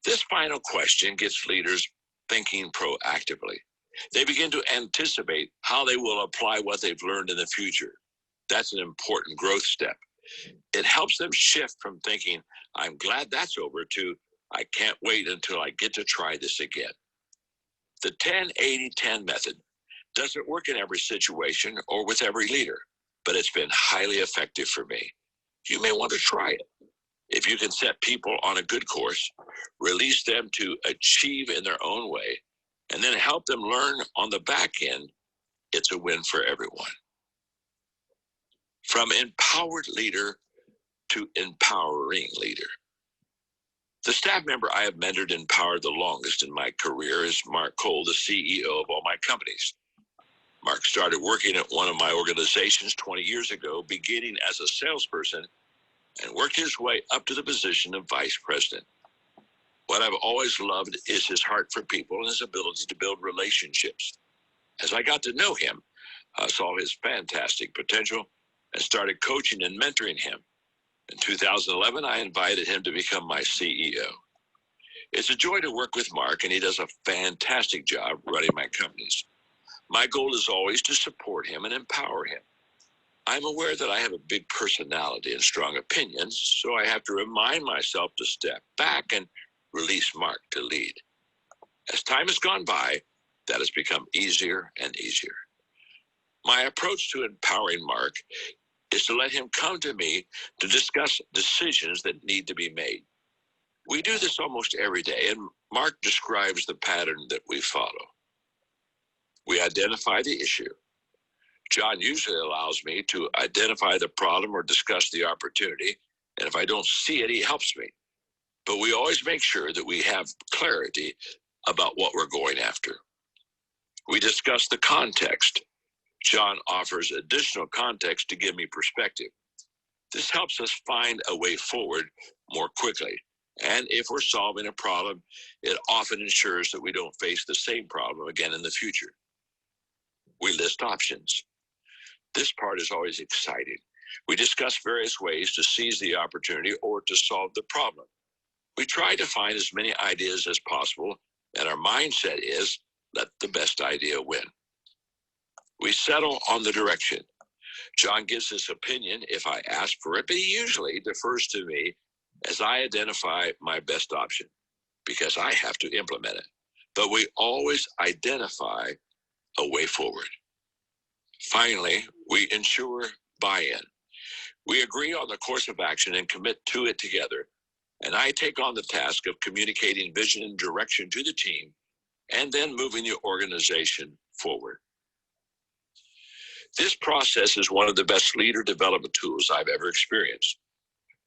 This final question gets leaders thinking proactively. They begin to anticipate how they will apply what they've learned in the future. That's an important growth step. It helps them shift from thinking, I'm glad that's over, to I can't wait until I get to try this again. The 10-80-10 method doesn't work in every situation or with every leader, but it's been highly effective for me. You may want to try it. If you can set people on a good course, release them to achieve in their own way, and then help them learn on the back end, it's a win for everyone. From empowered leader to empowering leader. The staff member I have mentored and empowered the longest in my career is Mark Cole, the CEO of all my companies. Mark started working at one of my organizations 20 years ago, beginning as a salesperson, and worked his way up to the position of vice president. What I've always loved is his heart for people and his ability to build relationships. As I got to know him, I saw his fantastic potential and started coaching and mentoring him. In 2011, I invited him to become my CEO. It's a joy to work with Mark, and he does a fantastic job running my companies. My goal is always to support him and empower him. I'm aware that I have a big personality and strong opinions, so I have to remind myself to step back and release Mark to lead. As time has gone by, that has become easier and easier. My approach to empowering Mark is to let him come to me to discuss decisions that need to be made. We do this almost every day, and Mark describes the pattern that we follow. We identify the issue. John usually allows me to identify the problem or discuss the opportunity, and if I don't see it, he helps me. But we always make sure that we have clarity about what we're going after. We discuss the context. John offers additional context to give me perspective. This helps us find a way forward more quickly. And if we're solving a problem, it often ensures that we don't face the same problem again in the future. We list options. This part is always exciting. We discuss various ways to seize the opportunity or to solve the problem. We try to find as many ideas as possible, and our mindset is, let the best idea win. We settle on the direction. John gives his opinion if I ask for it, but he usually defers to me as I identify my best option because I have to implement it. But we always identify a way forward. Finally, we ensure buy-in. We agree on the course of action and commit to it together. And I take on the task of communicating vision and direction to the team and then moving the organization forward. This process is one of the best leader development tools I've ever experienced.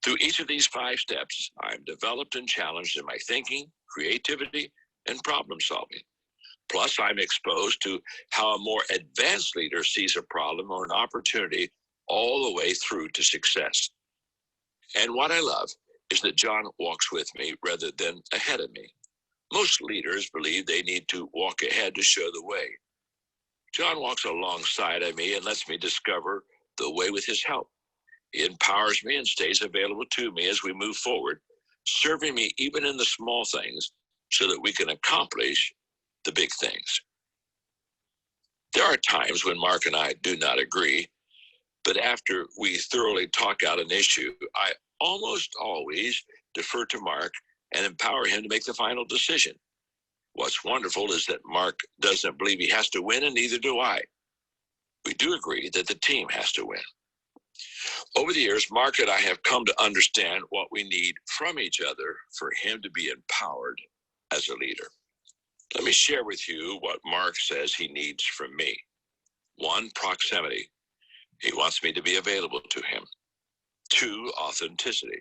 Through each of these 5 steps, I'm developed and challenged in my thinking, creativity, and problem solving. Plus, I'm exposed to how a more advanced leader sees a problem or an opportunity all the way through to success. And what I love is that John walks with me rather than ahead of me. Most leaders believe they need to walk ahead to show the way. John walks alongside of me and lets me discover the way with his help. He empowers me and stays available to me as we move forward, serving me even in the small things so that we can accomplish the big things. There are times when Mark and I do not agree, but after we thoroughly talk out an issue, I almost always defer to Mark and empower him to make the final decision. What's wonderful is that Mark doesn't believe he has to win, and neither do I. We do agree that the team has to win. Over the years, Mark and I have come to understand what we need from each other for him to be empowered as a leader. Let me share with you what Mark says he needs from me. 1, proximity. He wants me to be available to him. 2, authenticity.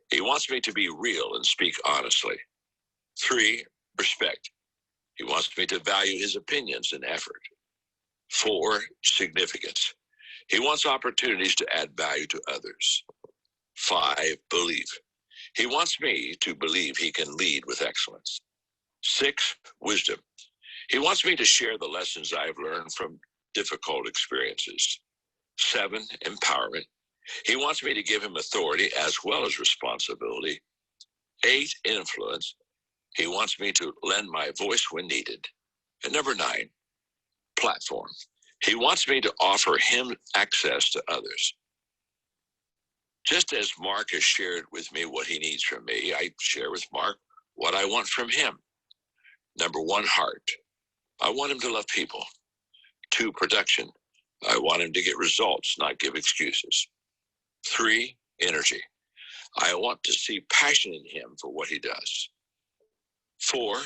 He wants me to be real and speak honestly. 3, respect. He wants me to value his opinions and effort. 4, significance. He wants opportunities to add value to others. 5, belief. He wants me to believe he can lead with excellence. 6, wisdom. He wants me to share the lessons I've learned from difficult experiences. 7, empowerment. He wants me to give him authority as well as responsibility. 8, influence. He wants me to lend my voice when needed. And number 9, platform. He wants me to offer him access to others. Just as Mark has shared with me what he needs from me, I share with Mark what I want from him. Number 1, heart. I want him to love people. 2, production. I want him to get results, not give excuses. 3, energy. I want to see passion in him for what he does. 4,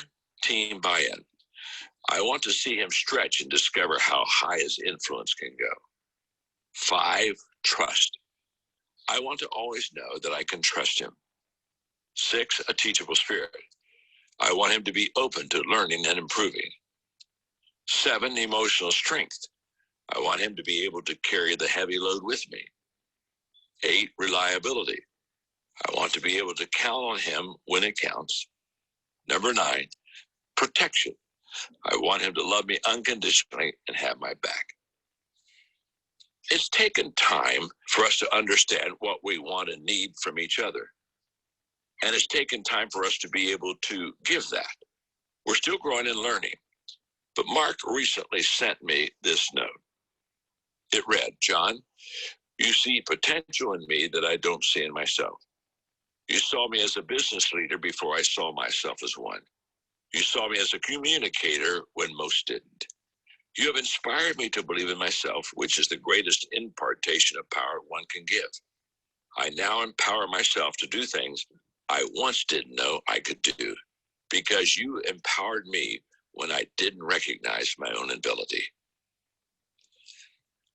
team buy-in. I want to see him stretch and discover how high his influence can go. 5, trust. I want to always know that I can trust him. 6, a teachable spirit. I want him to be open to learning and improving. 7, emotional strength. I want him to be able to carry the heavy load with me. 8, reliability. I want to be able to count on him when it counts. Number 9, protection. I want him to love me unconditionally and have my back. It's taken time for us to understand what we want and need from each other. And it's taken time for us to be able to give that. We're still growing and learning. But Mark recently sent me this note. It read, John, you see potential in me that I don't see in myself. You saw me as a business leader before I saw myself as one. You saw me as a communicator when most didn't. You have inspired me to believe in myself, which is the greatest impartation of power one can give. I now empower myself to do things I once didn't know I could do, because you empowered me when I didn't recognize my own ability.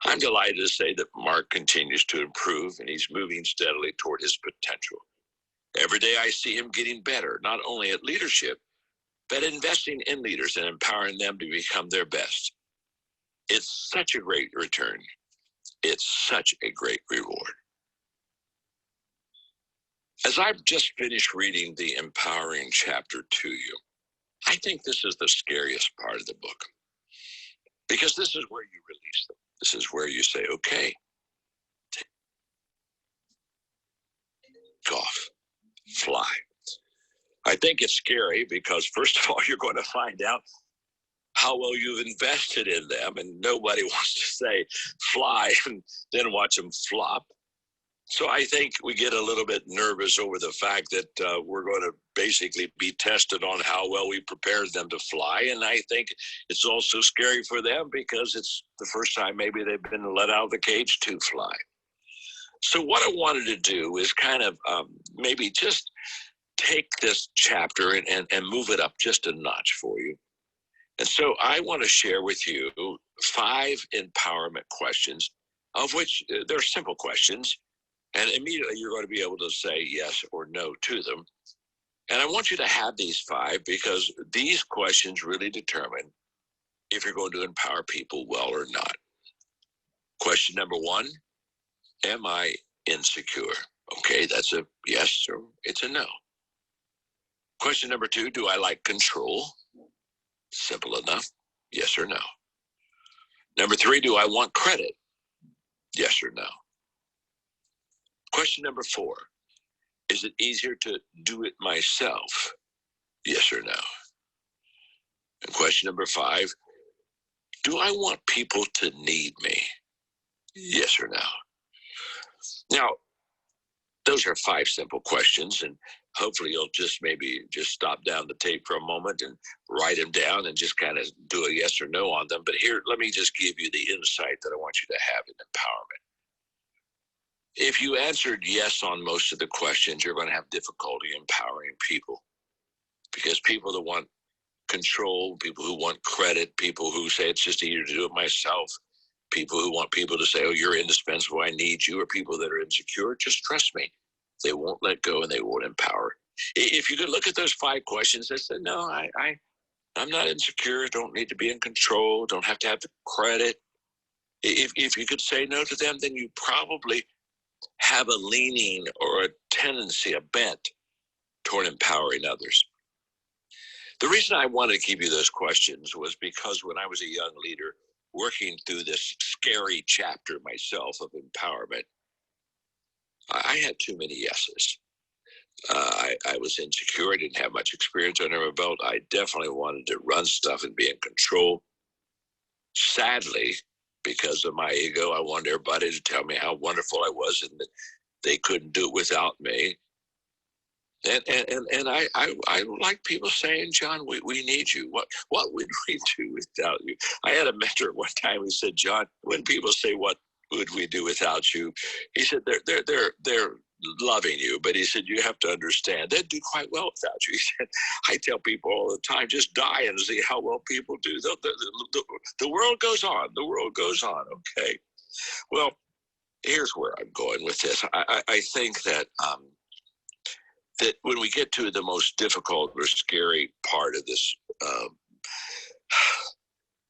I'm delighted to say that Mark continues to improve, and he's moving steadily toward his potential. Every day I see him getting better, not only at leadership, but investing in leaders and empowering them to become their best. It's such a great return. It's such a great reward. As I've just finished reading the empowering chapter to you, I think this is the scariest part of the book, because this is where you release them. This is where you say, okay, take off, fly. I think it's scary because, first of all, you're going to find out how well you've invested in them, and nobody wants to say fly and then watch them flop. So I think we get a little bit nervous over the fact that we're going to basically be tested on how well we prepared them to fly. And I think it's also scary for them because it's the first time maybe they've been let out of the cage to fly. So what I wanted to do is kind of maybe just take this chapter and move it up just a notch for you. And so I want to share with you 5 empowerment questions, of which they're simple questions. And immediately you're going to be able to say yes or no to them. And I want you to have these 5 because these questions really determine if you're going to empower people well or not. Question number 1, am I insecure? Okay, that's a yes or it's a no. Question number 2, do I like control? Simple enough, yes or no. Number 3, do I want credit? Yes or no. Question number 4, is it easier to do it myself? Yes or no. And question number 5, do I want people to need me? Yes or no. Now, those are 5 simple questions, and hopefully you'll just maybe just stop down the tape for a moment and write them down and just kind of do a yes or no on them. But here, let me just give you the insight that I want you to have in empowerment. If you answered yes on most of the questions, you're going to have difficulty empowering people, because people that want control, people who want credit, people who say it's just easier to do it myself, people who want people to say, oh, you're indispensable, I need you, or people that are insecure, just trust me, they won't let go and they won't empower. If you could look at those 5 questions and say, no, I'm not insecure, don't need to be in control, don't have to have the credit. If you could say no to them, then you probably have a leaning or a tendency, a bent toward empowering others. The reason I wanted to give you those questions was because when I was a young leader working through this scary chapter myself of empowerment, I had too many yeses. I was insecure. I didn't have much experience under my belt. I definitely wanted to run stuff and be in control. Sadly, because of my ego, I wanted everybody to tell me how wonderful I was and that they couldn't do it without me. And I like people saying, John, we need you. What would we do without you? I had a mentor one time who said, John, when people say, what would we do without you? He said, they're loving you, but he said, you have to understand, they'd do quite well without you. He said, I tell people all the time, just die and see how well people do. The world goes on. The world goes on. Okay. Well, here's where I'm going with this. I think that that when we get to the most difficult or scary part of this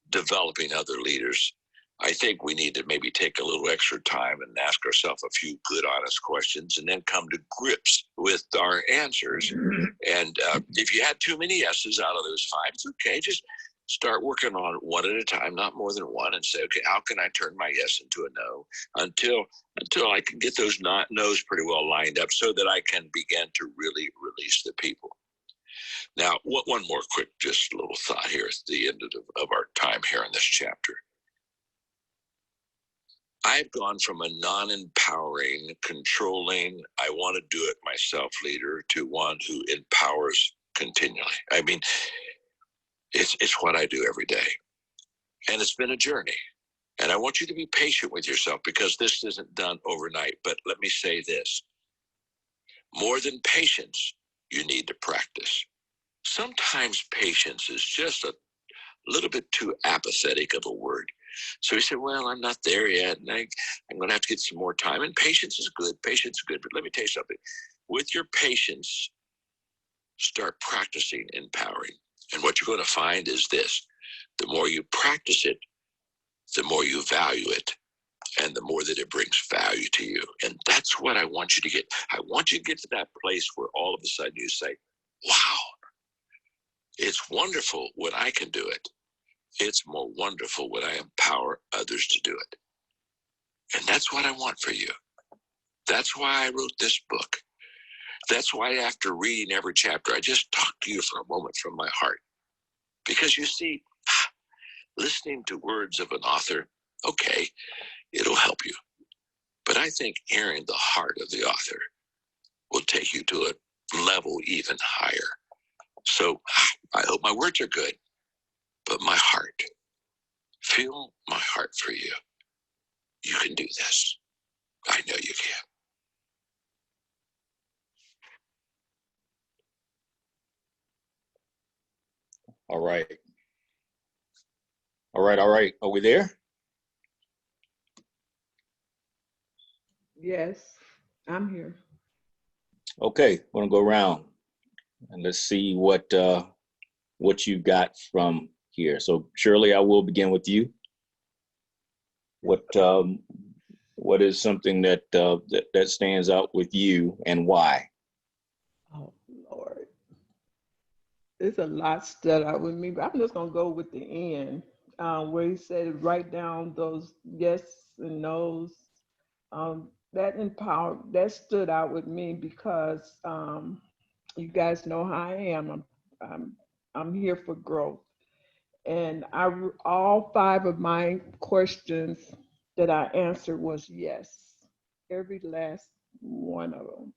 developing other leaders, I think we need to maybe take a little extra time and ask ourselves a few good, honest questions and then come to grips with our answers. And if you had too many yeses out of those 5, it's okay. Just start working on one at a time, not more than one, and say, okay, how can I turn my yes into a no until I can get those no's pretty well lined up so that I can begin to really release the people. Now, one more quick, just little thought here at the end of our time here in this chapter. I've gone from a non-empowering, controlling, I want to do it myself leader to one who empowers continually. I mean, it's what I do every day. And it's been a journey. And I want you to be patient with yourself because this isn't done overnight. But let me say this. More than patience, you need to practice. Sometimes patience is just a little bit too apathetic of a word. So he said, well, I'm not there yet, and I'm going to have to get some more time. And patience is good. Patience is good. But let me tell you something. With your patience, start practicing empowering. And what you're going to find is this: the more you practice it, the more you value it, and the more that it brings value to you. And that's what I want you to get. I want you to get to that place where all of a sudden you say, wow, it's wonderful when I can do it. It's more wonderful when I empower others to do it. And that's what I want for you. That's why I wrote this book. That's why after reading every chapter, I just talked to you for a moment from my heart. Because you see, listening to words of an author, okay, it'll help you. But I think hearing the heart of the author will take you to a level even higher. So I hope my words are good, but my heart, feel my heart for you. You can do this. I know you can. All right. All right. All right. Are we there? Yes, I'm here. Okay. We're gonna go around and let's see what you got from here. So Shirley, I will begin with you. What is something that stands out with you and why? Oh Lord, there's a lot stood out with me, but I'm just gonna go with the end where he said write down those yes and no's. That stood out with me because you guys know how I am. I'm here for growth, and all 5 of my questions that I answered was yes, every last one of them.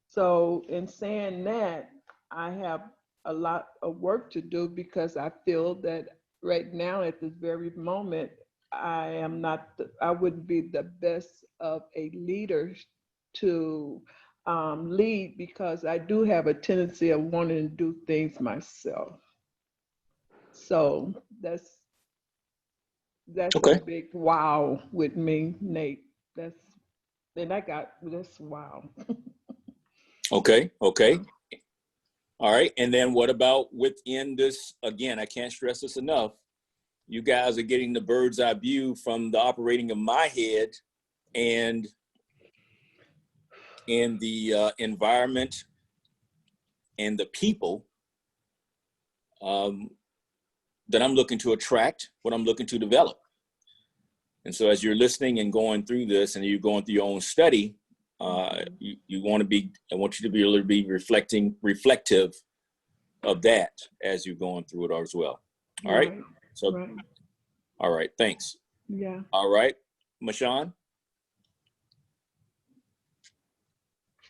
So in saying that, I have a lot of work to do because I feel that right now at this very moment, I wouldn't be the best of a leader to lead because I do have a tendency of wanting to do things myself. So that's Okay. a big wow with me, Nate. That's wow. Okay. Okay. All right. And then what about within this, again, I can't stress this enough. You guys are getting the bird's eye view from the operating of my head and in the environment and the people that I'm looking to attract, what I'm looking to develop. And so as you're listening and going through this and you're going through your own study, I want you to be able to be reflective of that as you're going through it as well. All right. So, right. All right. Thanks. Yeah. All right. Mashawn.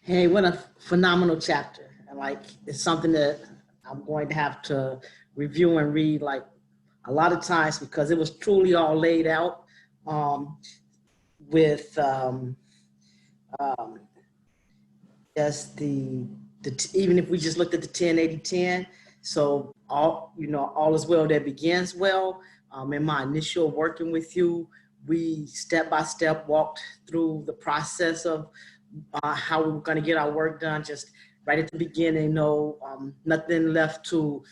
Hey, what a phenomenal chapter. Like, it's something that I'm going to have to review and read like a lot of times because it was truly all laid out with just even if we just looked at the 10-80-10, so all is well that begins well. In my initial working with you, we step by step walked through the process of how we were going to get our work done, just right at the beginning, nothing left to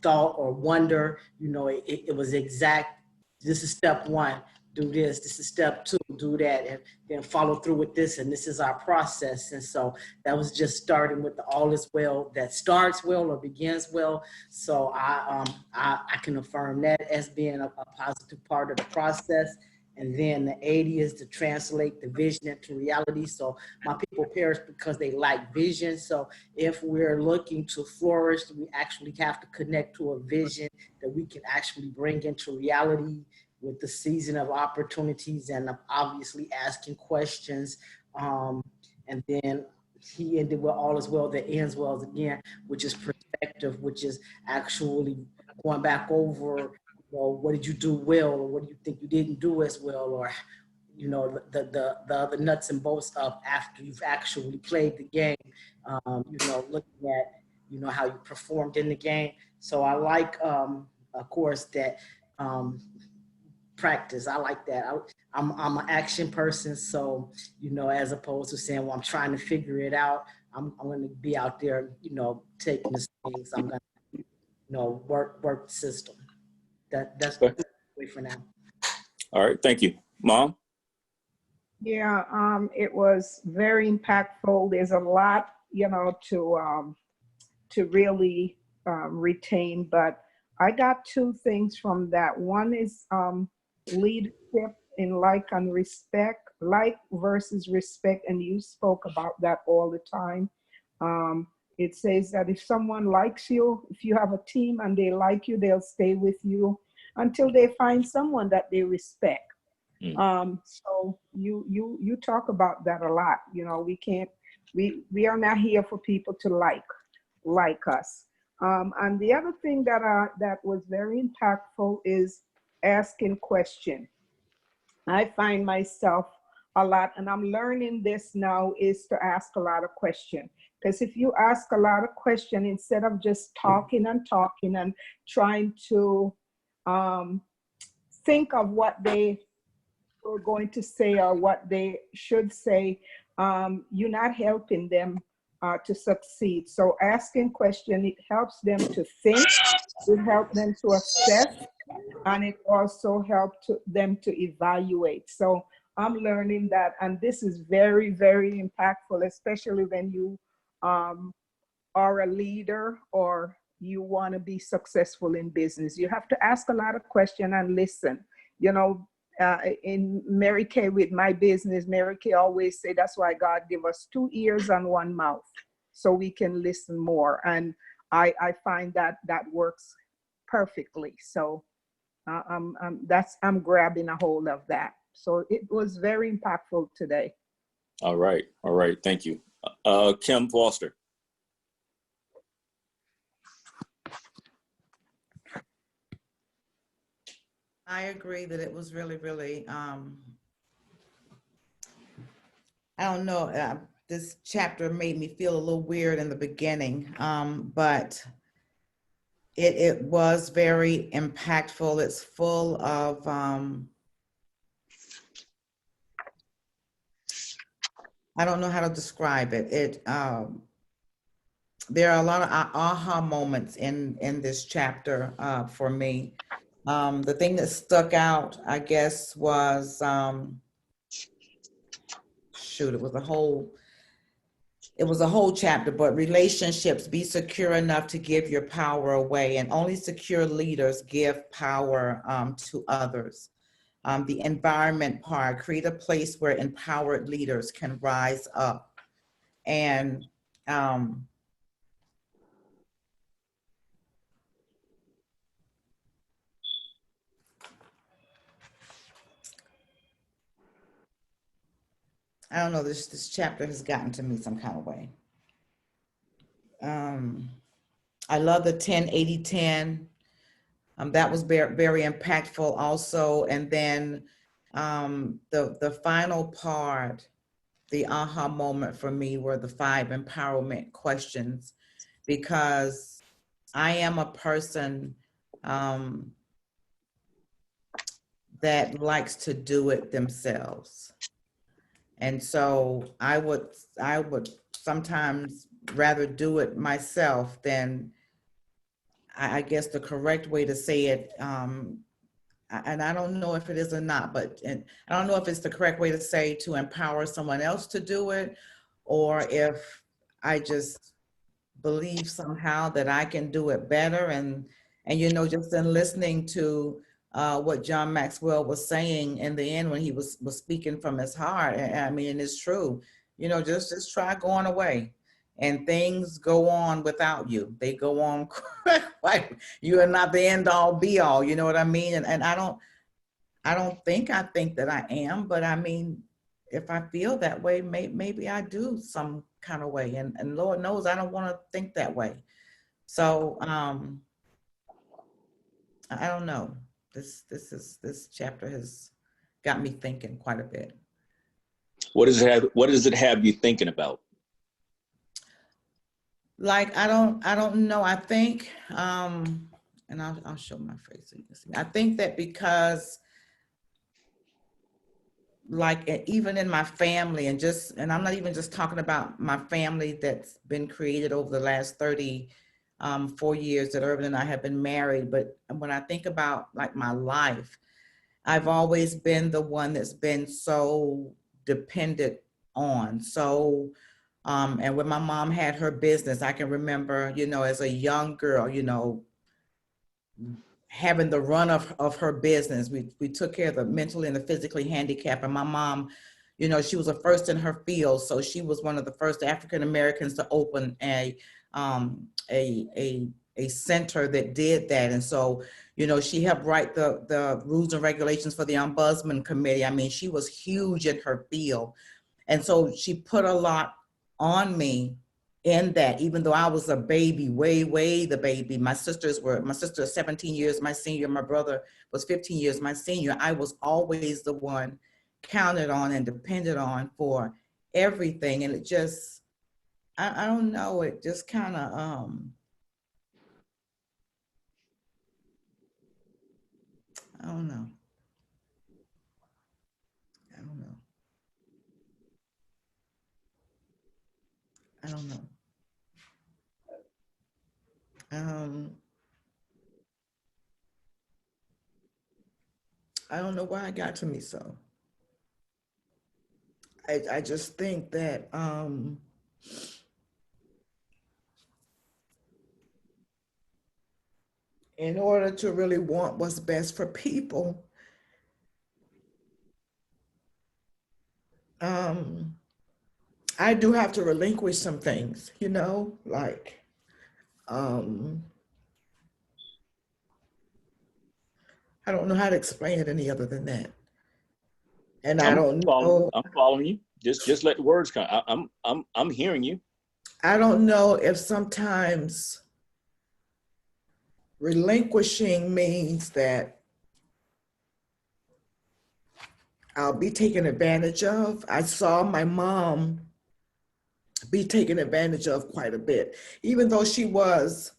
thought or wonder. It was exact. This is step 1, do this. This is step 2, do that, and then follow through with this. And this is our process. And so that was just starting with the all is well that starts well or begins well. So I can affirm that as being a positive part of the process. And then the 80 is to translate the vision into reality. So my people perish because they lack vision. So if we're looking to flourish, we actually have to connect to a vision that we can actually bring into reality with the season of opportunities and obviously asking questions. And then he ended with all is well that ends well again, which is perspective, which is actually going back over, what did you do well, or what do you think you didn't do as well, or the other nuts and bolts of after you've actually played the game, looking at how you performed in the game. So I like, of course, that practice. I like that. I'm an action person, so as opposed to saying, well, I'm trying to figure it out, I'm going to be out there, taking the things. I'm going to work system. That's Okay. way for now. All right, thank you. Mom? Yeah, it was very impactful. There's a lot, to really retain, but I got two things from that. One is leadership in like and respect, like versus respect, and you spoke about that all the time. It says that if someone likes you, if you have a team and they like you, they'll stay with you until they find someone that they respect. So you talk about that a lot. We are not here for people to like us. And the other thing that was very impactful is asking questions. I find myself a lot, and I'm learning this now, is to ask a lot of questions. Because if you ask a lot of questions, instead of just talking and trying to think of what they were going to say or what they should say, you're not helping them to succeed. So asking questions, it helps them to think, it helps them to assess, and it also helps them to evaluate. So I'm learning that, and this is very, very impactful, especially when you are a leader or you want to be successful in business. You have to ask a lot of questions and listen. In Mary Kay with my business, Mary Kay always say that's why God give us 2 ears and 1 mouth, so we can listen more. And I find that works perfectly. So I'm grabbing a hold of that. So it was very impactful today. All right, thank you. Kim Foster. I agree that it was really, really, I don't know, this chapter made me feel a little weird in the beginning, but it was very impactful. It's full of, I don't know how to describe it. There are a lot of aha moments in this chapter for me. The thing that stuck out, I guess, was, it was a whole chapter, but relationships, be secure enough to give your power away, and only secure leaders give power to others. The environment part, create a place where empowered leaders can rise up. And I don't know, this chapter has gotten to me some kind of way. I love the 10-80-10. That was very, very impactful also. And then the final part, the aha moment for me were the 5 empowerment questions, because I am a person that likes to do it themselves. And so I would sometimes rather do it myself than, I guess the correct way to say it, and I don't know if it is or not, but I don't know if it's the correct way to say to empower someone else to do it, or if I just believe somehow that I can do it better. And just in listening to what John Maxwell was saying in the end when he was speaking from his heart, I mean, it's true. Just try going away, and things go on without you. They go on. You are not the end all be all. You know what I mean? And I don't think that I am, but I mean, if I feel that way, maybe I do some kind of way, and Lord knows I don't want to think that way. So I don't know. This chapter has got me thinking quite a bit. What does it have you thinking about? Like, I don't know. I think, and I'll show my face so you can see. I think that because, like, even in my family, and I'm not even just talking about my family that's been created over the last 30 4 years that Urban and I have been married. But when I think about like my life, I've always been the one that's been so dependent on. So, and when my mom had her business, I can remember, you know, as a young girl, you know, having the run of her business. We took care of the mentally and the physically handicapped. And my mom, you know, she was a first in her field. So she was one of the first African Americans to open a center that did that. And so, you know, she helped write the rules and regulations for the Ombudsman Committee. I mean, she was huge in her field. And so she put a lot on me in that, even though I was a baby, way the baby. My sister is 17 years my senior, my brother was 15 years my senior. I was always the one counted on and depended on for everything. And it just, I don't know, it just kind of, I don't know. I don't know. I don't know. I don't know why it got to me so. I just think that in order to really want what's best for people, I do have to relinquish some things, you know, like I don't know how to explain it any other than that. And I don't know. I'm following you. Just let the words come. I'm hearing you. I don't know if sometimes relinquishing means that I'll be taken advantage of. I saw my mom be taken advantage of quite a bit, even though she was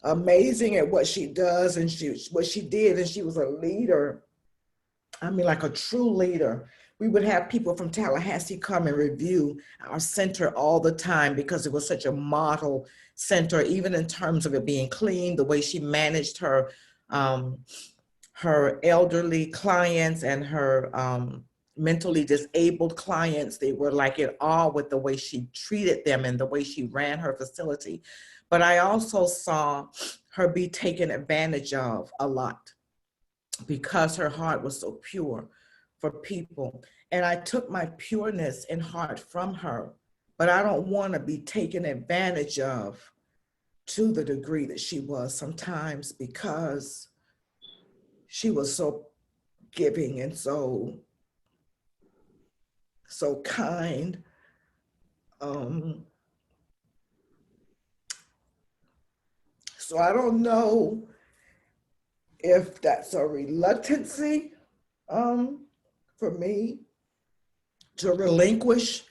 amazing at what she does and what she did, and she was a leader. I mean, like a true leader. We would have people from Tallahassee come and review our center all the time because it was such a model center, even in terms of it being clean, the way she managed her elderly clients and her mentally disabled clients. They were like it all with the way she treated them and the way she ran her facility. But I also saw her be taken advantage of a lot because her heart was so pure for people. And I took my pureness in heart from her, but I don't want to be taken advantage of to the degree that she was sometimes, because she was so giving and so kind. So I don't know if that's a reluctancy for me to relinquish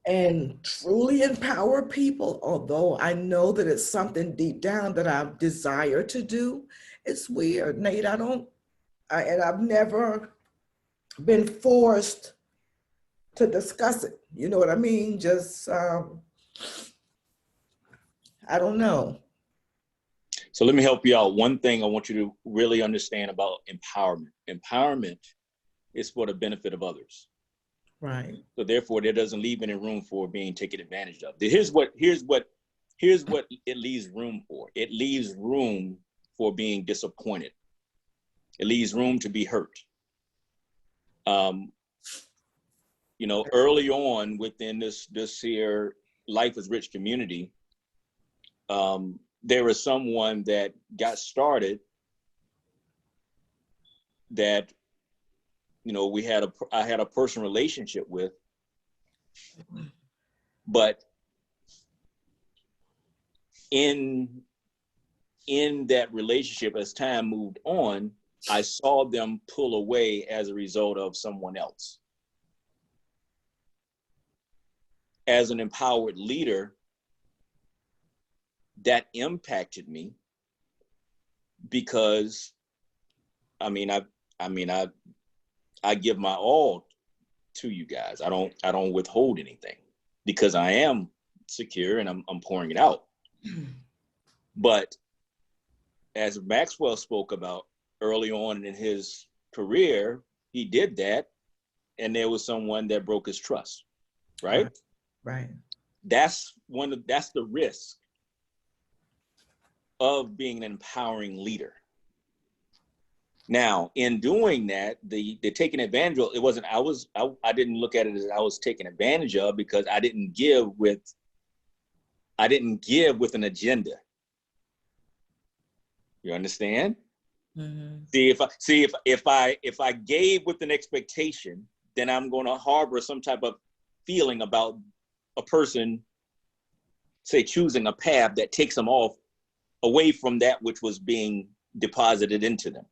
and truly empower people, although I know that it's something deep down that I desire to do. It's weird, Nate. And I've never been forced to discuss it. You know what I mean? Just, I don't know. So let me help you out. One thing I want you to really understand about empowerment. Empowerment is for the benefit of others. Right. So therefore, there doesn't leave any room for being taken advantage of. Here's what it leaves room for. It leaves room for being disappointed. It leaves room to be hurt. You know, early on within this here Life is Rich community, there was someone that got started that, you know, I had a personal relationship with, but in that relationship, as time moved on, I saw them pull away as a result of someone else. As an empowered leader, that impacted me because, I give my all to you guys. I don't withhold anything because I am secure and I'm pouring it out. But as Maxwell spoke about early on in his career, he did that, and there was someone that broke his trust, right? Right. That's the risk of being an empowering leader. Now, in doing that, the taking advantage of, I didn't look at it as I was taken advantage of, because I didn't give with an agenda. You understand? Mm-hmm. If I gave with an expectation, then I'm going to harbor some type of feeling about a person, say, choosing a path that takes them away from that which was being deposited into them.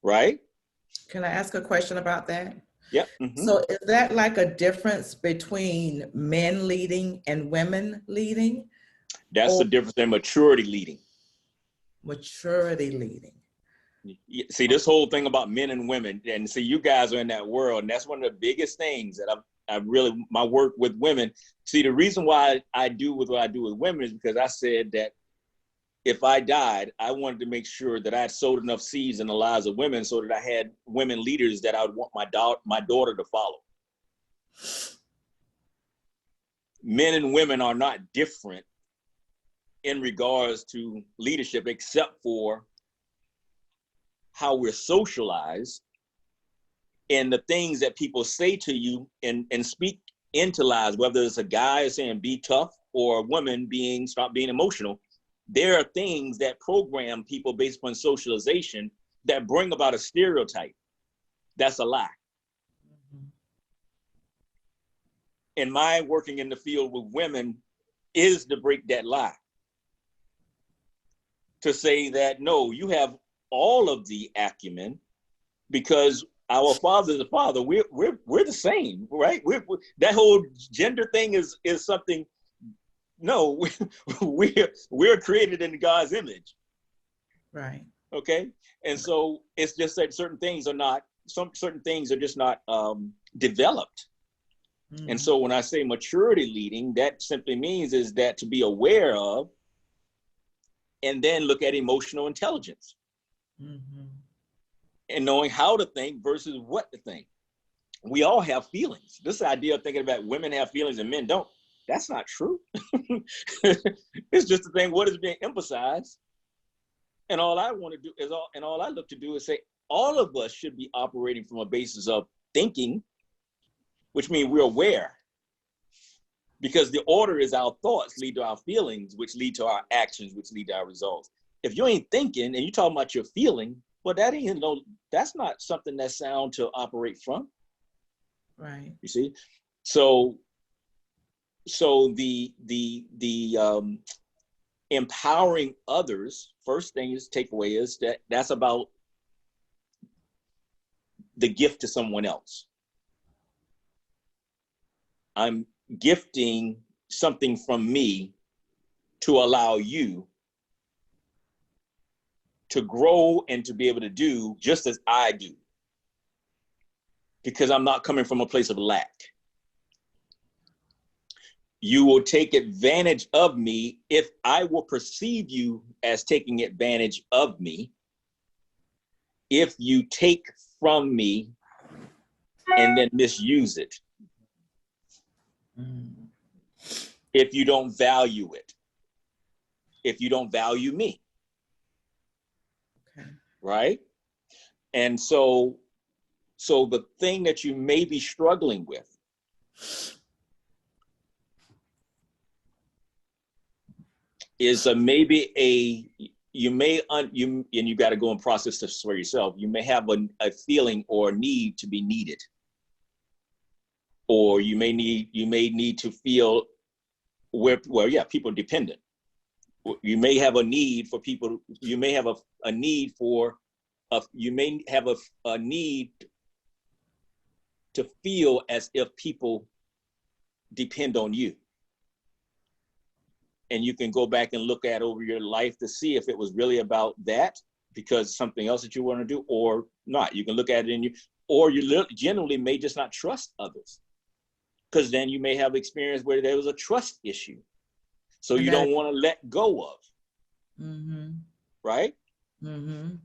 Right? Can I ask a question about that? Yep. Mm-hmm. So is that like a difference between men leading and women leading? That's the difference in maturity leading. Maturity leading. See, this whole thing about men and women, and see, you guys are in that world, and that's one of the biggest things that my work with women. See, the reason why I do what I do with women is because I said that if I died, I wanted to make sure that I had sowed enough seeds in the lives of women so that I had women leaders that I would want my daughter to follow. Men and women are not different in regards to leadership, except for how we're socialized and the things that people say to you and speak into lives, whether it's a guy saying be tough or a woman stop being emotional. There are things that program people based on socialization that bring about a stereotype. That's a lie. Mm-hmm. And my working in the field with women is to break that lie. To say that, no, you have all of the acumen, because our Father is the Father. We're the same, right? That whole gender thing is something. No, we're created in God's image. Right. Okay. And so it's just that certain things are just not developed. Mm-hmm. And so when I say maturity leading, that simply means is that to be aware of and then look at emotional intelligence. Mm-hmm. And knowing how to think versus what to think. We all have feelings. This idea of thinking about women have feelings and men don't, that's not true. It's just the thing, what is being emphasized. And all I want to do is all I look to do is say, all of us should be operating from a basis of thinking, which means we're aware. Because the order is our thoughts lead to our feelings, which lead to our actions, which lead to our results. If you ain't thinking and you talking about your feeling, well, that's not something that's sound to operate from. Right. You see? So the empowering others, first thing is takeaway is that's about the gift to someone else. I'm gifting something from me to allow you to grow and to be able to do just as I do, because I'm not coming from a place of lack. You will take advantage of me if I will perceive you as taking advantage of me. If you take from me and then misuse it. Mm-hmm. If you don't value it. If you don't value me. Okay. Right? And so the thing that you may be struggling with is you got to go and process this for yourself. You may have a feeling or a need to be needed, or you may need to feel people are dependent. You may have a need for people. You may have a need for. You may have a need to feel as if people depend on you. And you can go back and look at over your life to see if it was really about that, because something else that you want to do, or not. You can look at it in you, or you generally may just not trust others, because then you may have experience where there was a trust issue. So you don't want to let go of. Mm-hmm. right? Mm-hmm.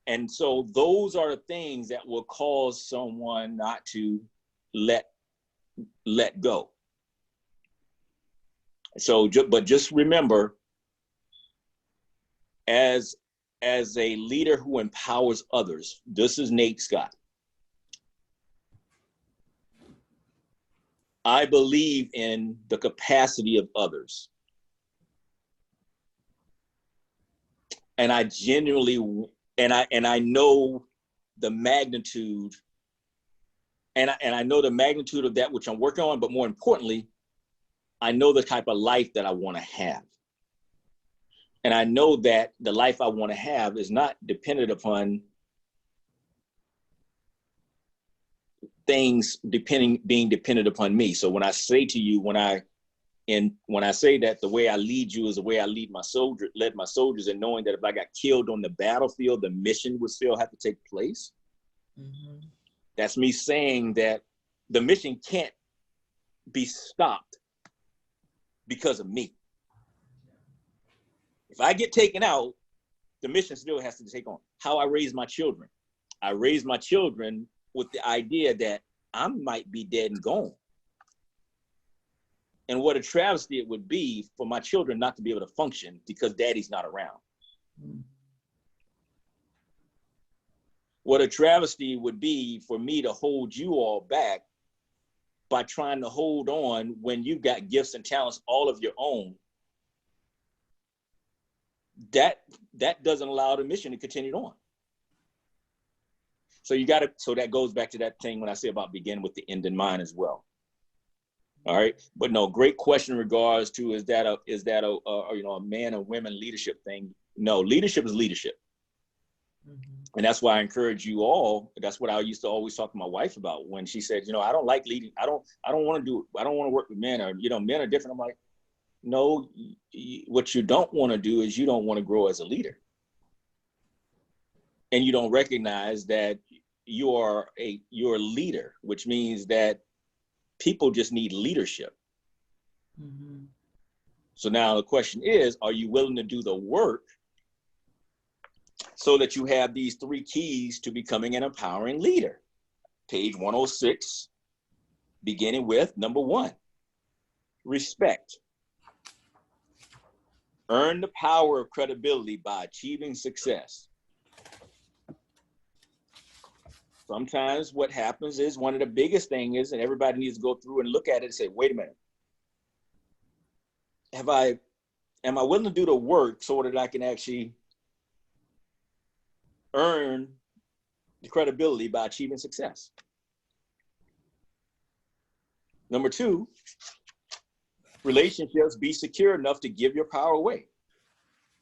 And so those are the things that will cause someone not to let go. So, but just remember, as a leader who empowers others, this is Nate Scott. I believe in the capacity of others. And I genuinely, and I know the magnitude, and I know the magnitude of that which I'm working on, but more importantly, I know the type of life that I want to have. And I know that the life I want to have is not dependent upon things being dependent upon me. So when I say to you, when I say that the way I lead you is the way I led my soldiers, and knowing that if I got killed on the battlefield, the mission would still have to take place. Mm-hmm. That's me saying that the mission can't be stopped because of me. If I get taken out, the mission still has to take on. How I raise my children. I raise my children with the idea that I might be dead and gone. And what a travesty it would be for my children not to be able to function because daddy's not around. Mm-hmm. What a travesty would be for me to hold you all back by trying to hold on when you've got gifts and talents all of your own. That doesn't allow the mission to continue on. So so that goes back to that thing when I say about begin with the end in mind as well. All right, but no, great question in regards to is that a man or women leadership thing? No, leadership is leadership. Mm-hmm. And that's why I encourage you all. That's what I used to always talk to my wife about when she said, I don't like leading. I don't want to work with men, or, men are different. I'm like, no, what you don't want to do is you don't want to grow as a leader. And you don't recognize that you're a leader, which means that people just need leadership. Mm-hmm. So now the question is, are you willing to do the work so that you have these 3 keys to becoming an empowering leader? Page 106, beginning with number 1, respect. Earn the power of credibility by achieving success. Sometimes what happens is one of the biggest things is, and everybody needs to go through and look at it and say, wait a minute, am I willing to do the work so that I can actually earn the credibility by achieving success? Number 2, relationships, be secure enough to give your power away.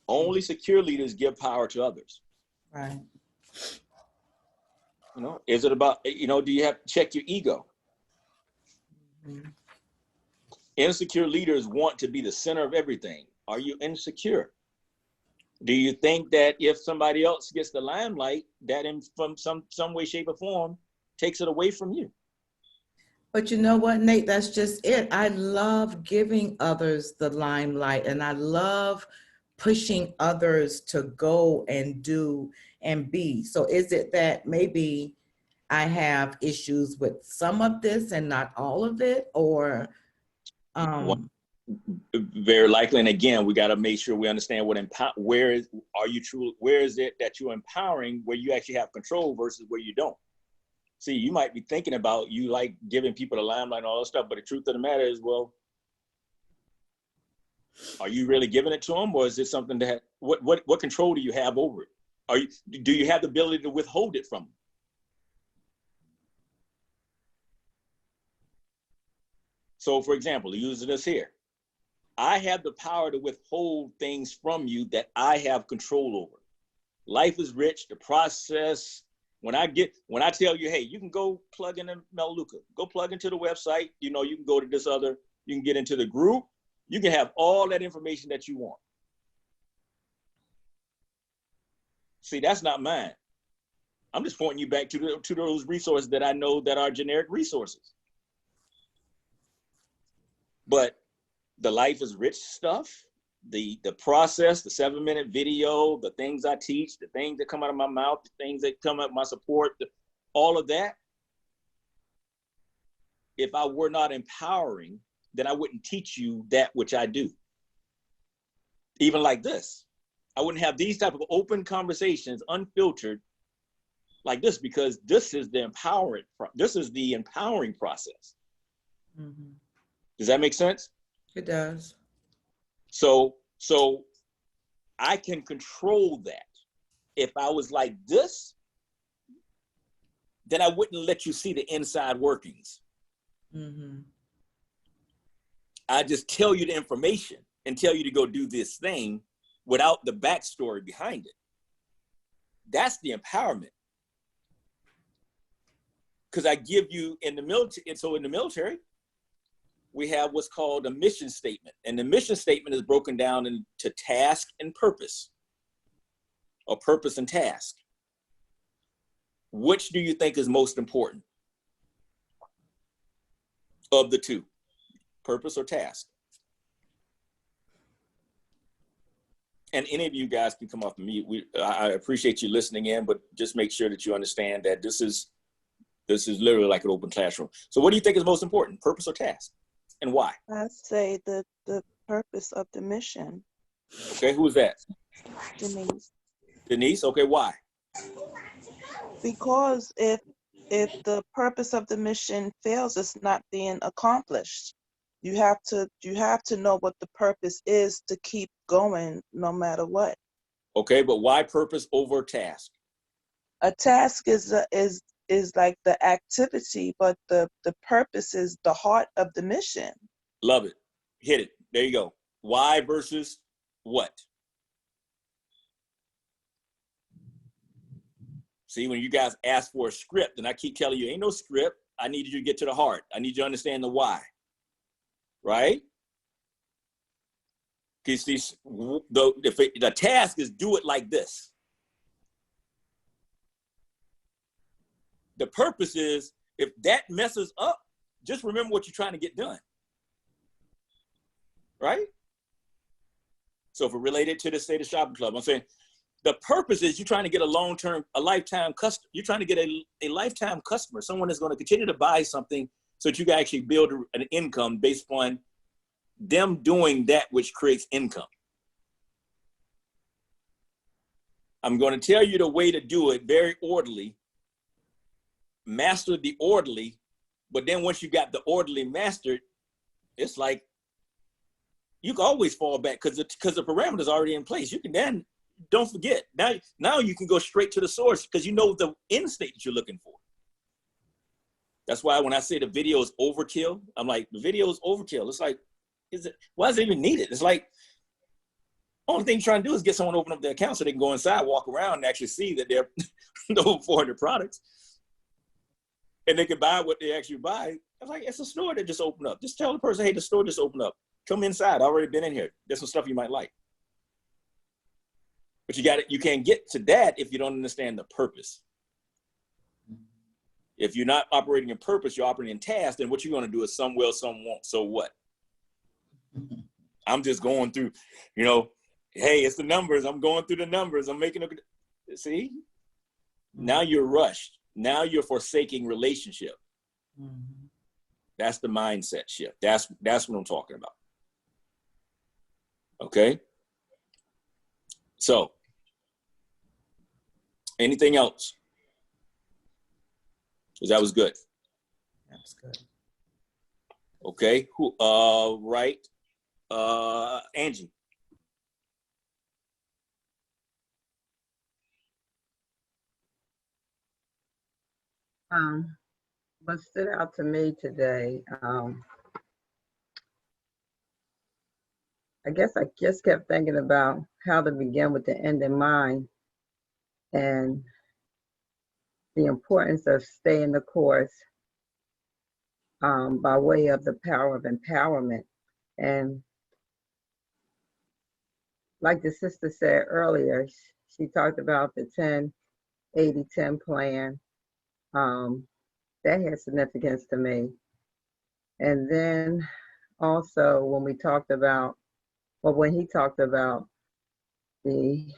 Only secure leaders give power to others. Right. Is it about, do you have to check your ego? Mm-hmm. Insecure leaders want to be the center of everything. Are you insecure? Do you think that if somebody else gets the limelight, that from some way, shape, or form takes it away from you? But you know what, Nate? That's just it. I love giving others the limelight, and I love pushing others to go and do and be. So is it that maybe I have issues with some of this and not all of it, or Very likely. And again, we got to make sure we understand where is it that you're empowering, where you actually have control versus where you don't. See, you might be thinking about you like giving people the limelight and all that stuff, but the truth of the matter is, well, are you really giving it to them, or is it something that what control do you have over it? Do you have the ability to withhold it from them? So, for example, using this here, I have the power to withhold things from you that I have control over. Life is rich. The process. When I tell you, hey, you can go plug in Melaleuca, go plug into the website. You can go to this other. You can get into the group. You can have all that information that you want. See, that's not mine. I'm just pointing you back to those resources that I know that are generic resources. But the life is rich stuff, the process, the 7-minute video, the things I teach, the things that come out of my mouth, the things that come out of my support, all of that, if I were not empowering, then I wouldn't teach you that which I do. Even like this, I wouldn't have these type of open conversations, unfiltered, like this, because this is the empowering process. Mm-hmm. Does that make sense? It does. So I can control that. If I was like this, then I wouldn't let you see the inside workings. Mm-hmm. I just tell you the information and tell you to go do this thing without the backstory behind it. That's the empowerment. Because I give you in the military, and so in the military, we have what's called a mission statement. And the mission statement is broken down into task and purpose, or purpose and task. Which do you think is most important of the two, purpose or task? And any of you guys can come off the mute. I appreciate you listening in, but just make sure that you understand that this is literally like an open classroom. So what do you think is most important, purpose or task? And why? I say the purpose of the mission. Okay, who's that? Denise. Denise, okay, why? Because if the purpose of the mission fails, it's not being accomplished. You have to know what the purpose is to keep going no matter what. Okay, but why purpose over task? A task is like the activity, but the purpose is the heart of the mission. Love it. Hit it. There you go. Why versus what? See, when you guys ask for a script, and I keep telling you, ain't no script. I need you to get to the heart. I need you to understand the why. Right? Because the task is do it like this. The purpose is, if that messes up, just remember what you're trying to get done. Right? So if we're related to the State of Shopping Club, I'm saying the purpose is you're trying to get a lifetime customer. You're trying to get a lifetime customer, someone that's going to continue to buy something so that you can actually build an income based on them doing that which creates income. I'm going to tell you the way to do it very orderly. Master the orderly, but then once you got the orderly mastered, it's like you can always fall back because the parameters are already in place. You can then, don't forget, now you can go straight to the source because you know the end state that you're looking for. That's why when I say the video is overkill, I'm like, the video is overkill. It's like, why is it even needed? It's like, only thing you're trying to do is get someone to open up their account so they can go inside, walk around, and actually see that they're over 400 products. And they can buy what they actually buy. I was like, it's a store that just opened up. Just tell the person, hey, the store just opened up. Come inside. I've already been in here. There's some stuff you might like. But you can't get to that if you don't understand the purpose. If you're not operating in purpose, you're operating in task, then what you're going to do is some will, some won't. So what? I'm just going through, hey, it's the numbers. I'm going through the numbers. I'm making see? Now you're rushed. Now you're forsaking relationship. Mm-hmm. That's the mindset shift. That's what I'm talking about. Okay? So, anything else? Because that was good. That's good. Okay. Right. Angie. What stood out to me today, I guess I just kept thinking about how to begin with the end in mind and the importance of staying the course by way of the power of empowerment. And like the sister said earlier, she talked about the 10-80-10 plan. That has significance to me. And then also when we talked about But when he talked about the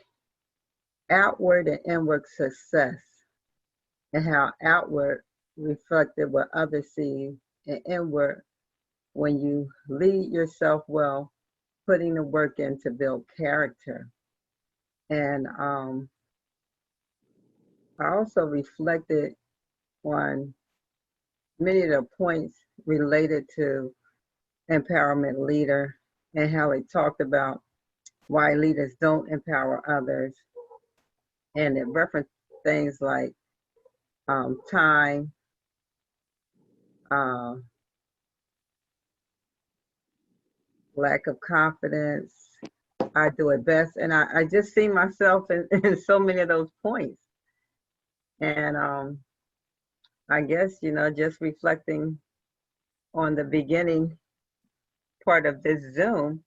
outward and inward success and how outward reflected what others see and inward when you lead yourself well, putting the work in to build character. And I also reflected on many of the points related to empowerment leader and how it talked about why leaders don't empower others. And it referenced things like time, lack of confidence, I do it best. And I just see myself in so many of those points. And I guess, just reflecting on the beginning part of this Zoom,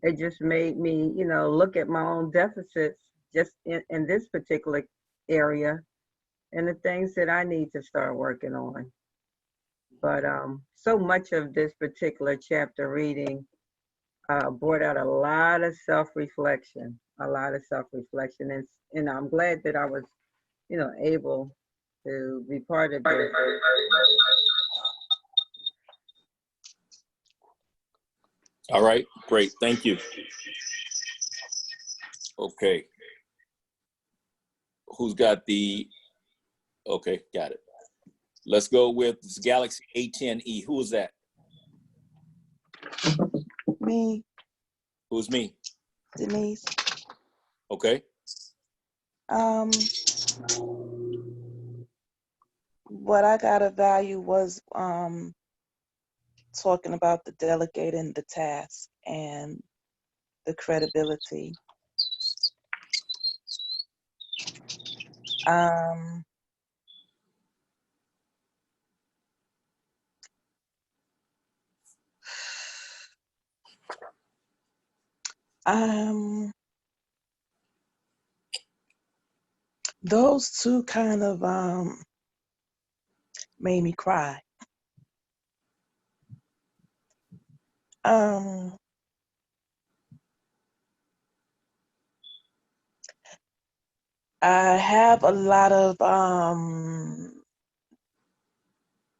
it just made me, look at my own deficits just in this particular area and the things that I need to start working on. But so much of this particular chapter reading brought out a lot of self-reflection, and I'm glad that I was, able to be part of this. All right, great, thank you. Okay. Who's got the, okay, got it. Let's go with this Galaxy A10E. Who is that? Me, Who's me? Denise. Okay. What I got of value was talking about the delegating the task and the credibility. Those two kind of made me cry. I have a lot of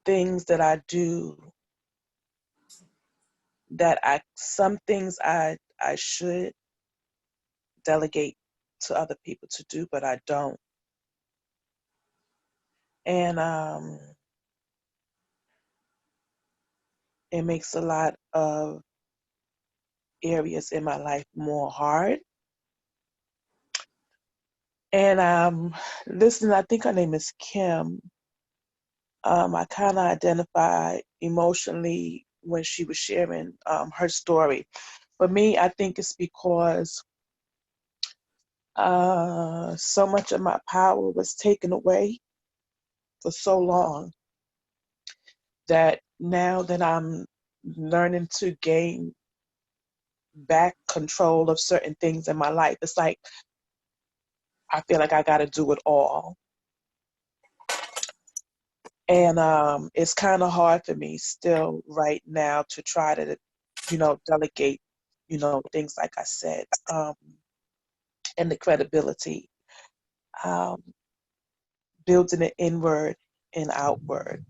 things that I do that some things I should delegate to other people to do, but I don't. And it makes a lot of areas in my life more hard. And listening, I think her name is Kim. I kind of identified emotionally when she was sharing her story. For me, I think it's because so much of my power was taken away for so long that now that I'm learning to gain back control of certain things in my life, it's like I feel like I got to do it all. And it's kind of hard for me still right now to try to, delegate, things like I said, and the credibility, building it inward and outward.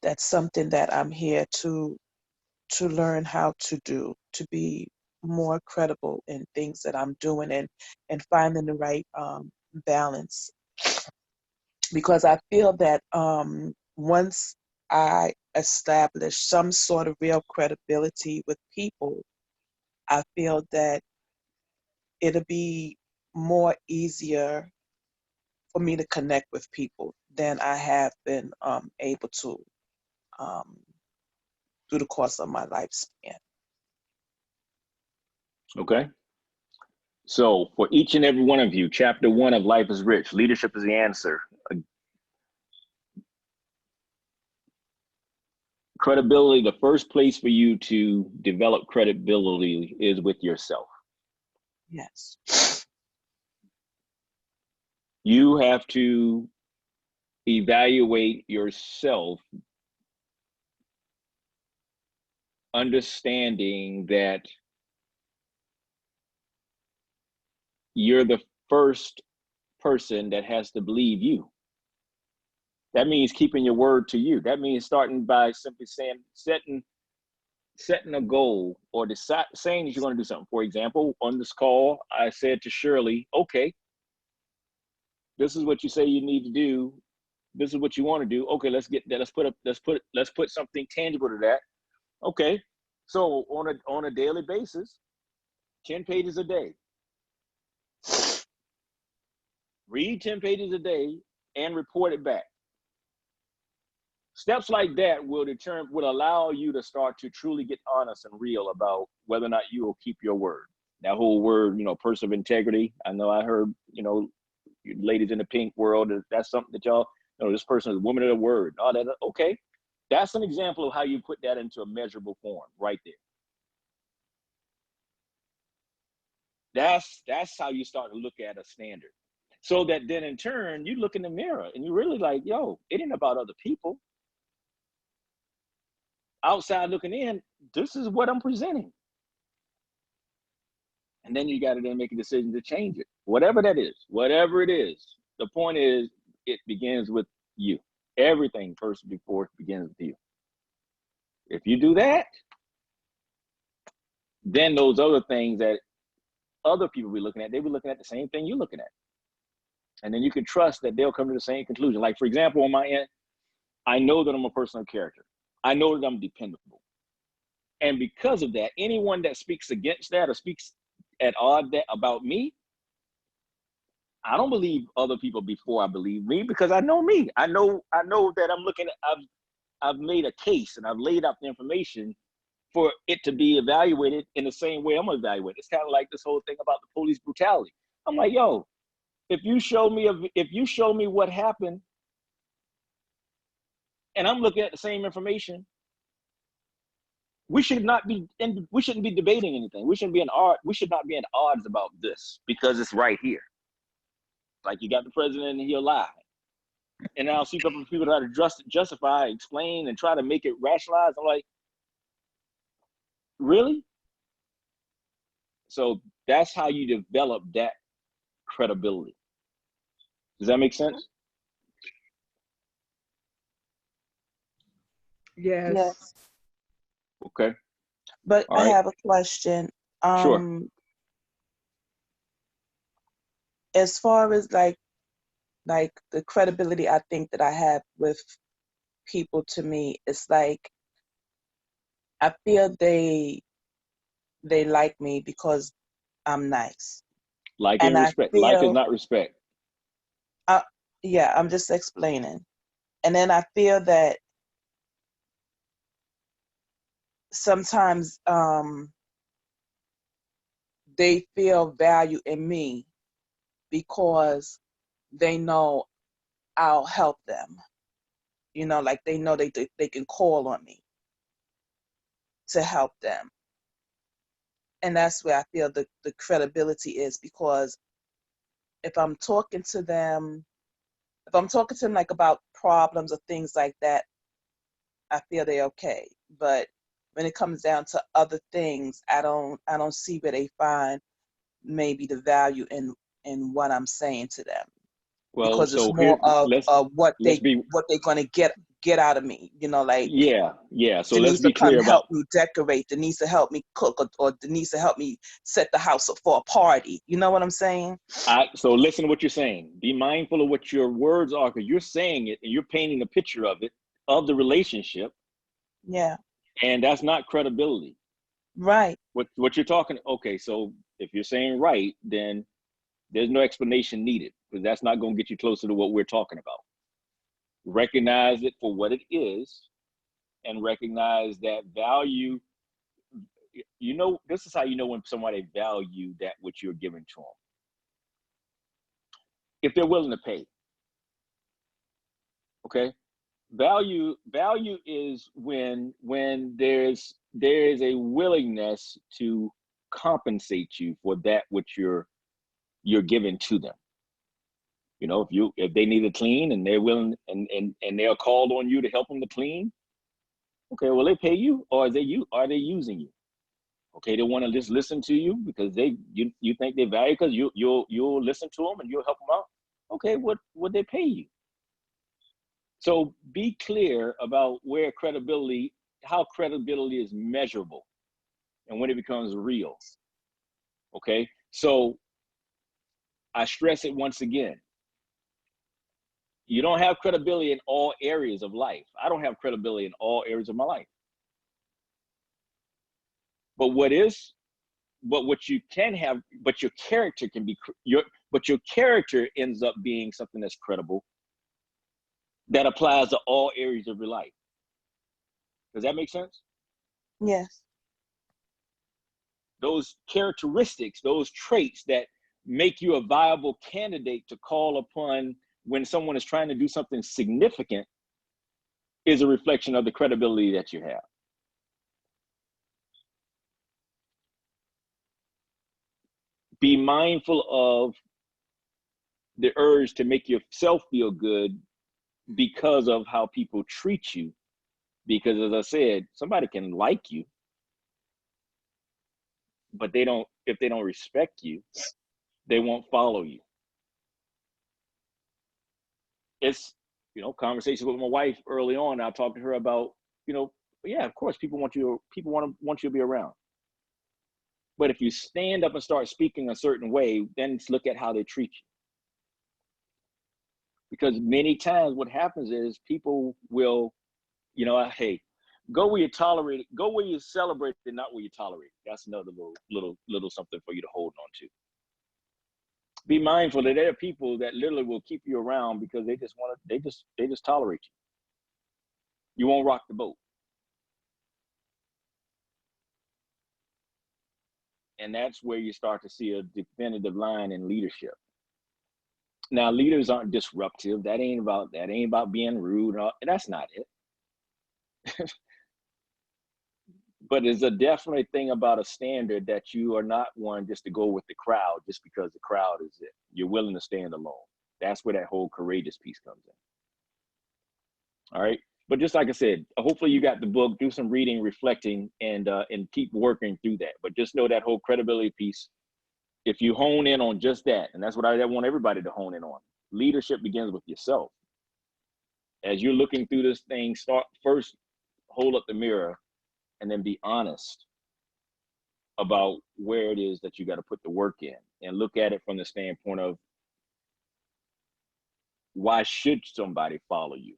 That's something that I'm here to learn how to do, to be more credible in things that I'm doing and finding the right balance. Because I feel that once I establish some sort of real credibility with people, I feel that it'll be more easier for me to connect with people than I have been able to through the course of my lifespan. Okay. So for each and every one of you, chapter 1 of Life is Rich, leadership is the answer. Credibility, the first place for you to develop credibility is with yourself. Yes. You have to evaluate yourself understanding that you're the first person that has to believe you. That means keeping your word to you. That means starting by simply saying, setting a goal or saying that you're going to do something. For example, on this call, I said to Shirley, okay, this is what you say you need to do. This is what you want to do. Okay, let's get that. Let's put something tangible to that. Okay. So on a daily basis, 10 pages a day. Read 10 pages a day and report it back. Steps like that will allow you to start to truly get honest and real about whether or not you will keep your word. That whole word, person of integrity. I know I heard, ladies in the pink world, that's something that y'all, this person is a woman of the word. All that. Okay. That's an example of how you put that into a measurable form right there. That's how you start to look at a standard. So that then in turn, you look in the mirror and you're really like, yo, it ain't about other people. Outside looking in, this is what I'm presenting. And then you got to then make a decision to change it. Whatever it is. The point is, it begins with you. Everything first before it begins with you. If you do that, then those other things that other people be looking at, they be looking at the same thing you're looking at. And then you can trust that they'll come to the same conclusion. Like, for example, on my end, I know that I'm a person of character. I know that I'm dependable. And because of that, anyone that speaks against that or speaks at odds about me, I don't believe other people before I believe me, because I know me. I know that I've made a case and I've laid out the information for it to be evaluated in the same way I'm gonna evaluate. It's kind of like this whole thing about the police brutality. I'm like, yo, if you show me what happened, and I'm looking at the same information, we shouldn't be debating anything. We should not be in odds about this because it's right here. Like, you got the president and he'll lie. And I'll see people try to justify, explain, and try to make it rationalize. I'm like, really? So that's how you develop that credibility. Does that make sense? Yes. Okay. But All I right. have a question. Sure. As far as like the credibility I think that I have with people, to me, it's like I feel they like me because I'm nice. Like And and I respect. feel, Like is not respect. yeah, I'm just explaining. And then I feel that sometimes they feel value in me because they know I'll help them. Like they know they can call on me to help them. And that's where I feel the credibility is, because if I'm talking to them like about problems or things like that, I feel they're okay. But when it comes down to other things, I don't see where they find maybe the value in what I'm saying to them. Well, because it's so more of what they're gonna get out of me. Like, yeah. So let's Denise will be come clear help about. me decorate. Denise will help me cook, or Denise will help me set the house up for a party. You know what I'm saying? So listen to what you're saying. Be mindful of what your words are, because you're saying it and you're painting a picture of it, of the relationship. Yeah. And that's not credibility. Right. What you're talking. Okay, so if you're saying right, then there's no explanation needed, because that's not going to get you closer to what we're talking about. Recognize it for what it is, and recognize that value. This is how you know when somebody value that which you're giving to them. If they're willing to pay. Okay. Value is when there is a willingness to compensate you for that which you're giving to them. If they need to clean and they're willing and they're called on you to help them to clean, Okay, well, they pay you, or are they using you? Okay, they want to just listen to you because you think they value, because you'll listen to them and you'll help them out. Okay, what would they pay you? So be clear about how credibility is measurable and when it becomes real. Okay, so I stress it once again. You don't have credibility in all areas of life. I don't have credibility in all areas of my life. But what you can have, but your character can be, but your character ends up being something that's credible, that applies to all areas of your life. Does that make sense? Yes. Those characteristics, those traits that make you a viable candidate to call upon when someone is trying to do something significant, is a reflection of the credibility that you have. Be mindful of the urge to make yourself feel good because of how people treat you. Because as I said, somebody can like you, but if they don't respect you, they won't follow you. It's, conversations with my wife early on, I talked to her about, yeah, of course, people want you to be around. But if you stand up and start speaking a certain way, then look at how they treat you. Because many times what happens is people will, hey, go where you tolerate it, go where you celebrate it, not where you tolerate it. That's another little something for you to hold on to. Be mindful that there are people that literally will keep you around because they just tolerate you. You won't rock the boat. And that's where you start to see a definitive line in leadership. Now, leaders aren't disruptive. That ain't about being rude. That's not it. But there's a definite thing about a standard that you are not one just to go with the crowd just because the crowd is it. You're willing to stand alone. That's where that whole courageous piece comes in. All right. But just like I said, hopefully you got the book, do some reading, reflecting, and keep working through that. But just know that whole credibility piece, if you hone in on just that, and that's what I want everybody to hone in on. Leadership begins with yourself. As you're looking through this thing, start first, hold up the mirror, and then be honest about where it is that you got to put the work in, and look at it from the standpoint of, why should somebody follow you?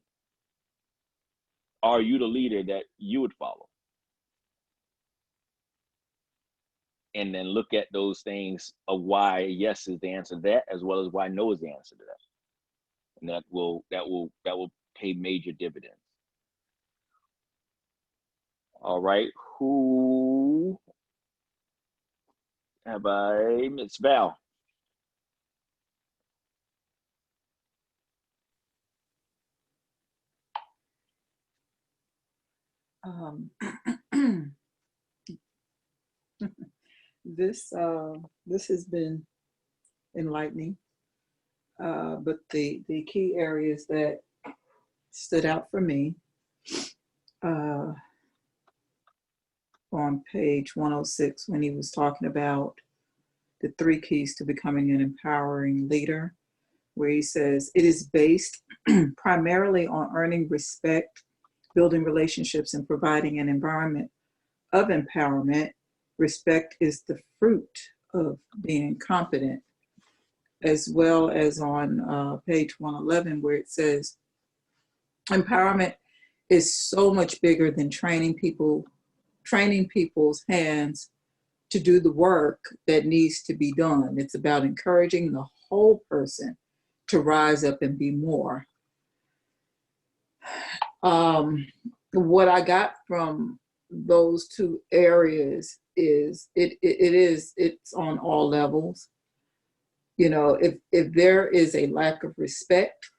Are you the leader that you would follow? And then look at those things of why yes is the answer to that, as well as why no is the answer to that. And that will pay major dividends. All right, who have I? It's Val. This has been enlightening, but the key areas that stood out for me on page 106, when he was talking about the 3 keys to becoming an empowering leader, where he says it is based primarily on earning respect, building relationships, and providing an environment of empowerment. Respect is the fruit of being competent. As well as on page 111, where it says empowerment is so much bigger than training people's hands to do the work that needs to be done. It's about encouraging the whole person to rise up and be more. What I got from those 2 areas is it's on all levels. If there is a lack of respect,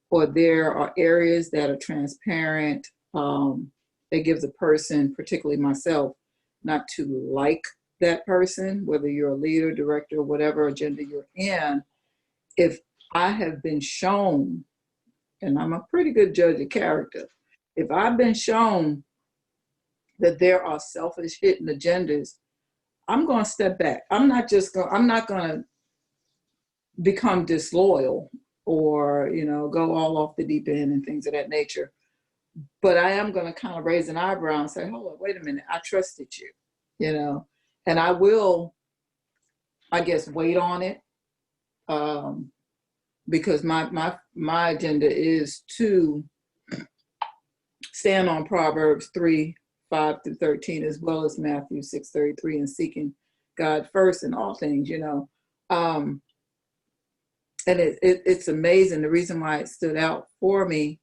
or there are areas that are transparent, that gives a person, particularly myself, not to like that person, whether you're a leader, director, whatever agenda you're in. If I have been shown, and I'm a pretty good judge of character, if I've been shown that there are selfish hidden agendas, I'm going to step back. I'm not going to become disloyal or, go all off the deep end and things of that nature. But I am going to kind of raise an eyebrow and say, hold on, wait a minute. I trusted you, and I will, I guess, wait on it. Because my agenda is to stand on Proverbs 3:5-13, as well as Matthew 6:33, and seeking God first in all things, And it's amazing. The reason why it stood out for me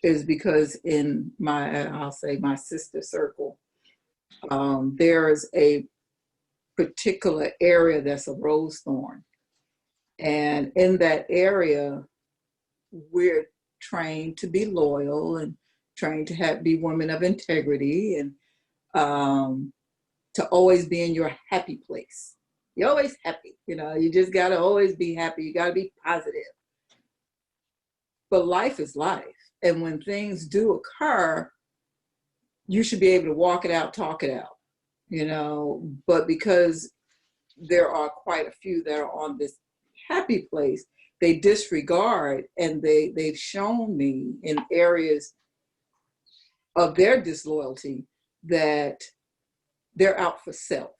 is because in I'll say my sister circle, there is a particular area that's a rose thorn. And in that area, we're trained to be loyal and trained to be women of integrity and to always be in your happy place. You're always happy. You just got to always be happy. You got to be positive. But life is life. And when things do occur, you should be able to walk it out, talk it out, But because there are quite a few that are on this happy place, they disregard, and they've shown me in areas of their disloyalty that they're out for self.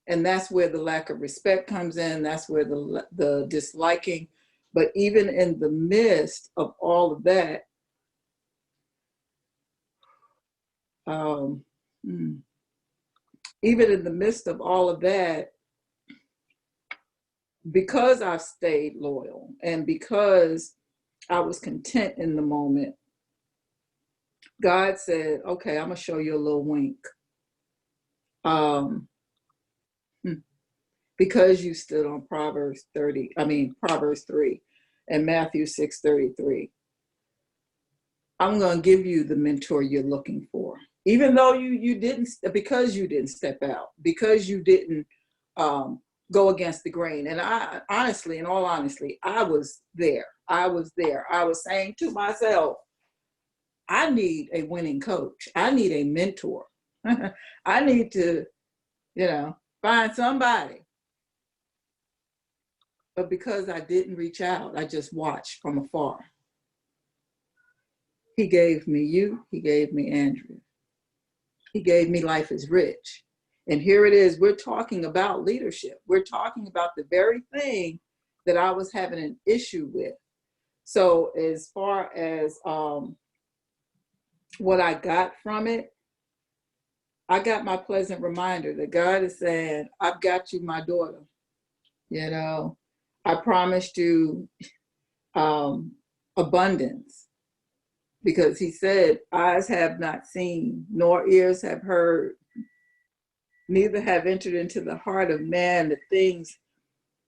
And that's where the lack of respect comes in. That's where the disliking. But even in the midst of all of that, even in the midst of all of that, because I've stayed loyal and because I was content in the moment, God said, okay, I'm going to show you a little wink. Because you stood on Proverbs 3 and Matthew 6:33, I'm going to give you the mentor you're looking for. Even though you didn't, because you didn't step out, because you didn't go against the grain. And I honestly, in all honesty, I was there. I was saying to myself, I need a winning coach. I need a mentor. I need to, find somebody. But because I didn't reach out, I just watched from afar. He gave me you. He gave me Andrea. He gave me Life is Rich. And here it is. We're talking about leadership. We're talking about the very thing that I was having an issue with. So as far as what I got from it, I got my pleasant reminder that God is saying, I've got you, my daughter. I promised you abundance, because he said, eyes have not seen, nor ears have heard, neither have entered into the heart of man the things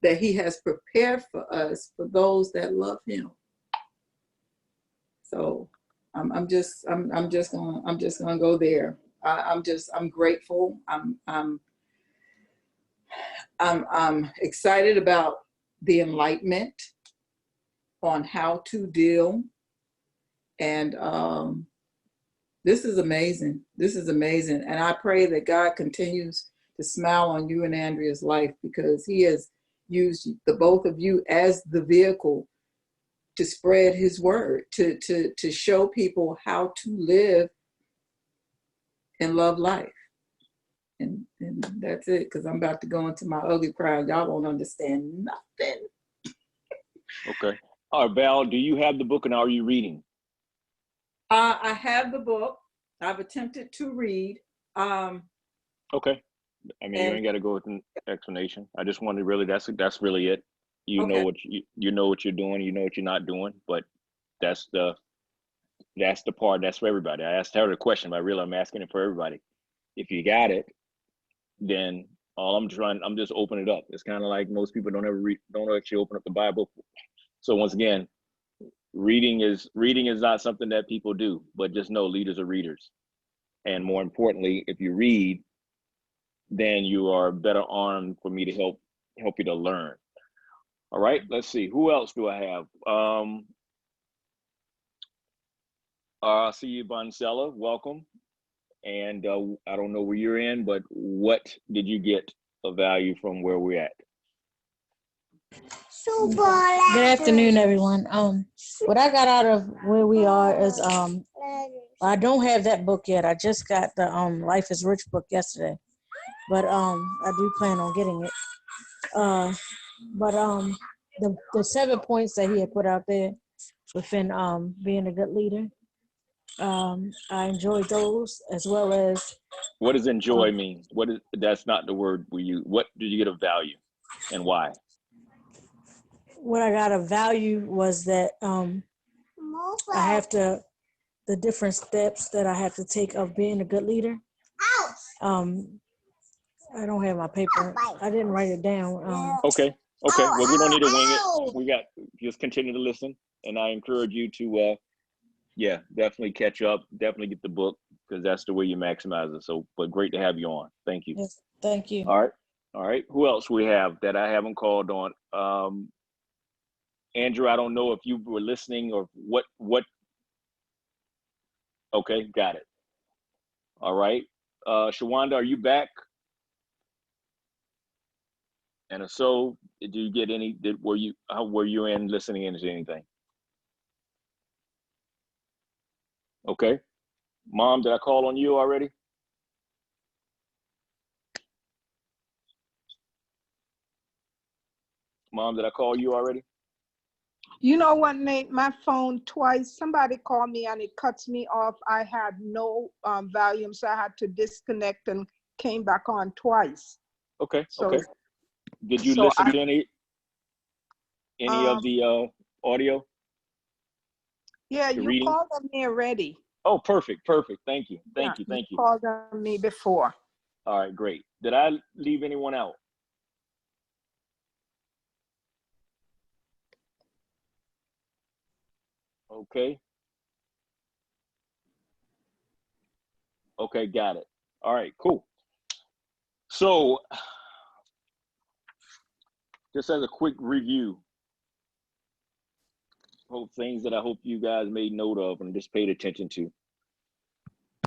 that he has prepared for us, for those that love him. So I'm just gonna go there. I'm grateful. I'm excited about the enlightenment on how to deal. And this is amazing. This is amazing. And I pray that God continues to smile on you and Andrea's life, because he has used the both of you as the vehicle to spread his word, to show people how to live and love life. And that's it, because I'm about to go into my ugly cry. Y'all won't understand nothing. Okay. All right, Val, do you have the book and are you reading? I have the book. I've attempted to read. Okay. I mean, you ain't got to go with an explanation. I just wanted really, that's really it. You know what you know what you're doing. You know what you're not doing. But that's the part. That's for everybody. I asked her the question, but I really I'm asking it for everybody. If you got it, then I'm just opening it up. It's kind of like most people don't actually open up the Bible. So once again, reading is not something that people do, but just know leaders are readers. And more importantly, if you read, then you are better armed for me to help you to learn. All right, let's see. Who else do I have? I see you, Boncella. Welcome. And I don't know where you're in, but what did you get of value from where we're at? Good afternoon, everyone. What I got out of where we are is I don't have that book yet. I just got the Life is Rich book yesterday, but I do plan on getting it. But the 7 points that he had put out there within being a good leader, I enjoyed those, as well as What does enjoy mean? That's not the word we use. What did you get of value and why? what I got of value was that I have to, the different steps that I have to take of being a good leader. I don't have my paper. I didn't write it down. Okay. Well, we don't need to wing it. We got, just continue to listen. And I encourage you to, definitely catch up. Definitely get the book, because that's the way you maximize it. So, but great to have you on. Thank you. Yes, thank you. All right. Who else we have that I haven't called on? Andrew, I don't know if you were listening or what. Okay, got it. All right. Shawanda, are you back? And if so, did you get any, were you in listening into anything? Okay. Mom, did I call on you already? Mom, did I call you already? You know what, Nate? My phone twice, somebody called me and it cuts me off. I had no volume, so I had to disconnect and came back on twice. Okay, So, okay. Did you listen to any of the audio? Yeah, you reading? called on me already. Oh, perfect. Thank you. Thank you. You called on me before. All right, great. Did I leave anyone out? Okay. Okay, got it. All right, cool. So, just as a quick review, things that I hope you guys made note of and just paid attention to.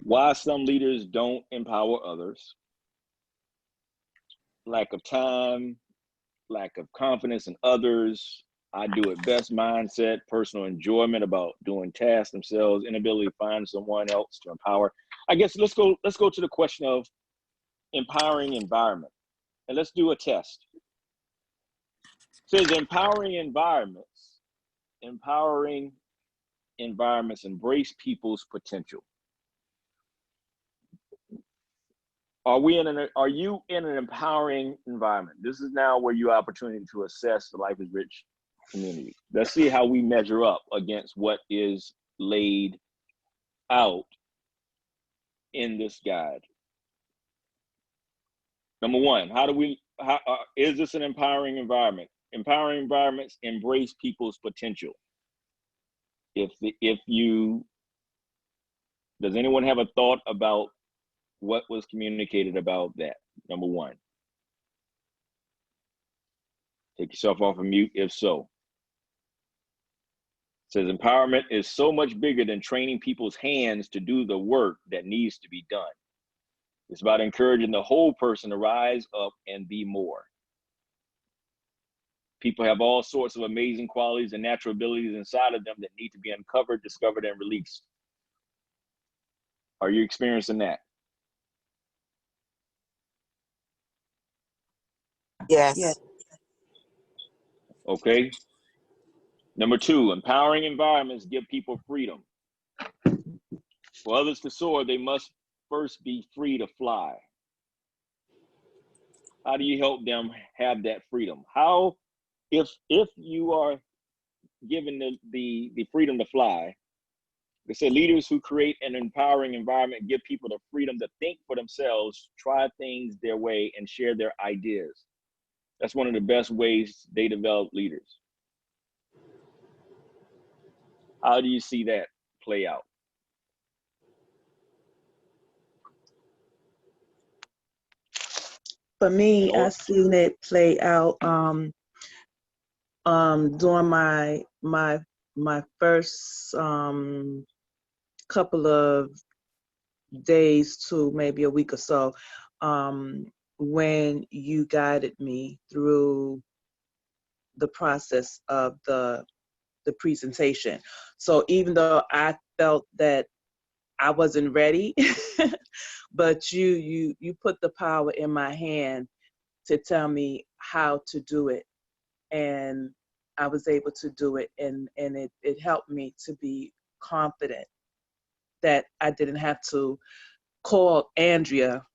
Why some leaders don't empower others. Lack of time, lack of confidence in others, I do it best mindset, personal enjoyment about doing tasks themselves, inability to find someone else to empower. I guess let's go to the question of empowering environment. And let's do a test. It says empowering environments embrace people's potential. Are you in an empowering environment? This is now where you have opportunity to assess the Life is Rich community. Let's see how we measure up against what is laid out in this guide. Number one, is this an empowering environment? Empowering environments embrace people's potential. Does anyone have a thought about what was communicated about that? Number one. Take yourself off of mute if so. It says empowerment is so much bigger than training people's hands to do the work that needs to be done. It's about encouraging the whole person to rise up and be more. People have all sorts of amazing qualities and natural abilities inside of them that need to be uncovered, discovered, and released. Are you experiencing that? Yes. Okay. Number two, empowering environments give people freedom. For others to soar, they must first be free to fly. How do you help them have that freedom? How, if you are given the freedom to fly, they say leaders who create an empowering environment give people the freedom to think for themselves, try things their way, and share their ideas. That's one of the best ways they develop leaders. How do you see that play out? For me, I've seen it play out during my first couple of days to maybe a week or so, when you guided me through the process of the presentation. So even though I felt that I wasn't ready, but you put the power in my hand to tell me how to do it, and I was able to do it, and it helped me to be confident that I didn't have to call Andrea,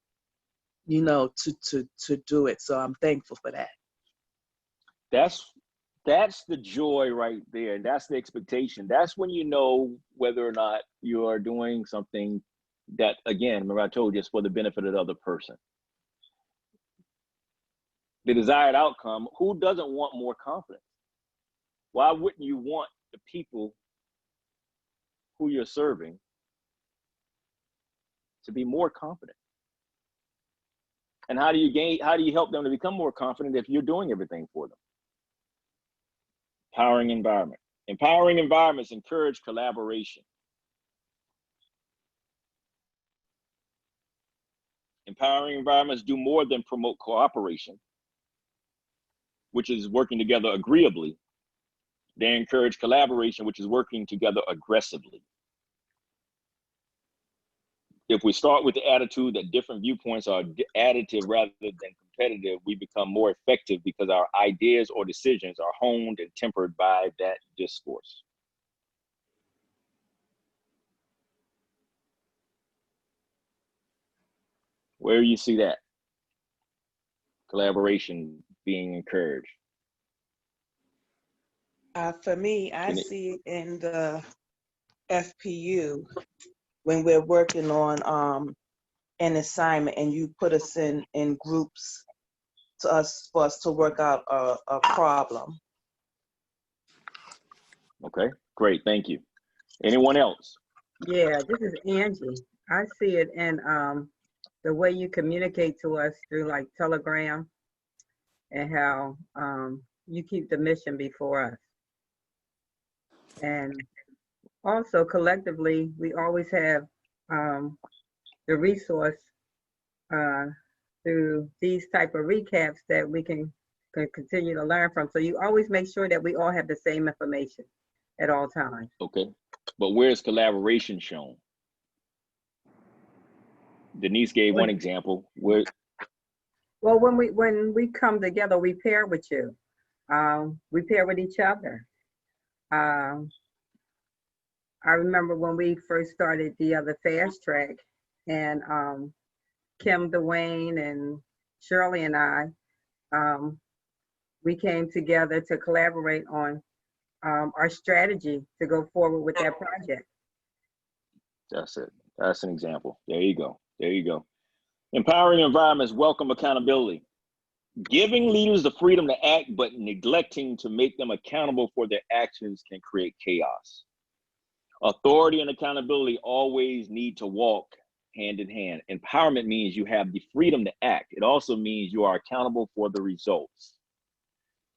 you know, to do it. So I'm thankful for that. That's the joy right there. That's the expectation. That's when you know whether or not you are doing something that, again, remember I told you, it's for the benefit of the other person. The desired outcome, who doesn't want more confidence? Why wouldn't you want the people who you're serving to be more confident? And how do you help them to become more confident if you're doing everything for them? Empowering environment. Empowering environments encourage collaboration. Empowering environments do more than promote cooperation, which is working together agreeably. They encourage collaboration, which is working together aggressively. If we start with the attitude that different viewpoints are additive rather than competitive, we become more effective because our ideas or decisions are honed and tempered by that discourse. Where do you see that? Collaboration being encouraged. For me, I see it in the FPU when we're working on an assignment and you put us in groups for us to work out a problem. Okay, great, thank you. Anyone else? Yeah, this is Angie. I see it in the way you communicate to us through like Telegram, and how you keep the mission before us. And also collectively, we always have the resource through these type of recaps that we can continue to learn from. So you always make sure that we all have the same information at all times. Okay, but where's collaboration shown? Denise gave one example. Where? Well, when we come together, we pair with you. We pair with each other. I remember when we first started the other fast track, and Kim, Dwayne, and Shirley and I, we came together to collaborate on our strategy to go forward with that project. That's it. That's an example. There you go. There you go. Empowering environments welcome accountability. Giving leaders the freedom to act, but neglecting to make them accountable for their actions can create chaos. Authority and accountability always need to walk hand in hand. Empowerment means you have the freedom to act. It also means you are accountable for the results.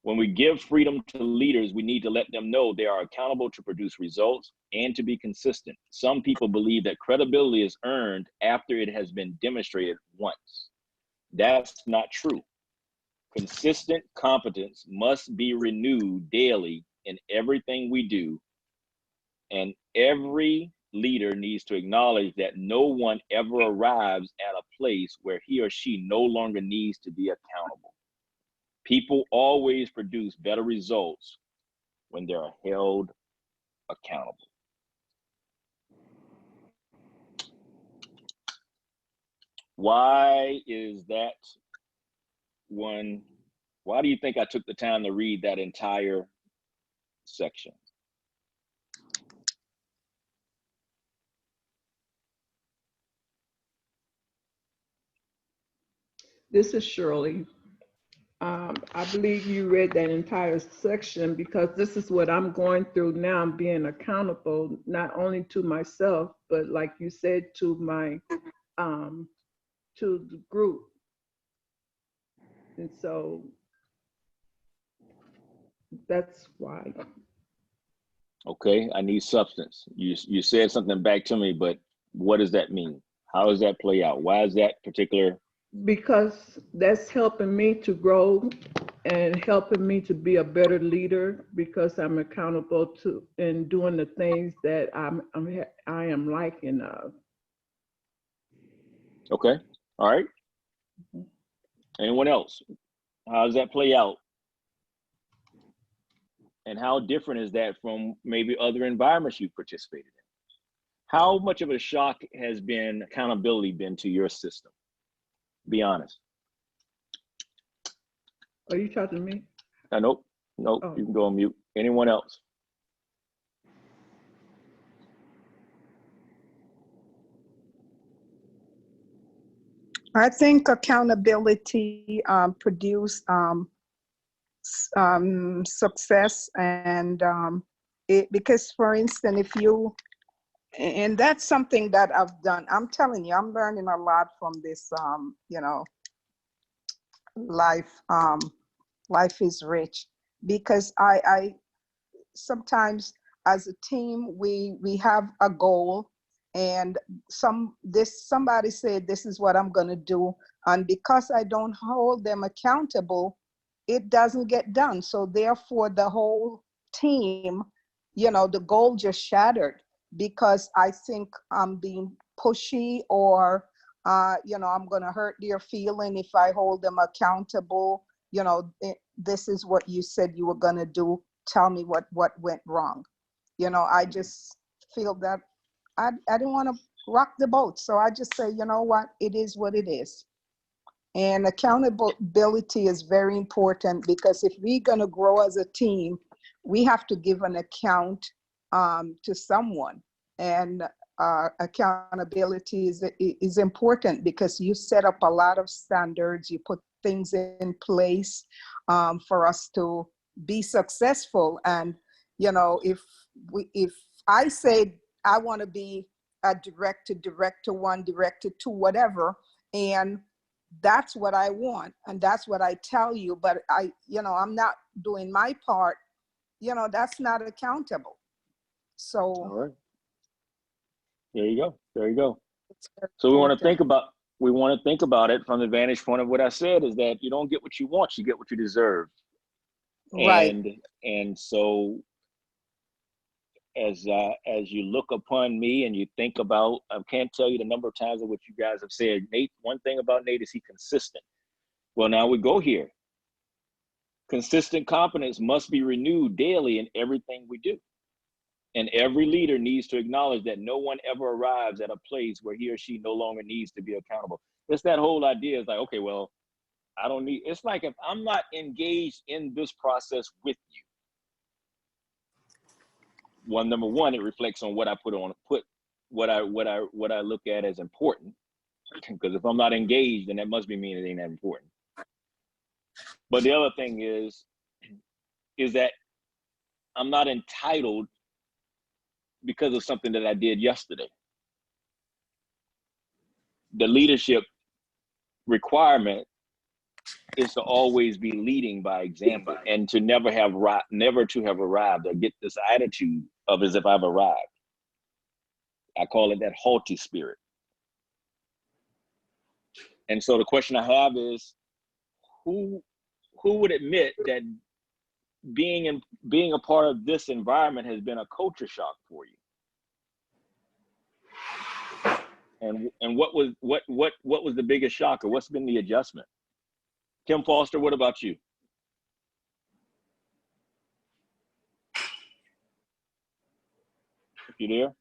When we give freedom to leaders, we need to let them know they are accountable to produce results and to be consistent. Some people believe that credibility is earned after it has been demonstrated once. That's not true. Consistent competence must be renewed daily in everything we do, and every leader needs to acknowledge that no one ever arrives at a place where he or she no longer needs to be accountable. People always produce better results when they are held accountable. Why is that one? Why do you think I took the time to read that entire section? This is Shirley. I believe you read that entire section because this is what I'm going through now. I'm being accountable, not only to myself, but like you said, to my, to the group. And so that's why. Okay, I need substance. You said something back to me, but what does that mean? How does that play out? Why is that particular? Because that's helping me to grow and helping me to be a better leader, because I'm accountable to and doing the things that I am liking of. Okay, all right. Anyone else? How does that play out? And how different is that from maybe other environments you've participated in? How much of a shock has accountability been to your system? Be honest. Are you talking to me? Nope, Oh. You can go on mute. Anyone else? I think accountability produce success, and because, for instance, if you, and that's something that I've done. I'm telling you, I'm learning a lot from this. Life life is rich, because I sometimes, as a team, we have a goal, and somebody said this is what I'm going to do, and because I don't hold them accountable, it doesn't get done. So therefore the whole team, the goal just shattered, because I think I'm being pushy, or I'm going to hurt their feeling if I hold them accountable. This is what you said you were going to do. Tell me what went wrong. I just feel that I didn't want to rock the boat. So I just say, you know what, it is what it is. And accountability is very important, because if we're going to grow as a team, we have to give an account to someone. And accountability is important, because you set up a lot of standards, you put things in place for us to be successful. And if I say I want to be a director 1, director 2, whatever, and that's what I want, and that's what I tell you, but I'm not doing my part, that's not accountable. So all right, there you go. So important. we want to think about it from the vantage point of what I said, is that you don't get what you want, you get what you deserve. Right. And so as you look upon me and you think about, I can't tell you the number of times of what you guys have said, Nate, one thing about Nate is he consistent. Well, now we go here. Consistent competence must be renewed daily in everything we do. And every leader needs to acknowledge that no one ever arrives at a place where he or she no longer needs to be accountable. It's that whole idea is like, okay, well, I don't need, it's like if I'm not engaged in this process with you, number one, it reflects on what I what I look at as important. Because if I'm not engaged, then that must be meaning it ain't that important. But the other thing is that I'm not entitled because of something that I did yesterday. The leadership requirement is to always be leading by example, and to never to have arrived, or get this attitude of as if I've arrived. I call it that haughty spirit. And so the question I have is, who would admit that being a part of this environment has been a culture shock for you? And what was the biggest shock, or what's been the adjustment? Kim Foster, what about you? If you're there,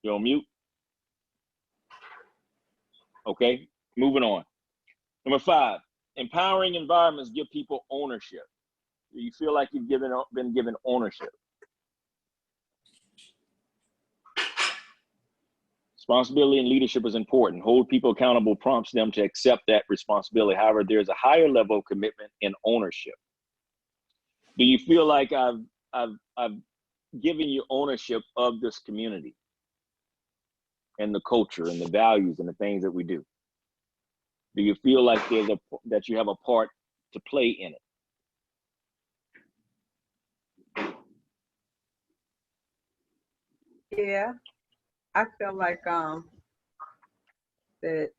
you're on mute. Okay, moving on. Number 5, empowering environments give people ownership. Do you feel like you've been given ownership? Responsibility and leadership is important. Hold people accountable prompts them to accept that responsibility. However, there's a higher level of commitment in ownership. Do you feel like I've given you ownership of this community and the culture and the values and the things that we do? Do you feel like that you have a part to play in it? Yeah, I feel like that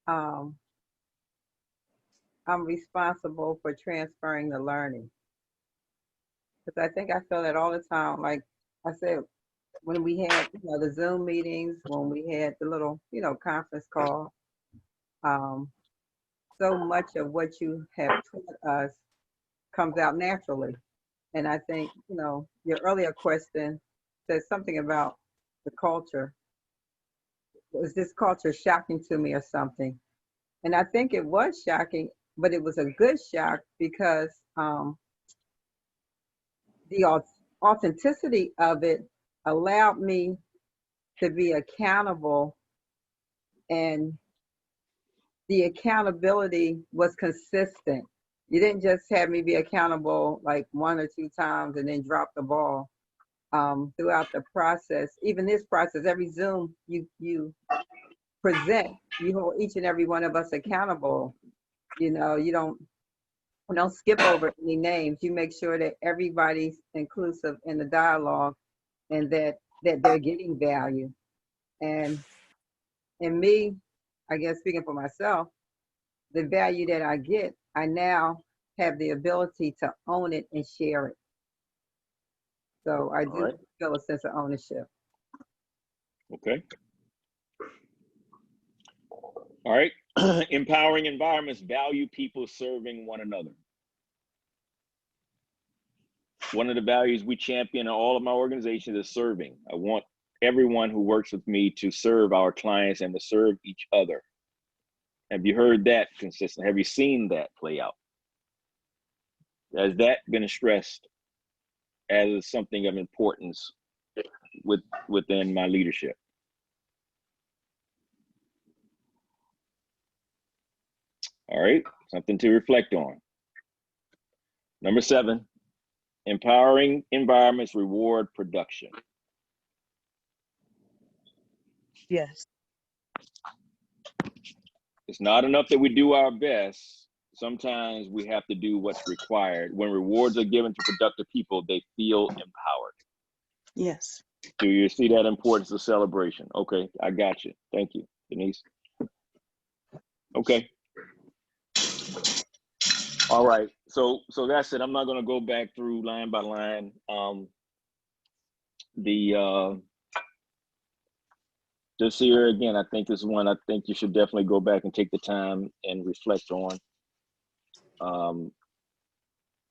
I'm responsible for transferring the learning. Because I think I feel that all the time. Like I said, when we had the Zoom meetings, when we had the little conference call, so much of what you have taught us comes out naturally. And I think your earlier question said something about the culture. Was this culture shocking to me or something? And I think it was shocking, but it was a good shock because the authenticity of it allowed me to be accountable, and the accountability was consistent. You didn't just have me be accountable like 1 or 2 times and then drop the ball. Throughout the process, even this process, every Zoom you present, you hold each and every one of us accountable. You don't skip over any names. You make sure that everybody's inclusive in the dialogue and that they're getting value. And in me, I guess speaking for myself, the value that I get, I now have the ability to own it and share it. So I do feel a sense of ownership. Okay. All right. Empowering environments value people serving one another. One of the values we champion in all of my organizations is serving. I want everyone who works with me to serve our clients and to serve each other. Have you heard that consistent? Have you seen that play out? Has that been stressed as something of importance within my leadership? All right, something to reflect on. Number 7, empowering environments reward production. Yes. It's not enough that we do our best. Sometimes we have to do what's required. When rewards are given to productive people, they feel empowered. Yes. Do you see that importance of celebration? Okay, I got you. Thank you, Denise. Okay. All right. So that's it. I'm not going to go back through line by line. This here again, I think is one I think you should definitely go back and take the time and reflect on.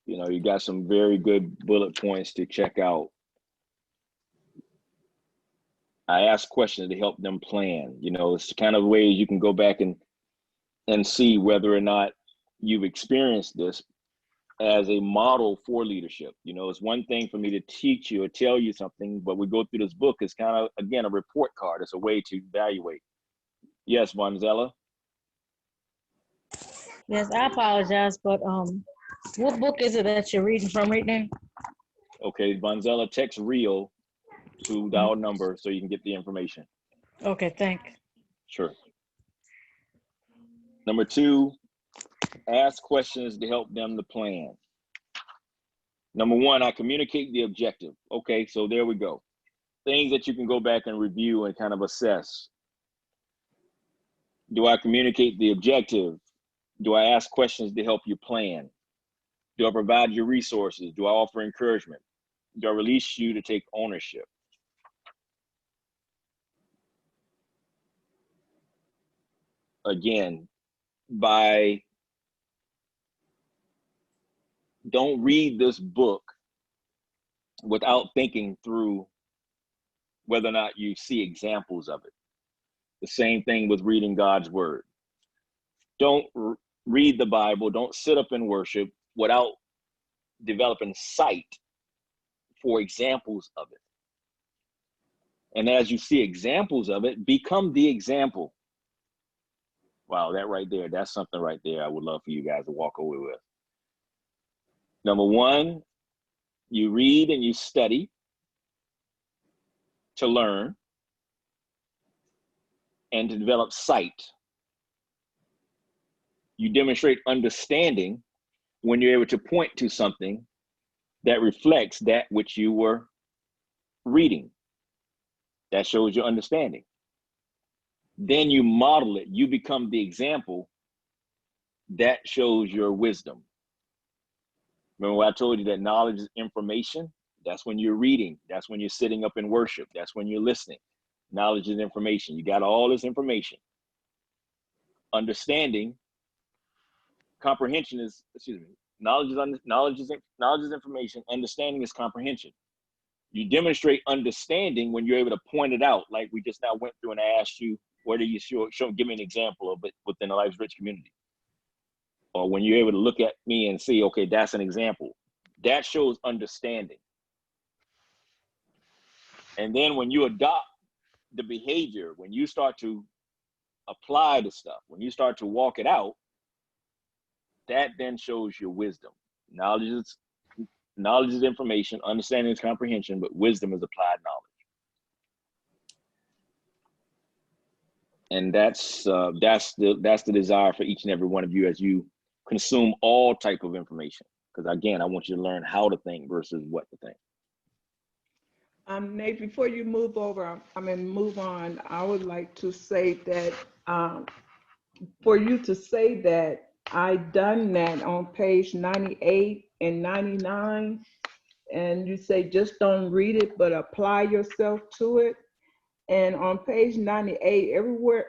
You got some very good bullet points to check out. I ask questions to help them plan. It's the kind of ways you can go back and see whether or not you've experienced this as a model for leadership. It's one thing for me to teach you or tell you something, but we go through this book. It's kind of, again, a report card. It's a way to evaluate. Yes, Vanzella? Yes, I apologize, but what book is it that you're reading from right now? Okay, Vanzella, text REAL to dial number so you can get the information. Okay, thank you. Sure. Number 2, ask questions to help them to plan. Number 1, I communicate the objective. Okay, so there we go. Things that you can go back and review and kind of assess. Do I communicate the objective? Do I ask questions to help you plan? Do I provide you resources? Do I offer encouragement? Do I release you to take ownership? Again, don't read this book without thinking through whether or not you see examples of it. The same thing with reading God's word. Don't read the Bible, don't sit up and worship without developing sight for examples of it. And as you see examples of it, become the example. Wow, that right there, that's something right there I would love for you guys to walk away with. Number 1, you read and you study to learn and to develop sight. You demonstrate understanding when you're able to point to something that reflects that which you were reading. That shows your understanding. Then you model it. You become the example. That shows your wisdom. Remember what I told you, that knowledge is information? That's when you're reading. That's when you're sitting up in worship. That's when you're listening. Knowledge is information. You got all this information. Understanding, comprehension is, knowledge is information. Understanding is comprehension. You demonstrate understanding when you're able to point it out, like we just now went through, and I asked you, where do you give me an example of it within the Life's Rich community? Or when you're able to look at me and see, okay, that's an example. That shows understanding. And then when you adopt the behavior, when you start to apply the stuff, when you start to walk it out, that then shows your wisdom. Knowledge is information, understanding is comprehension, but wisdom is applied knowledge. And that's the desire for each and every one of you as you consume all type of information. Because again, I want you to learn how to think versus what to think. Nate, before you move on, I would like to say that for you to say that I done that on page 98 and 99, and you say just don't read it, but apply yourself to it. And on page 98, everywhere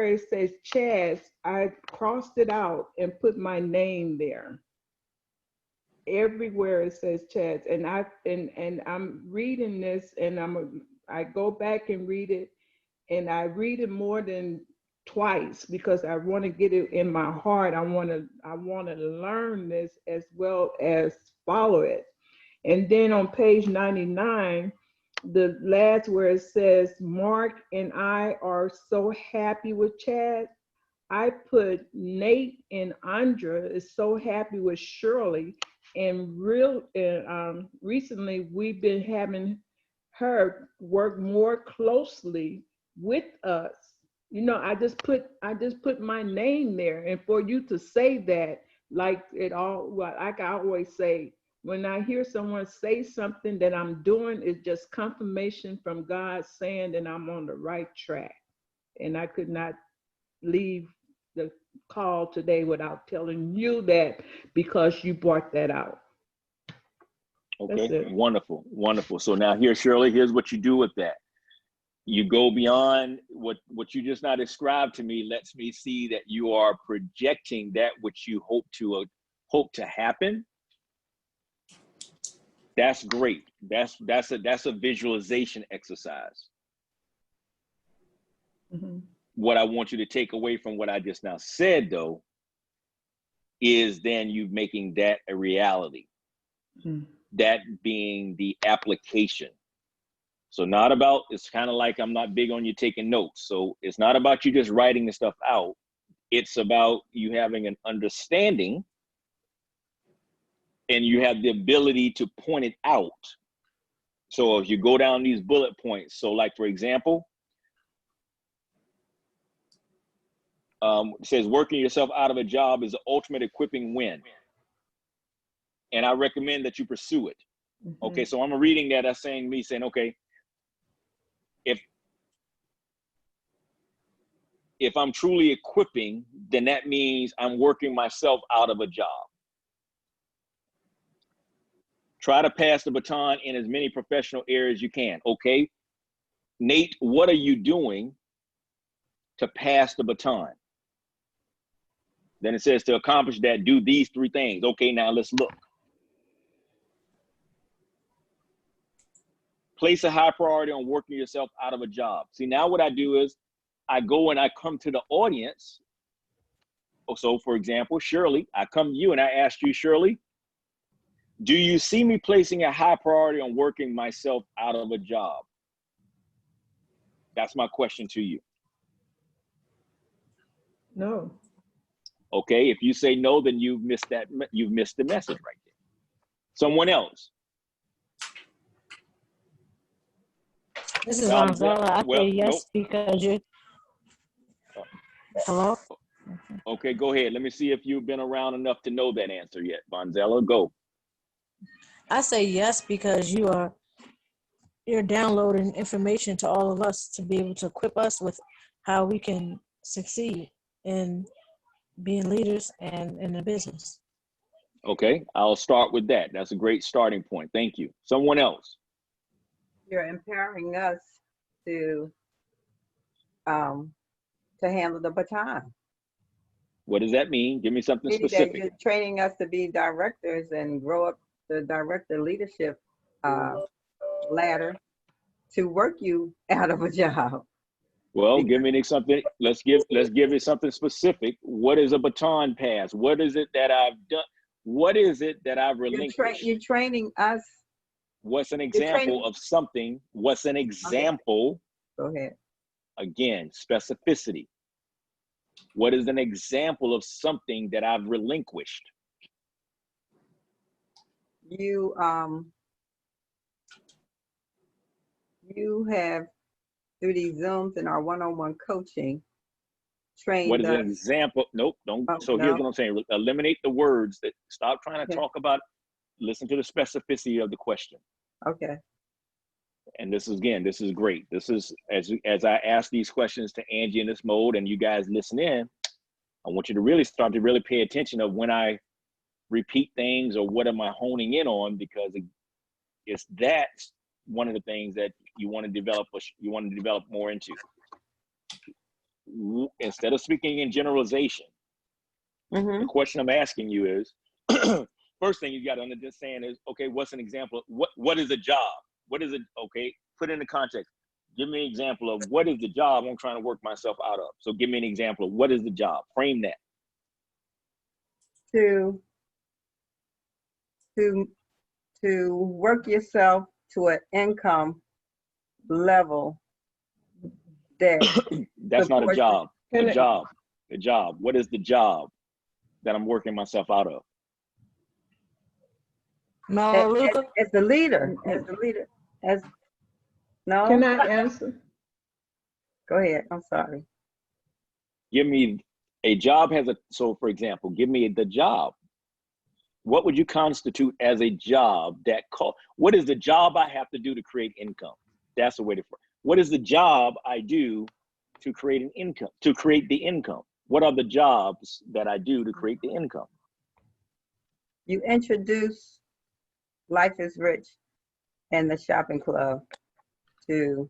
it says Chaz, I crossed it out and put my name there. Everywhere it says Chaz, and I'm reading this, and I go back and read it, and I read it more than twice because I want to get it in my heart. I want to learn this as well as follow it. And then on page 99, the last where it says Mark and I are so happy with Chad, I put Nate and Andrea is so happy with Shirley. And recently we've been having her work more closely with us. You know, I just put my name there, and for you to say that, like I always say, when I hear someone say something that I'm doing, it's just confirmation from God saying that I'm on the right track. And I could not leave the call today without telling you that, because you brought that out. Okay, wonderful, wonderful. So now here, Shirley, here's what you do with that. You go beyond what you just now described to me. Lets me see that you are projecting that which you hope to happen. That's great. That's a visualization exercise. Mm-hmm. What I want you to take away from what I just now said, though, is then you making that a reality. Mm-hmm. That being the application. So not about, it's kind of like I'm not big on you taking notes. So it's not about you just writing the stuff out. It's about you having an understanding and you have the ability to point it out. So if you go down these bullet points, so like, for example, it says working yourself out of a job is the ultimate equipping win. And I recommend that you pursue it. Mm-hmm. Okay, so I'm reading that as saying, okay, if I'm truly equipping, then that means I'm working myself out of a job. Try to pass the baton in as many professional areas you can. Okay, Nate, what are you doing to pass the baton? Then it says to accomplish that, do these 3 things. Okay, now let's look. Place a high priority on working yourself out of a job. See, now what I do is I go and I come to the audience. So for example, Shirley, I come to you and I ask you, Shirley, do you see me placing a high priority on working myself out of a job? That's my question to you. No. Okay, if you say no, then you've missed the message right there. Someone else. This is Gonzala. I say yes because you. Hello? Okay, go ahead. Let me see if you've been around enough to know that answer yet. Bonzella, go. I say yes because you are you're downloading information to all of us to be able to equip us with how we can succeed in being leaders and in the business. Okay, I'll start with that. That's a great starting point. Thank you. Someone else. You're empowering us to handle the baton. What does that mean? Give me something Meaning that specific. you're training us to be directors and grow up the director leadership ladder to work you out of a job. Well, give me something. Let's give it something specific. What is a baton pass? What is it that I've done? What is it that I've relinquished? You're training us. What's an example of something? What's an example? Okay. Go ahead. Again, specificity. What is an example of something that I've relinquished? You have, through these Zooms and our one-on-one coaching, trained What is us. an example? Nope, don't. So no. here's what I'm saying. Eliminate the words. That stop trying to Okay. talk about. Listen to the specificity of the question. Okay. And this is, again, this is great. This is, as I ask these questions to Angie in this mode and you guys listen in, I want you to really start to really pay attention of when I repeat things or what am I honing in on, because it's that's one of the things that you want to develop more into. Instead of speaking in generalization, the question I'm asking you is, first thing you got to understand is, okay, what's an example? What is a job? What is it? Okay, put it in the context. Give me an example of what is the job I'm trying to work myself out of. So give me an example of what is the job. Frame that. To work yourself to an income level that that's not a job. Can A job. A job. What is the job that I'm working myself out of? as the leader, no. Can I answer? Go ahead. I'm sorry. Give me a job so for example, give me the job. What would you constitute as a job what is the job I have to do to create income? That's the way to, what is the job I do to create an income, to create the income? What are the jobs that I do to create the income? You introduce Life is Rich and the shopping club to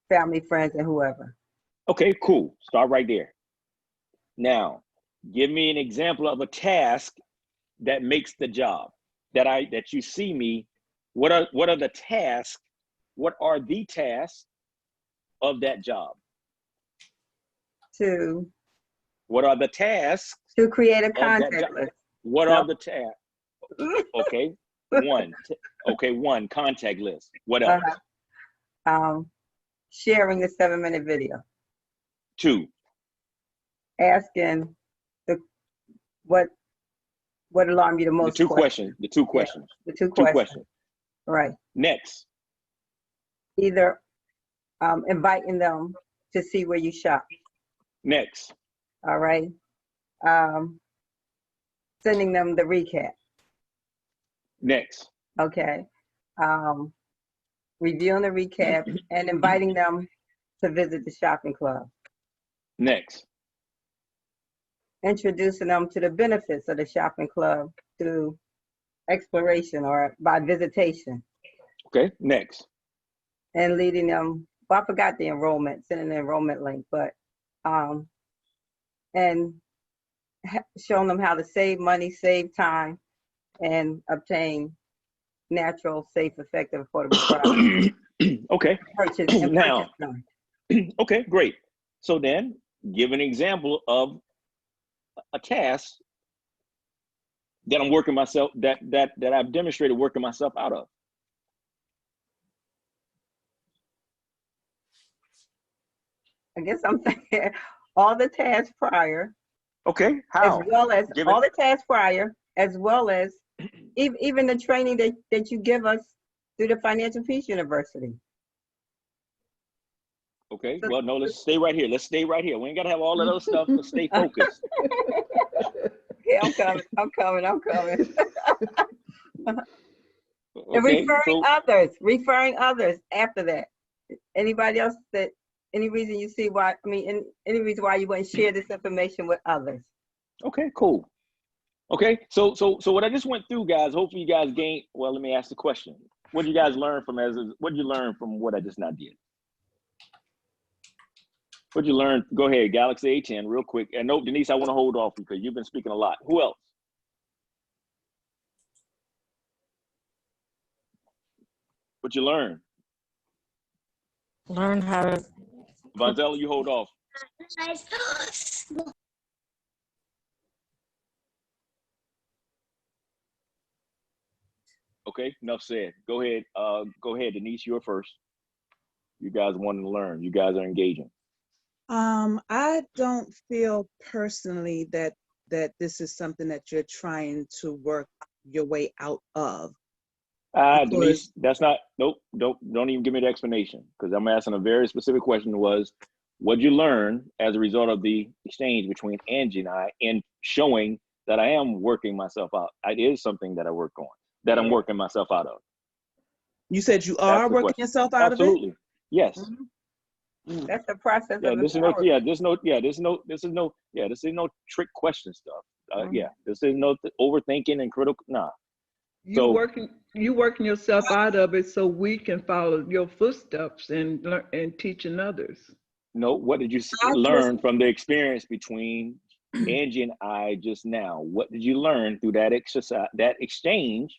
family, friends, and whoever. Okay, cool. Start right there. Now, give me an example of a task that makes the job that you see me. What are the tasks? What are the tasks of that job? What are the tasks? To create a contact list. What are the tasks? Okay, one. One contact list. What else? Sharing a 7-minute video. 2. Asking what alarmed you the most? The two questions. Yeah, the two questions. Right. Next. Either inviting them to see where you shop. Next. All right. Sending them the recap. Next. Okay. Reviewing the recap and inviting them to visit the shopping club. Next. Introducing them to the benefits of the shopping club through exploration or by visitation. Okay, next. And leading them, well, I forgot the enrollment, sending the enrollment link, but, and showing them how to save money, save time, and obtain natural, safe, effective, affordable products. Okay. Purchase and Now, purchase them. Okay, great. So then give an example of a task that I'm working myself, that I've demonstrated working myself out of. I guess I'm saying all the tasks prior. Okay, how? As well as all the tasks prior, as well as even the training that you give us through the Financial Peace University. Okay, well, no, let's stay right here. Let's stay right here. We ain't got to have all of those stuff. Let's stay focused. Okay, I'm coming. And Okay, referring others after that. Anybody else that, any reason you see why, I mean, any reason why you wouldn't share this information with others? okay, cool. Okay, so what I just went through, guys, hopefully you guys gained, well, let me ask the question. What did you guys learn from what did you learn from what I just now did? What did you learn? Go ahead, Galaxy A10, real quick. And no, Denise, I want to hold off because you've been speaking a lot. Who else? What you learn? Learn how to. Vonzella, you hold off. Okay, enough said. Go ahead, Denise, you're first. You guys wanting to learn. You guys are engaging. I don't feel personally that this is something that you're trying to work your way out of. Denise, that's not, nope, don't even give me the explanation, because I'm asking a very specific question was, what'd you learn as a result of the exchange between Angie and I in showing that I am working myself out? It is something that I work on, that I'm working myself out of. You said you are working yourself out of it? Absolutely, yes. Mm-hmm. That's the process of this is no trick question stuff. Yeah, this is no overthinking and critical, nah. You working yourself out of it so we can follow your footsteps and learn and teaching others. No, what did you learn from the experience between Angie and I just now? What did you learn through that exercise, that exchange,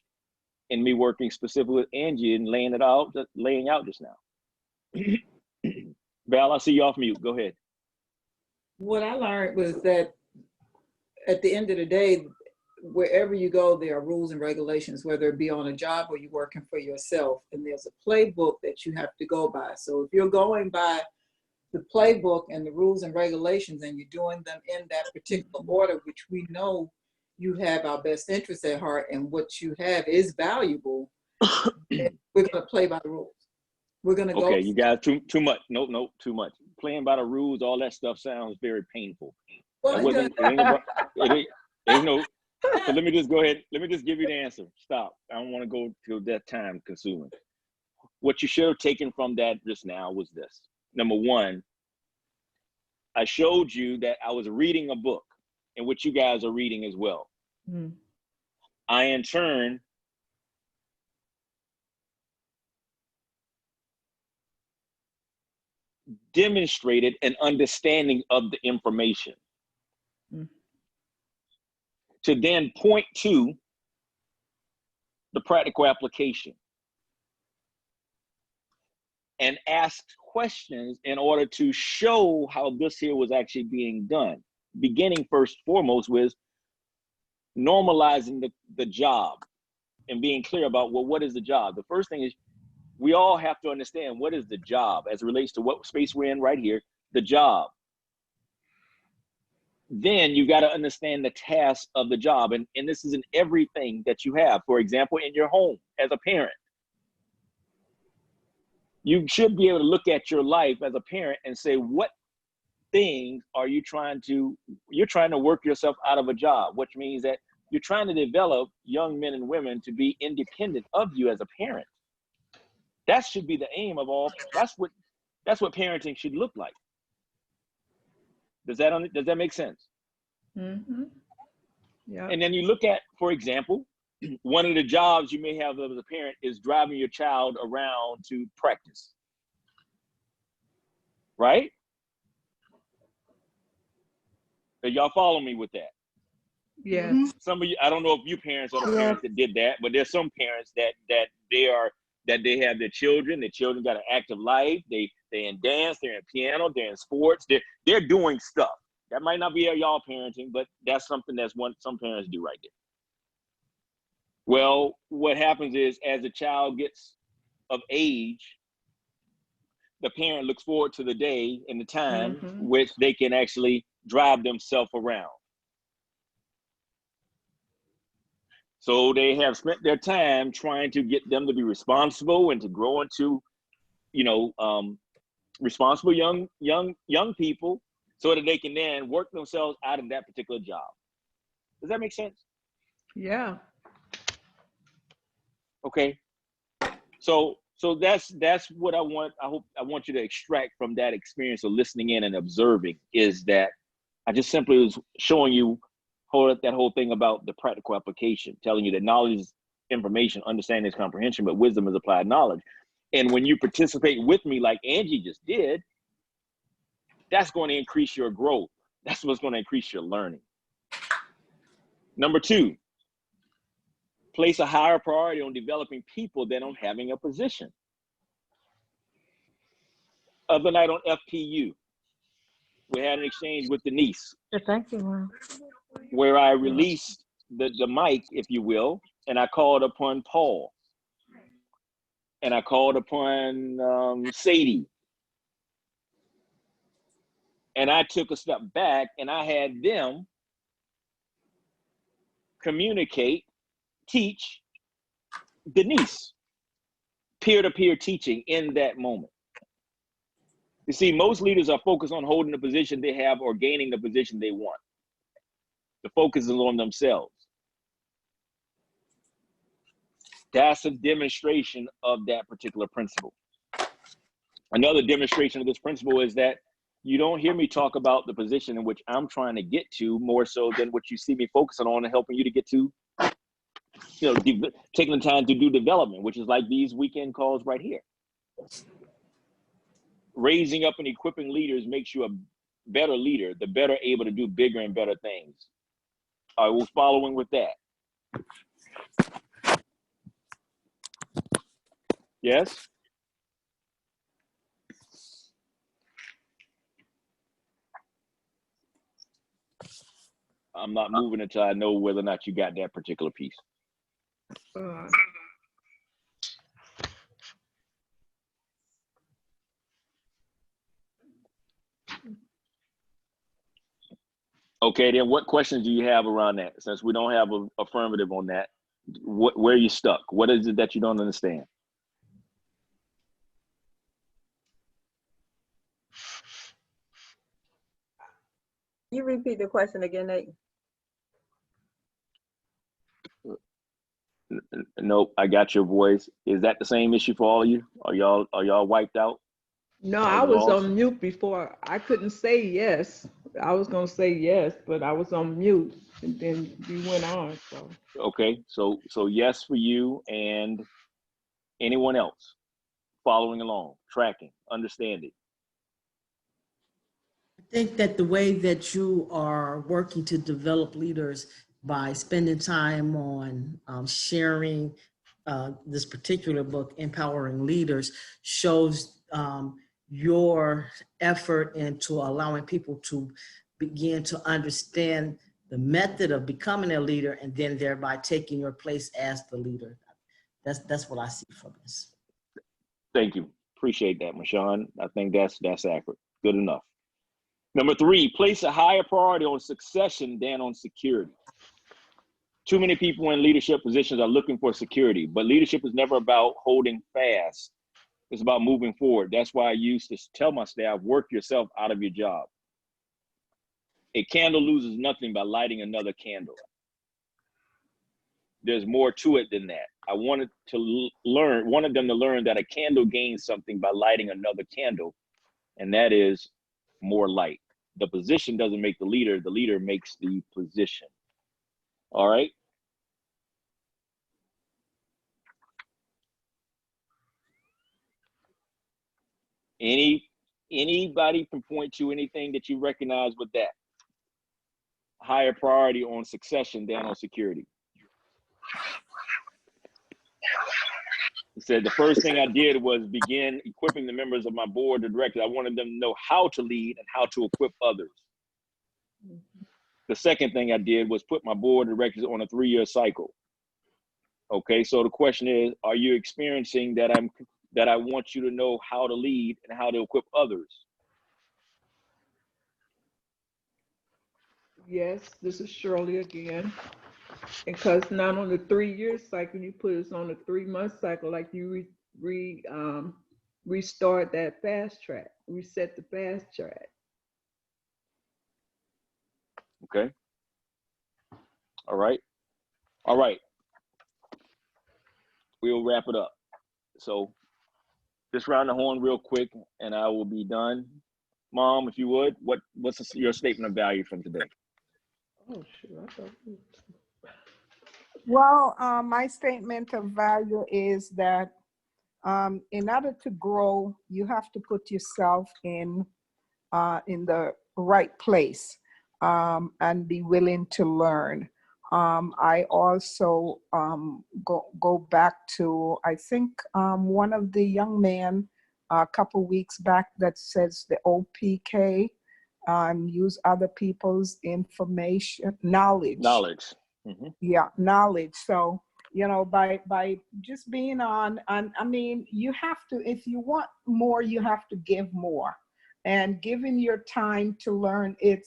and me working specifically with Angie and laying out just now? Val, I see you off mute. Go ahead. What I learned was that at the end of the day, wherever you go, there are rules and regulations, whether it be on a job or you're working for yourself, and there's a playbook that you have to go by. So if you're going by the playbook and the rules and regulations and you're doing them in that particular order, which we know you have our best interests at heart and what you have is valuable, we're going to play by the rules. We're going to go. Okay, you guys, too much. Nope, too much. Playing by the rules, all that stuff sounds very painful. Well, it ain't no. So let me just go ahead. Let me just give you the answer. Stop. I don't want to go to that time consuming. What you should have taken from that just now was this. Number one, I showed you that I was reading a book, and what you guys are reading as well. Mm. I, in turn, demonstrated an understanding of the information. Mm. To then point to the practical application and ask questions in order to show how this here was actually being done. Beginning first and foremost with normalizing the job and being clear about, well, what is the job? The first thing is we all have to understand what is the job as it relates to what space we're in right here, the job. Then you got to understand the task of the job. And this is in everything that you have. For example, in your home as a parent, you should be able to look at your life as a parent and say, what things are you trying to work yourself out of a job, which means that you're trying to develop young men and women to be independent of you as a parent. That should be the aim of all. That's what parenting should look like. Does that make sense? Mm-hmm. Yeah. And then you look at, for example, one of the jobs you may have as a parent is driving your child around to practice, right? So y'all follow me with that? Yeah. Some of you, I don't know if you parents are the parents that did that, but there's some parents that they have their children got an active life. They in dance, they're in piano, they're in sports, they're doing stuff. That might not be y'all parenting, but that's something some parents do right there. Well, what happens is as the child gets of age, the parent looks forward to the day and the time which they can actually drive themselves around. So they have spent their time trying to get them to be responsible and to grow into, responsible young people, so that they can then work themselves out of that particular job. Does that make sense? Yeah. Okay. So that's what I want. I want you to extract from that experience of listening in and observing, is that I just simply was showing you that whole thing about the practical application, telling you that knowledge is information, understanding is comprehension, but wisdom is applied knowledge. And when you participate with me like Angie just did, that's going to increase your growth. That's what's going to increase your learning. Number 2, place a higher priority on developing people than on having a position. Other night on FPU, we had an exchange with Denise. Thank you, Mom. Where I released the mic, if you will, and I called upon Paul. And I called upon Sadie. And I took a step back and I had them communicate, teach Denise, peer-to-peer teaching in that moment. You see, most leaders are focused on holding the position they have or gaining the position they want. The focus is on themselves. That's a demonstration of that particular principle. Another demonstration of this principle is that you don't hear me talk about the position in which I'm trying to get to more so than what you see me focusing on and helping you to get to, taking the time to do development, which is like these weekend calls right here. Raising up and equipping leaders makes you a better leader, the better able to do bigger and better things. I was following with that. Yes? I'm not moving until I know whether or not you got that particular piece. Okay, then what questions do you have around that? Since we don't have an affirmative on that, where are you stuck? What is it that you don't understand? You repeat the question again, Nate? Nope, I got your voice. Is that the same issue for all of you? Are y'all wiped out? No, I was on mute before. I couldn't say yes. I was gonna say yes, but I was on mute, and then you went on. So Okay, so yes for you, and anyone else following along, tracking, understanding. I think that the way that you are working to develop leaders by spending time on sharing this particular book, Empowering Leaders, shows your effort into allowing people to begin to understand the method of becoming a leader, and then thereby taking your place as the leader. That's what I see from this. Thank you. Appreciate that, Mashawn. I think that's accurate. Good enough. Number 3, place a higher priority on succession than on security. Too many people in leadership positions are looking for security, but leadership is never about holding fast. It's about moving forward. That's why I used to tell my staff, work yourself out of your job. A candle loses nothing by lighting another candle. There's more to it than that. I wanted them to learn that a candle gains something by lighting another candle, and that is more light. The position doesn't make the leader makes the position. All right? Anybody can point to anything that you recognize with that? Higher priority on succession than on security. He said the first thing I did was begin equipping the members of my board of directors. I wanted them to know how to lead and how to equip others. The second thing I did was put my board of directors on a 3-year cycle. Okay, so the question is, are you experiencing that I want you to know how to lead and how to equip others? yes, this is Shirley again. Because not on the 3-year cycle, you put us on a 3-month cycle, like you restart that fast track, reset the fast track. Okay. All right. we'll wrap it up. So just round the horn real quick and I will be done. Mom, if you would, what's your statement of value from today? Oh, sure. Well, my statement of value is that in order to grow, you have to put yourself in the right place and be willing to learn. I also go back to, I think, one of the young men a couple weeks back that says the OPK, use other people's information, knowledge. Knowledge. Mm-hmm. Yeah, knowledge. So, you know, by just being on, and I mean, you have to, if you want more, you have to give more. And giving your time to learn, it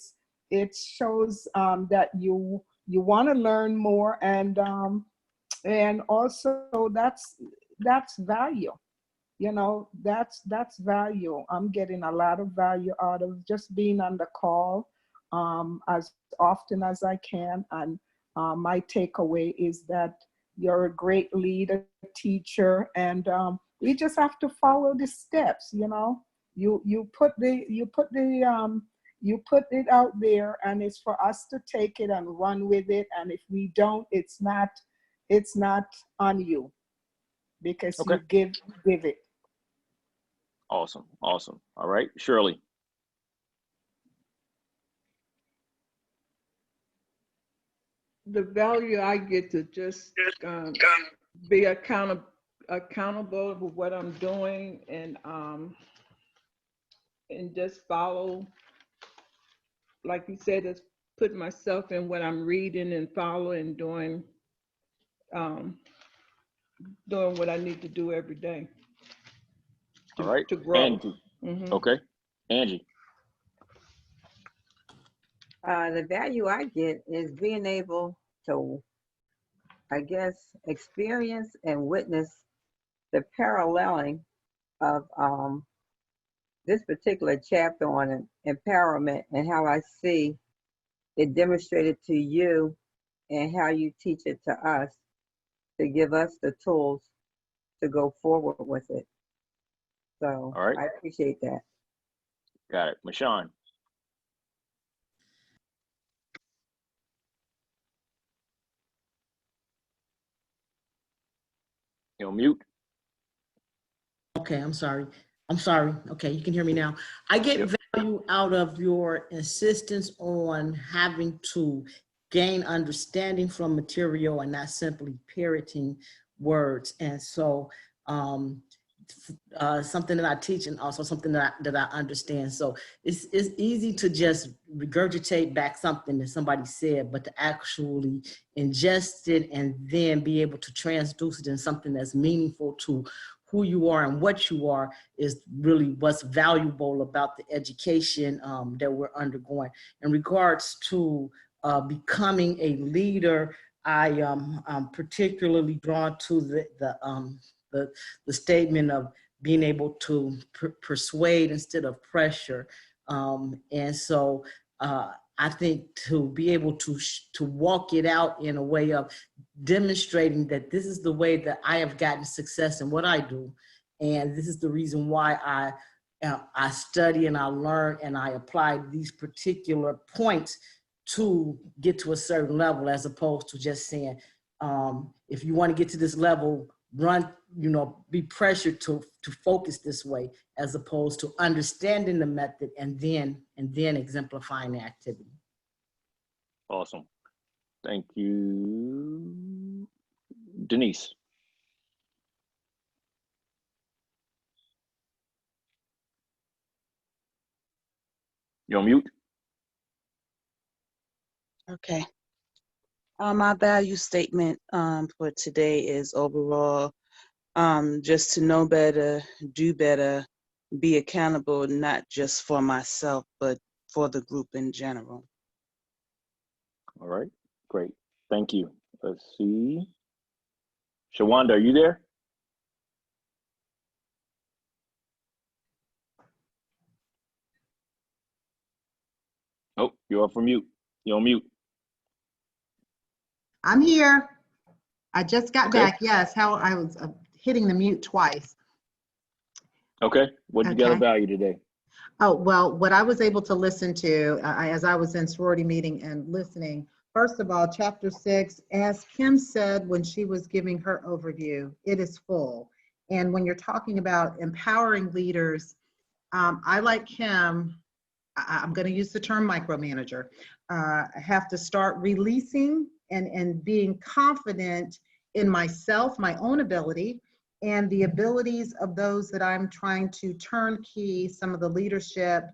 shows that you want to learn more, and also that's value. You know, that's value. I'm getting a lot of value out of just being on the call as often as I can. And my takeaway is that you're a great leader, teacher, and we just have to follow the steps. You know, you put it out there, and it's for us to take it and run with it. And if we don't, it's not on you, because Okay. you give it. Awesome. All right, Shirley. The value I get to just be accountable with what I'm doing, and just follow, like you said, just put myself in what I'm reading and following, doing what I need to do every day. All right. To grow. Angie. Mm-hmm. Okay. Angie. The value I get is being able to, I guess, experience and witness the paralleling of this particular chapter on empowerment, and how I see it demonstrated to you and how you teach it to us, to give us the tools to go forward with it. So all right. I appreciate that. Got it. Mashawn. You're on mute. Okay, I'm sorry. Okay, you can hear me now. I get value out of your insistence on having to gain understanding from material and not simply parroting words. And so something that I teach, and also something that I understand. So it's easy to just regurgitate back something that somebody said, but to actually ingest it and then be able to transduce it in something that's meaningful to who you are and what you are is really what's valuable about the education that we're undergoing. In regards to becoming a leader, I'm particularly drawn to the statement of being able to persuade instead of pressure. And so I think to be able to walk it out in a way of demonstrating that this is the way that I have gotten success in what I do. And this is the reason why I study and I learn and I apply these particular points to get to a certain level, as opposed to just saying, if you want to get to this level, run, be pressured to focus this way, as opposed to understanding the method and then exemplifying the activity. Awesome. Thank you. Denise. You're on mute. Okay. My value statement for today is overall just to know better, do better, be accountable, not just for myself, but for the group in general. All right, great. Thank you. Let's see. Shawanda, are you there? Oh, you're off from mute. You're on mute. I'm here. I just got Okay. back. Yes, how I was hitting the mute twice. Okay. What you got Okay. of value today? Oh, well, what I was able to listen to as I was in sorority meeting and listening, first of all, chapter 6, as Kim said when she was giving her overview, it is full. And when you're talking about empowering leaders, I like Kim, I'm going to use the term micromanager. I have to start releasing and being confident in myself, my own ability, and the abilities of those that I'm trying to turnkey some of the leadership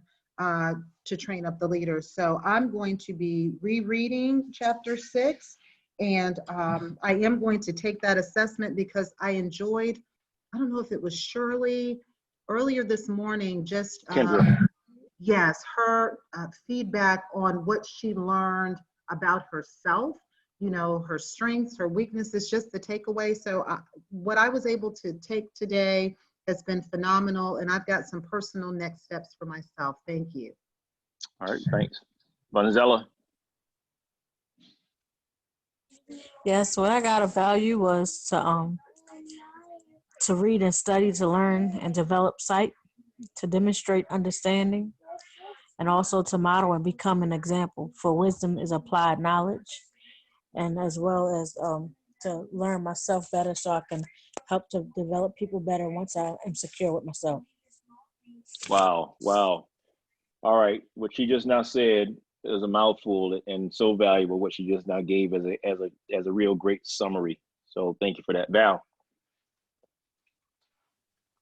to train up the leaders. So I'm going to be rereading chapter 6, and I am going to take that assessment because I enjoyed, I don't know if it was Shirley earlier this morning, just Kendra. yes, her feedback on what she learned about herself, you know, her strengths, her weaknesses, just the takeaway. So what I was able to take today has been phenomenal, and I've got some personal next steps for myself. Thank you. All right, thanks. Vanzella. Yes, what I got of value was to read and study, to learn and develop sight, to demonstrate understanding, and also to model and become an example. For wisdom is applied knowledge, and as well as to learn myself better so I can help to develop people better once I am secure with myself. Wow, wow. All right, what she just now said is a mouthful and so valuable. What she just now gave as a real great summary. So thank you for that, Val.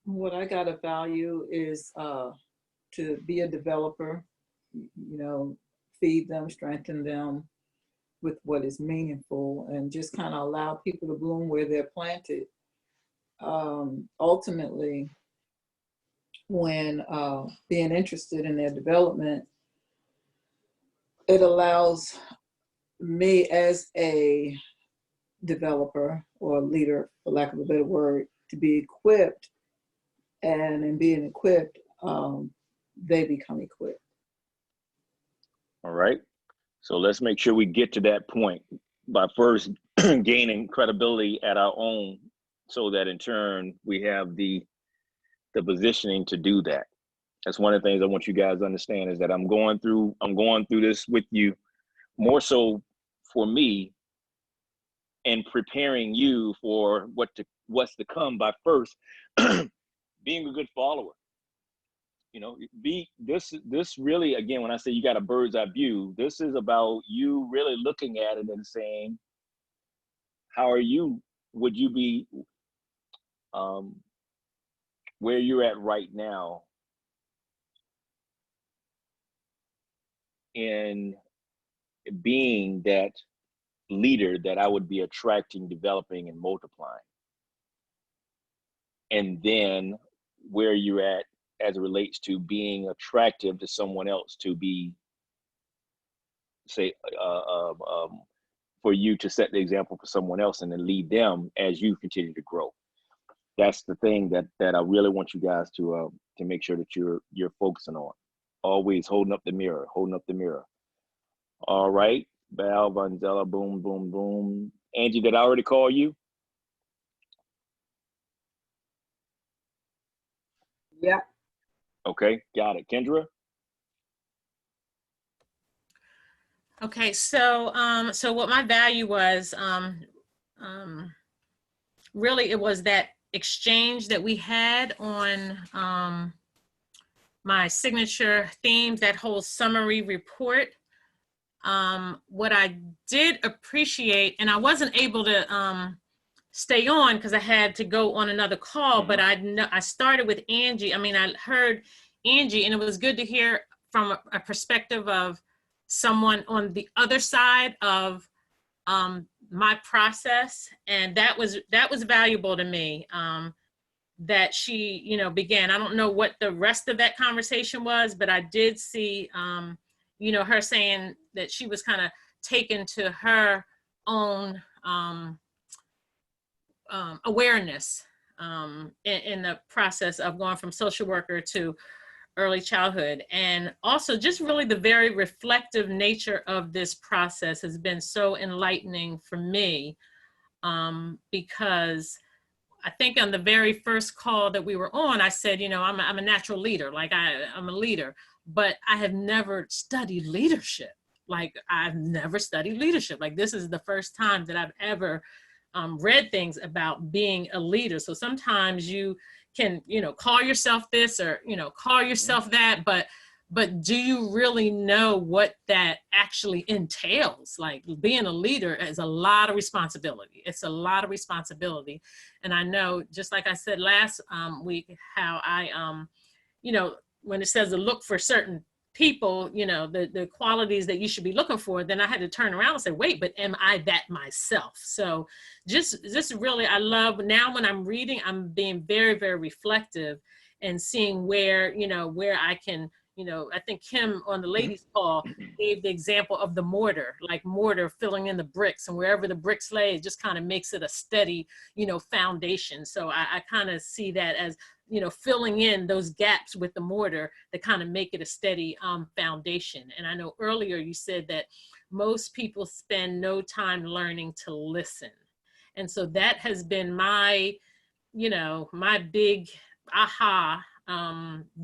What I got of value is to be a developer, you know, feed them, strengthen them with what is meaningful, and just kind of allow people to bloom where they're planted. Ultimately, when being interested in their development, it allows me as a developer or leader, for lack of a better word, to be equipped, and in being equipped, they become equipped. All right. So let's make sure we get to that point by first gaining credibility at our own, so that in turn we have the positioning to do that. That's one of the things I want you guys to understand, is that I'm going through this with you, more so for me, and preparing you for what's to come by first being a good follower. You know, this really, again, when I say you got a bird's eye view, this is about you really looking at it and saying, how are you, would you be where you're at right now in being that leader that I would be attracting, developing, and multiplying. And then where you're at as it relates to being attractive to someone else, to be, say, for you to set the example for someone else and then lead them as you continue to grow. That's the thing that I really want you guys to make sure that you're focusing on. Always holding up the mirror. All right, Val, Vanzella, boom, boom, boom. Angie, did I already call you? Yeah. Okay, got it. Kendra? Okay, so so what my value was, really it was that exchange that we had on my signature themes, that whole summary report. What I did appreciate, and I wasn't able to stay on because I had to go on another call, but I started with Angie. I mean, I heard Angie, and it was good to hear from a perspective of someone on the other side of my process, and that was valuable to me. That she, you know, began. I don't know what the rest of that conversation was, but I did see, you know, her saying that she was kind of taken to her own awareness in the process of going from social worker to early childhood. And also just really the very reflective nature of this process has been so enlightening for me. because I think on the very first call that we were on, I said, you know, I'm a natural leader. Like I'm a leader, but I have never studied leadership. Like I've never studied leadership. Like this is the first time that I've ever read things about being a leader. So sometimes you can, you know, call yourself this or, you know, call yourself that, but do you really know what that actually entails? Like being a leader is a lot of responsibility. It's a lot of responsibility. And I know, just like I said last week, how I, you know, when it says to look for certain people, you know, the qualities that you should be looking for, then I had to turn around and say, wait, but am I that myself? So just really, I love now when I'm reading, I'm being very, very reflective and seeing where, you know, where I can, you know, I think Kim on the ladies call gave the example of the mortar, like mortar filling in the bricks, and wherever the bricks lay, it just kind of makes it a steady, you know, foundation. So I kind of see that as, you know, filling in those gaps with the mortar that kind of make it a steady foundation. And I know earlier you said that most people spend no time learning to listen. And so that has been my, you know, my big aha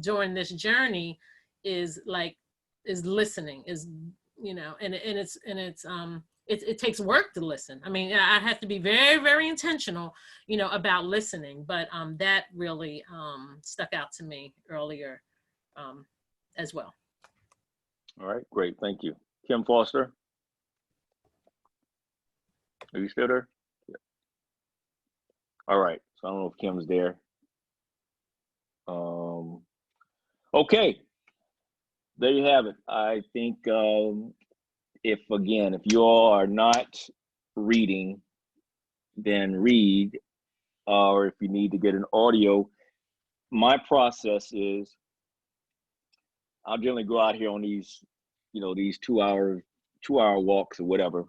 during this journey is listening, is, you know, and it takes work to listen. I mean, I have to be very, very intentional, you know, about listening, but that really stuck out to me earlier as well. All right, great, thank you. Kim Foster, are you still there? Yeah. All right, so I don't know if Kim's there. Okay, there you have it. I think if you all are not reading, then read, or if you need to get an audio, my process is I'll generally go out here on these, you know, these 2-hour walks or whatever.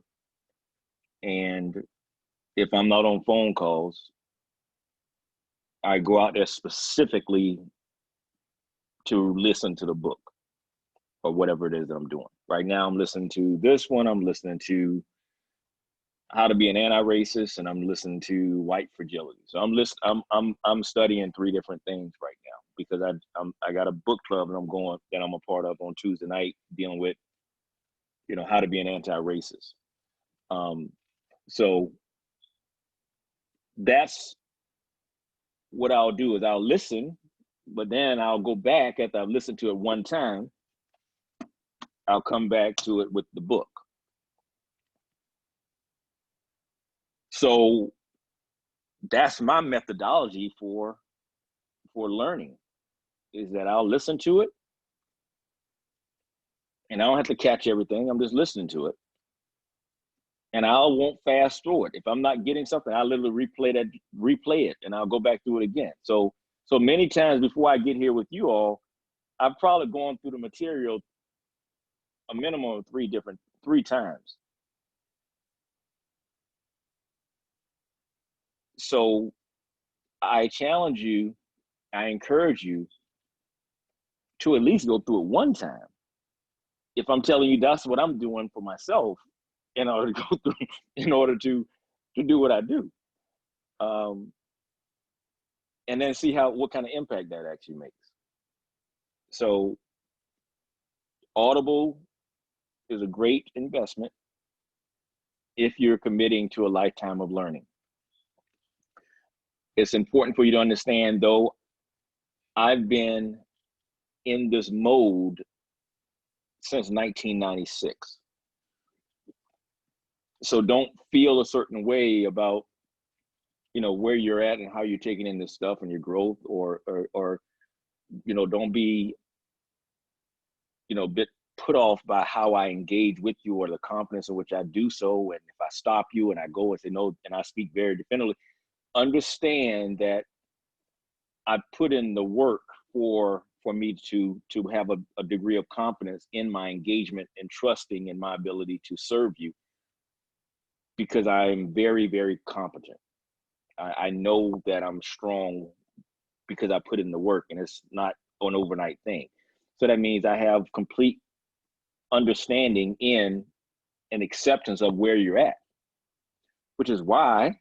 And if I'm not on phone calls, I go out there specifically to listen to the book or whatever it is that I'm doing. Right now, I'm listening to this one. I'm listening to How to Be an Anti-Racist, and I'm listening to White Fragility. So I'm studying 3 different things right now because I got a book club that I'm a part of on Tuesday night dealing with, you know, how to be an anti-racist. So that's what I'll do is I'll listen, but then I'll go back after I've listened to it one time. I'll come back to it with the book. So that's my methodology for learning, is that I'll listen to it and I don't have to catch everything. I'm just listening to it. And I won't fast through it. If I'm not getting something, I'll literally replay it, and I'll go back through it again. So many times before I get here with you all, I've probably gone through the material a minimum of 3 times. So I challenge you, I encourage you to at least go through it one time. If I'm telling you that's what I'm doing for myself, in order to go through, in order to do what I do, and then see what kind of impact that actually makes. So Audible is a great investment if you're committing to a lifetime of learning. It's important for you to understand, though, I've been in this mode since 1996. So don't feel a certain way about, you know, where you're at and how you're taking in this stuff and your growth, or you know, don't be, you know, bit put off by how I engage with you or the confidence in which I do so. And if I stop you and I go and say no, and I speak very definitively, understand that I put in the work for me to have a degree of confidence in my engagement and trusting in my ability to serve you, because I'm very, very competent. I know that I'm strong because I put in the work, and it's not an overnight thing. So that means I have complete understanding in and acceptance of where you're at, which is why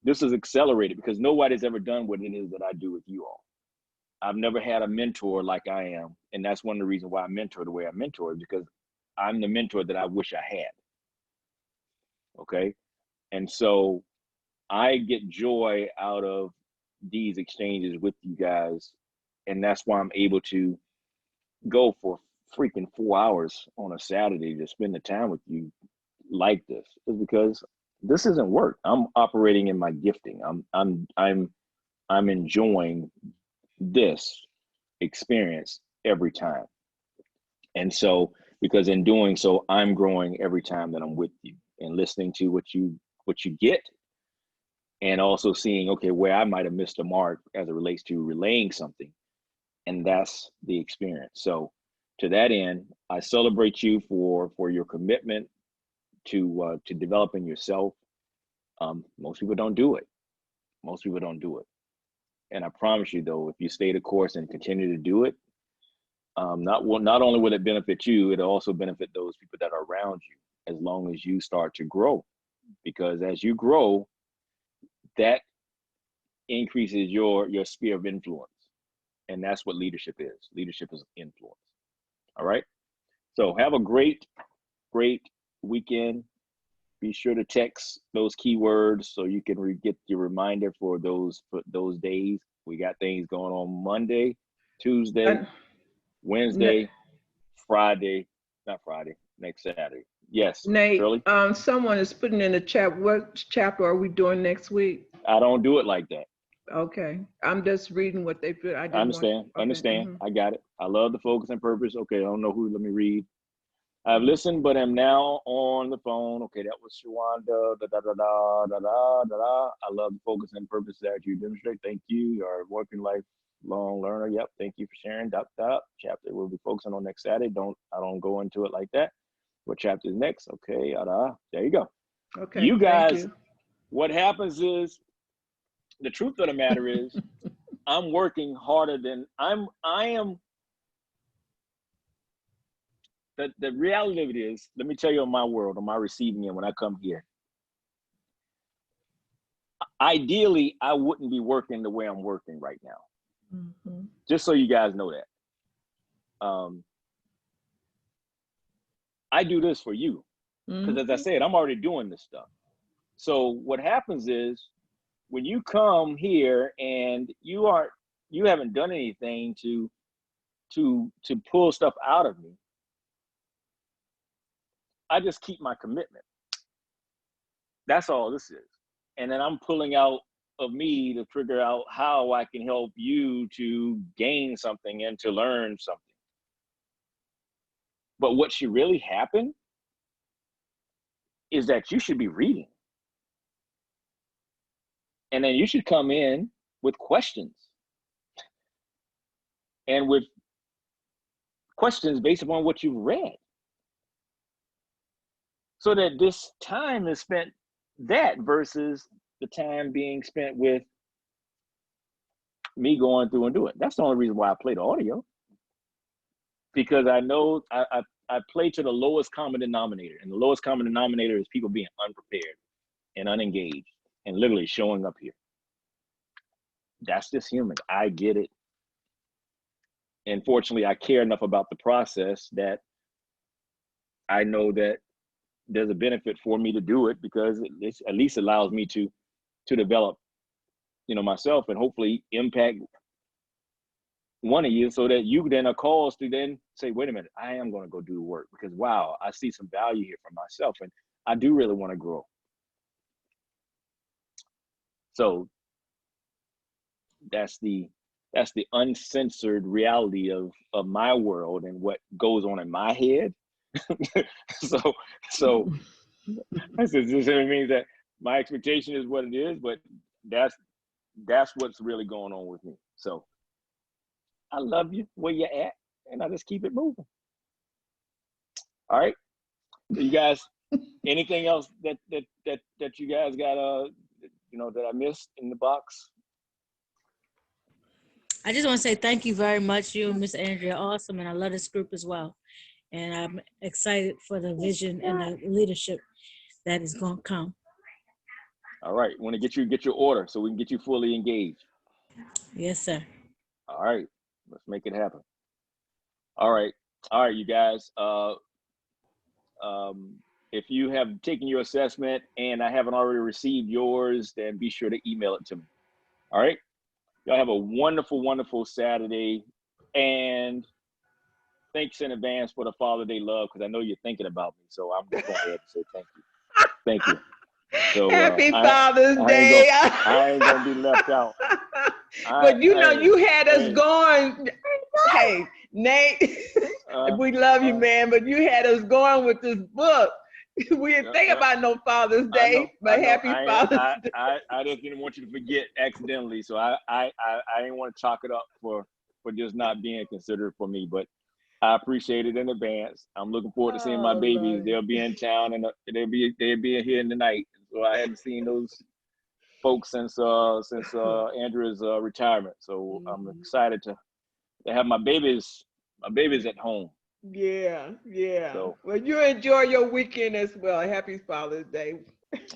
this is accelerated because nobody's ever done what it is that I do with you all. I've never had a mentor like I am. And that's one of the reasons why I mentor the way I mentor, because I'm the mentor that I wish I had. Okay. And so I get joy out of these exchanges with you guys. And that's why I'm able to go for freaking 4 hours on a Saturday to spend the time with you like this, is because this isn't work. I'm operating in my gifting. I'm enjoying this experience every time. And so, because in doing so, I'm growing every time that I'm with you and listening to what you get, and also seeing, okay, where I might have missed a mark as it relates to relaying something. And that's the experience. So to that end, I celebrate you for your commitment to developing yourself. Most people don't do it. Most people don't do it. And I promise you, though, if you stay the course and continue to do it, not only will it benefit you, it'll also benefit those people that are around you, as long as you start to grow. Because as you grow, that increases your sphere of influence. And that's what leadership is. Leadership is influence. All right. So have a great weekend. Be sure to text those keywords so you can get your reminder for those days. We got things going on Monday, Tuesday, Wednesday, Friday, not Friday, next Saturday. Yes, Nate, Shirley? Someone is putting in the chat, what chapter are we doing next week? I don't do it like that. Okay, I'm just reading what they put. I understand. I got it. I love the focus and purpose. Okay, I don't know who. Let me read. I've listened, but am now on the phone. Okay, that was Shawanda. Da, da, da, da, da, da, da, da. I love the focus and purpose that you demonstrate. Thank you. You're a working lifelong learner. Yep. Thank you for sharing. Chapter we'll be focusing on next Saturday. I don't go into it like that. What chapter is next? Okay. There you go. Okay. You guys, thank you. What happens is, the truth of the matter is, I'm working harder than I am. The reality of it is, let me tell you, on my world, on my receiving end, when I come here, ideally, I wouldn't be working the way I'm working right now. Mm-hmm. Just so you guys know that. I do this for you. Because as I said, I'm already doing this stuff. So what happens is, when you come here and you haven't done anything to pull stuff out of me, I just keep my commitment. That's all this is. And then I'm pulling out of me to figure out how I can help you to gain something and to learn something. But what should really happen is that you should be reading. And then you should come in with questions. And with questions based upon what you've read. So that this time is spent that versus the time being spent with me going through and doing it. That's the only reason why I play the audio. Because I know I play to the lowest common denominator. And the lowest common denominator is people being unprepared and unengaged and literally showing up here. That's just human. I get it. And fortunately, I care enough about the process that I know that there's a benefit for me to do it, because it at least allows me to develop, myself, and hopefully impact one of you, so that you then are called to then say, wait a minute, I am going to go do the work, because wow, I see some value here for myself, and I do really want to grow. So that's the uncensored reality of my world and what goes on in my head. so this means that my expectation is what it is, but that's what's really going on with me. So I love you where you're at, and I just keep it moving. All right, you guys, anything else that you guys got that I missed in the box? I just want to say thank you very much. You and Miss Andrea are awesome, and I love this group as well. And I'm excited for the vision and the leadership that is going to come. All right. Want to get your order so we can get you fully engaged. Yes, sir. All right. Let's make it happen. All right, you guys. If you have taken your assessment and I haven't already received yours, then be sure to email it to me. All right. Y'all have a wonderful, wonderful Saturday. And thanks in advance for the Father Day love, because I know you're thinking about me. So I'm just going ahead and say thank you. Thank you. So Happy Father's Day. I ain't gonna be left out. But you know, you had us going. Hey, Nate, we love you, man, but you had us going with this book. We didn't think about no Father's Day, but happy Father's Day. I just didn't want you to forget accidentally, so I didn't want to chalk it up for just not being considerate for me, but I appreciate it in advance. I'm looking forward to seeing my babies. Lord. They'll be in town and they'll be here in the night. So I hadn't seen those folks since Andrea's retirement. So I'm excited to have my babies at home. Yeah. So, well, you enjoy your weekend as well. Happy Father's Day.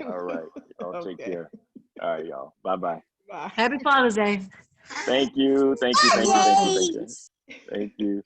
All right. Y'all take care. All right, y'all. Bye-bye. Bye. Happy Father's Day. Thank you. Thank you.